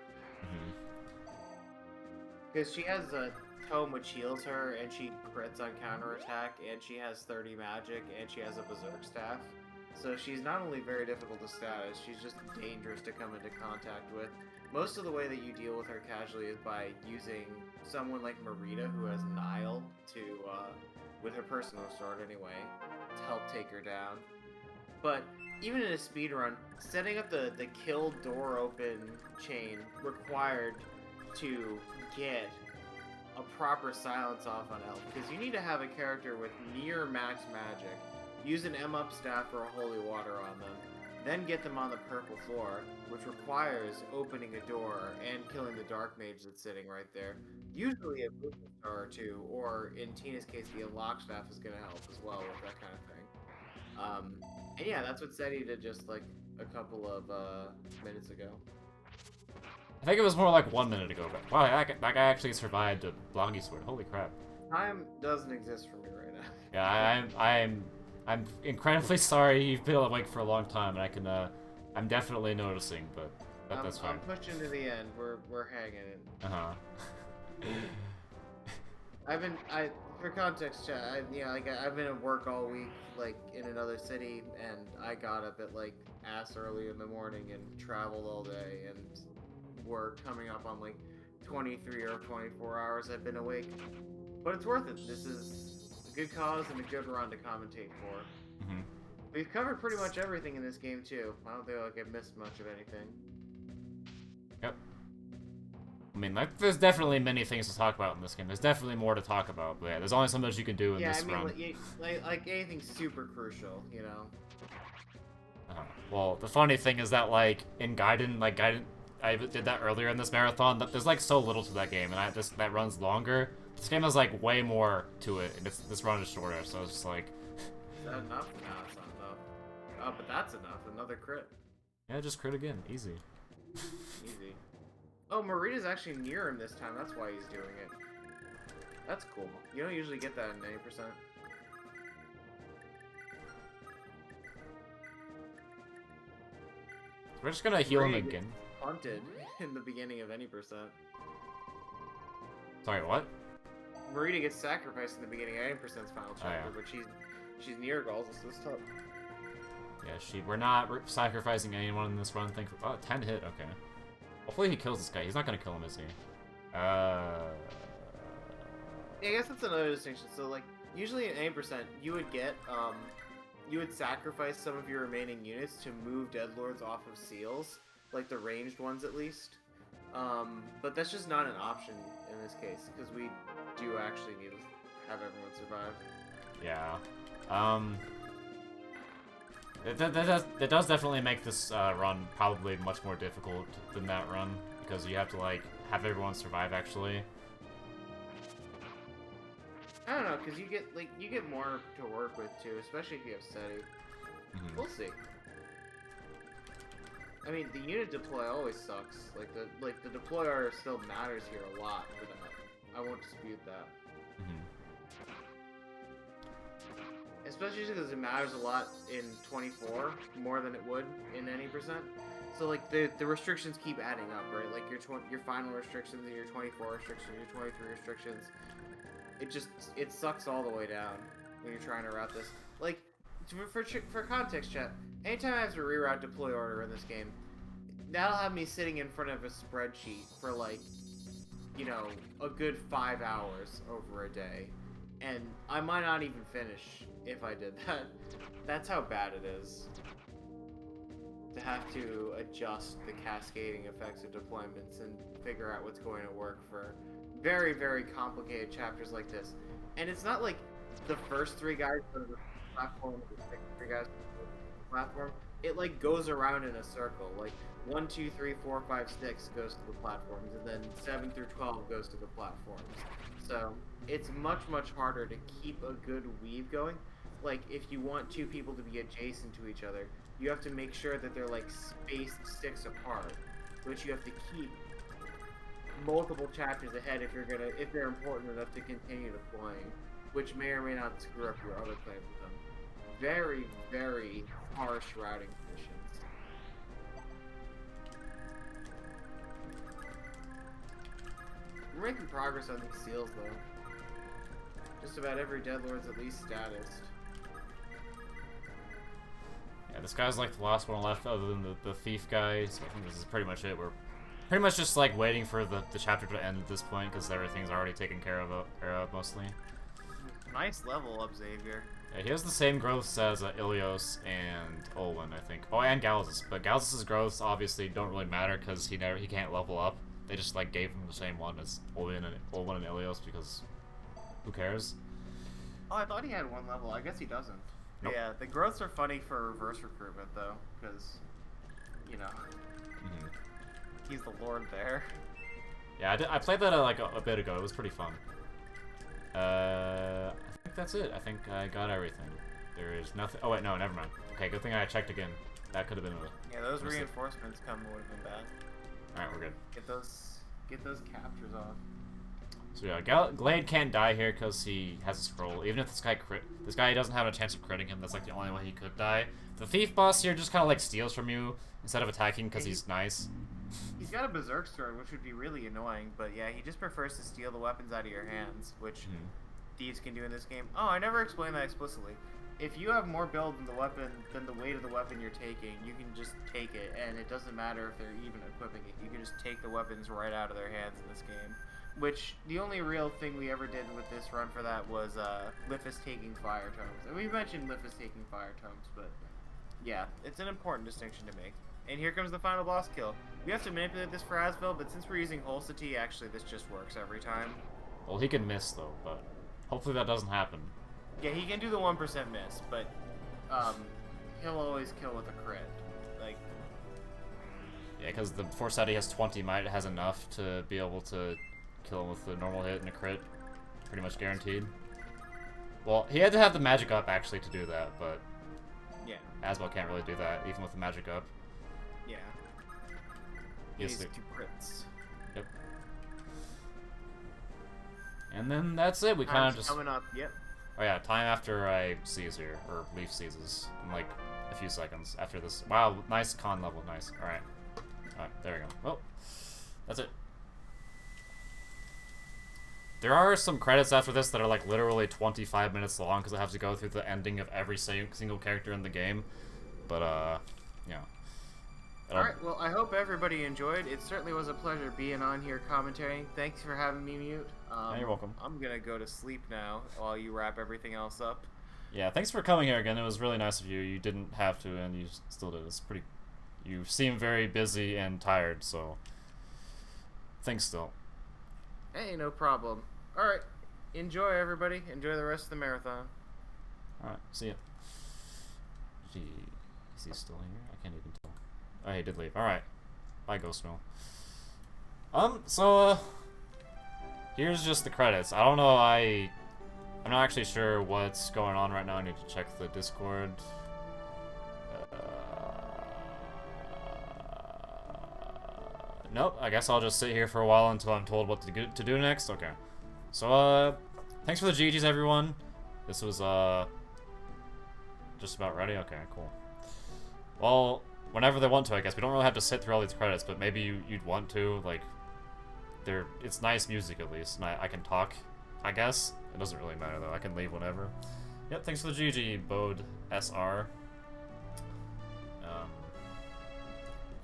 Because she has a Tome which heals her, and she crits on counterattack, and she has 30 magic, and she has a Berserk Staff. So she's not only very difficult to status, she's just dangerous to come into contact with. Most of the way that you deal with her casually is by using someone like Marita, who has Nile, to, with her personal sword anyway, to help take her down. But even in a speedrun, setting up the kill door open chain required to get a proper silence off on Elf, because you need to have a character with near max magic, use an M-up staff or a holy water on them, then get them on the purple floor, which requires opening a door and killing the dark mage that's sitting right there. Usually a movement star or 2, or in Tina's case, the unlock staff is going to help as well with that kind of thing. And yeah, that's what Seti did just like a couple of minutes ago. I think it was more like 1 minute ago, but wow, that guy actually survived a Bloggy Sword. Holy crap. Time doesn't exist for me right now. Yeah, I'm incredibly sorry you've been awake for a long time, and I can, I'm definitely noticing, but that's fine. I'm pushing to the end. We're hanging in. For context, chat, I've been at work all week, like, in another city, and I got up at, like, ass early in the morning and traveled all day, and we're coming up on, like, 23 or 24 hours I've been awake. But it's worth it. This is a good cause and a good run to commentate for. We've covered pretty much everything in this game, too. I don't think like I've missed much of anything. Yep. I mean, like, there's definitely many things to talk about in this game. There's definitely more to talk about, but yeah, there's only so much you can do in this run. Like anything super crucial, you know? Well, the funny thing is that, like, in Gaiden, I did that earlier in this marathon, that there's, like, so little to that game, and that runs longer. This game has, like, way more to it, and this run is shorter, so it's just, like... Is that enough? No, it's not enough. Oh, but that's enough. Another crit. Yeah, just crit again. Easy. Easy. Oh, Marita's actually near him this time. That's why he's doing it. That's cool. You don't usually get that in 90%. We're just gonna heal him again. Punted in the beginning of any percent. Sorry, what? Marita gets sacrificed in the beginning of any percent's final chapter, but she's near goals this time. Yeah, we're not sacrificing anyone in this run. Thankfully. Oh, 10 hit. Okay. Hopefully he kills this guy. He's not gonna kill him, is he? Yeah, I guess that's another distinction. So, like, usually in 80%, you would get, you would sacrifice some of your remaining units to move Deadlords off of seals, like the ranged ones at least. But that's just not an option in this case, because we do actually need to have everyone survive. Yeah. It does definitely make this run probably much more difficult than that run, because you have to, like, have everyone survive, actually. I don't know, because you get more to work with, too, especially if you have Seti. We'll see. I mean, the unit deploy always sucks. Like the deploy order still matters here a lot for that. I won't dispute that. Especially because it matters a lot in 24 more than it would in any percent. So like the restrictions keep adding up, right? Like your final restrictions and your 24 restrictions, your 23 restrictions. It sucks all the way down when you're trying to route this. Like for context, chat. Anytime I have to reroute deploy order in this game, that'll have me sitting in front of a spreadsheet for like, you know, a good 5 hours over a day. And I might not even finish if I did that. That's how bad it is. To have to adjust the cascading effects of deployments and figure out what's going to work for very, very complicated chapters like this. And it's not like the first 3 guys go to the platform, or the second 3 guys go to the platform. it like goes around in a circle. Like 1, 2, 3, 4, 5, 6 goes to the platforms, and then 7 through 12 goes to the platforms. So it's much harder to keep a good weave going. Like if you want two people to be adjacent to each other, you have to make sure that they're like spaced 6 apart, which you have to keep multiple chapters ahead if they're important enough to continue deploying, which may or may not screw up your other play with them. Very harsh routing conditions. We're making progress on these seals though. Just about every Deadlord's at least status. Yeah, this guy's like the last one left other than the thief guy, so I think this is pretty much it. We're pretty much just like waiting for the chapter to end at this point because everything's already taken care of mostly. Nice level up, Xavier. Yeah, he has the same growths as Ilios and Olwen, I think. Oh, and Galzus, but Galzus' growths obviously don't really matter because he can't level up. They just like gave him the same one as Olwen and Ilios because who cares? Oh, I thought he had 1 level. I guess he doesn't. Nope. Yeah, the growths are funny for reverse recruitment though, because you know he's the lord there. Yeah, I played that like a bit ago. It was pretty fun. I think that's it. I think I got everything. There is nothing. Oh wait, no, never mind. Okay, good thing I checked again. That could have been a... Yeah, those reinforcements would have been bad. Alright, we're good. Get those captures off. So yeah, Glade can't die here because he has a scroll. Even if this guy doesn't have a chance of critting him, that's like the only way he could die. The thief boss here just kind of like steals from you instead of attacking because he's nice. He's got a berserk sword, which would be really annoying, but yeah, he just prefers to steal the weapons out of your hands, which thieves can do in this game. Oh, I never explained that explicitly. If you have more build than the weight of the weapon you're taking, you can just take it, and it doesn't matter if they're even equipping it. You can just take the weapons right out of their hands in this game. Which, the only real thing we ever did with this run for that was Lithus taking fire tomes. And we mentioned Lithus taking fire tomes, but yeah, it's an important distinction to make. And here comes the final boss kill. We have to manipulate this for Asvel, but since we're using Holsity, actually this just works every time. Well, he can miss though, but hopefully that doesn't happen. Yeah, he can do the 1% miss, but he'll always kill with a crit. Like, yeah, because the Forseti has 20 might, has enough to be able to kill him with a normal hit and a crit. Pretty much guaranteed. Well, he had to have the magic up actually to do that, but yeah, Asvel can't really do that, even with the magic up. yeah. Yes, These 2 crits. Yep. And then that's it. We kind of just coming up. Yep. Oh yeah, time after I seize here, or Leaf seizes in like a few seconds after this. Wow, nice con level, nice. Alright. Alright, there we go. Well, that's it. There are some credits after this that are like literally 25 minutes long because I have to go through the ending of every single character in the game. But, yeah. Alright, well, I hope everybody enjoyed. It certainly was a pleasure being on here commentating. Thanks for having me, Mute. Yeah, you're welcome. I'm gonna go to sleep now while you wrap everything else up. Yeah, thanks for coming here again. It was really nice of you. You didn't have to, and you still did. It's pretty... You seem very busy and tired, so... Thanks still. Hey, no problem. Alright, enjoy, everybody. Enjoy the rest of the marathon. Alright, see ya. Gee, is he still here? I can't even tell. Oh, he did leave. Alright. Bye, Ghostmill. Here's just the credits. I don't know, I'm not actually sure what's going on right now. I need to check the Discord. Nope, I guess I'll just sit here for a while until I'm told what to do next. Okay. So, thanks for the GGs, everyone. This was, just about ready? Okay, cool. Well, whenever they want to, I guess. We don't really have to sit through all these credits, but maybe you'd want to, like, it's nice music, at least, and I can talk, I guess. It doesn't really matter, though. I can leave whenever. Yep, thanks for the GG, Bode SR.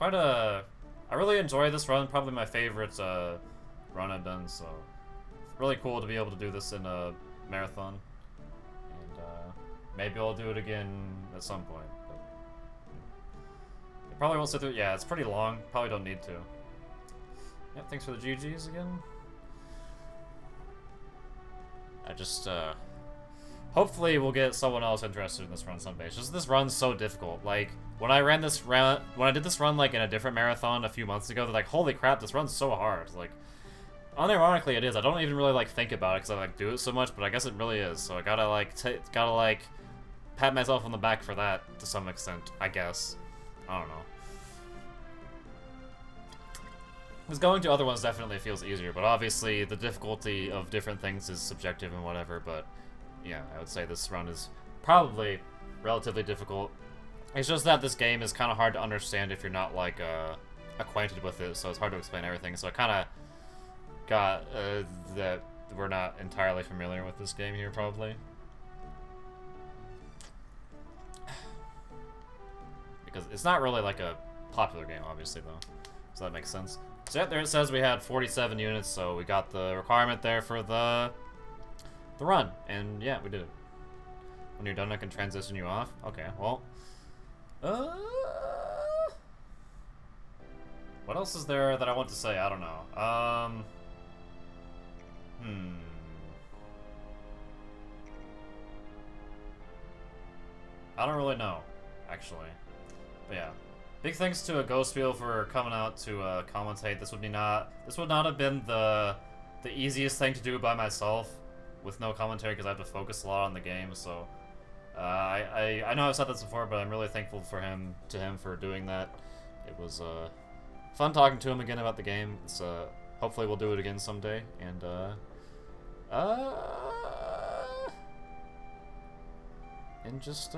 I really enjoy this run, probably my favorite, run I've done, so... Really cool to be able to do this in a marathon. And, maybe I'll do it again at some point, but... I probably won't sit through it. Yeah, it's pretty long. Probably don't need to. Yeah, thanks for the GGs again. I just, hopefully we'll get someone else interested in this run someday. It's just this run's so difficult. Like, when I ran this run, when I did this run like in a different marathon a few months ago, they're like, holy crap, this run's so hard. Like, unironically it is. I don't even really like think about it because I like do it so much, but I guess it really is. So I gotta like pat myself on the back for that to some extent, I guess. I don't know. Because going to other ones definitely feels easier, but obviously the difficulty of different things is subjective and whatever, but yeah, I would say this run is probably relatively difficult. It's just that this game is kind of hard to understand if you're not, like, acquainted with it, so it's hard to explain everything, so I kind of got that we're not entirely familiar with this game here, probably. Because it's not really, like, a popular game, obviously, though, so that makes sense. So yeah, there it says we had 47 units, so we got the requirement there for the run, and yeah, we did it. When you're done, I can transition you off. Okay, well, what else is there that I want to say? I don't know. I don't really know, actually. But yeah. Big thanks to Ghostwheel for coming out to commentate. This would not have been the easiest thing to do by myself with no commentary because I have to focus a lot on the game. So I know I've said this before, but I'm really thankful for him for doing that. It was fun talking to him again about the game. It's hopefully we'll do it again someday. And just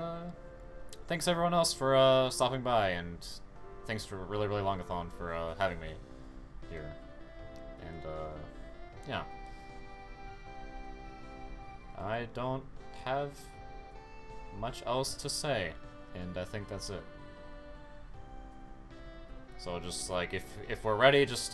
thanks everyone else for stopping by, and thanks for really longathon for having me here. And yeah, I don't have much else to say, and I think that's it. So just like if we're ready, just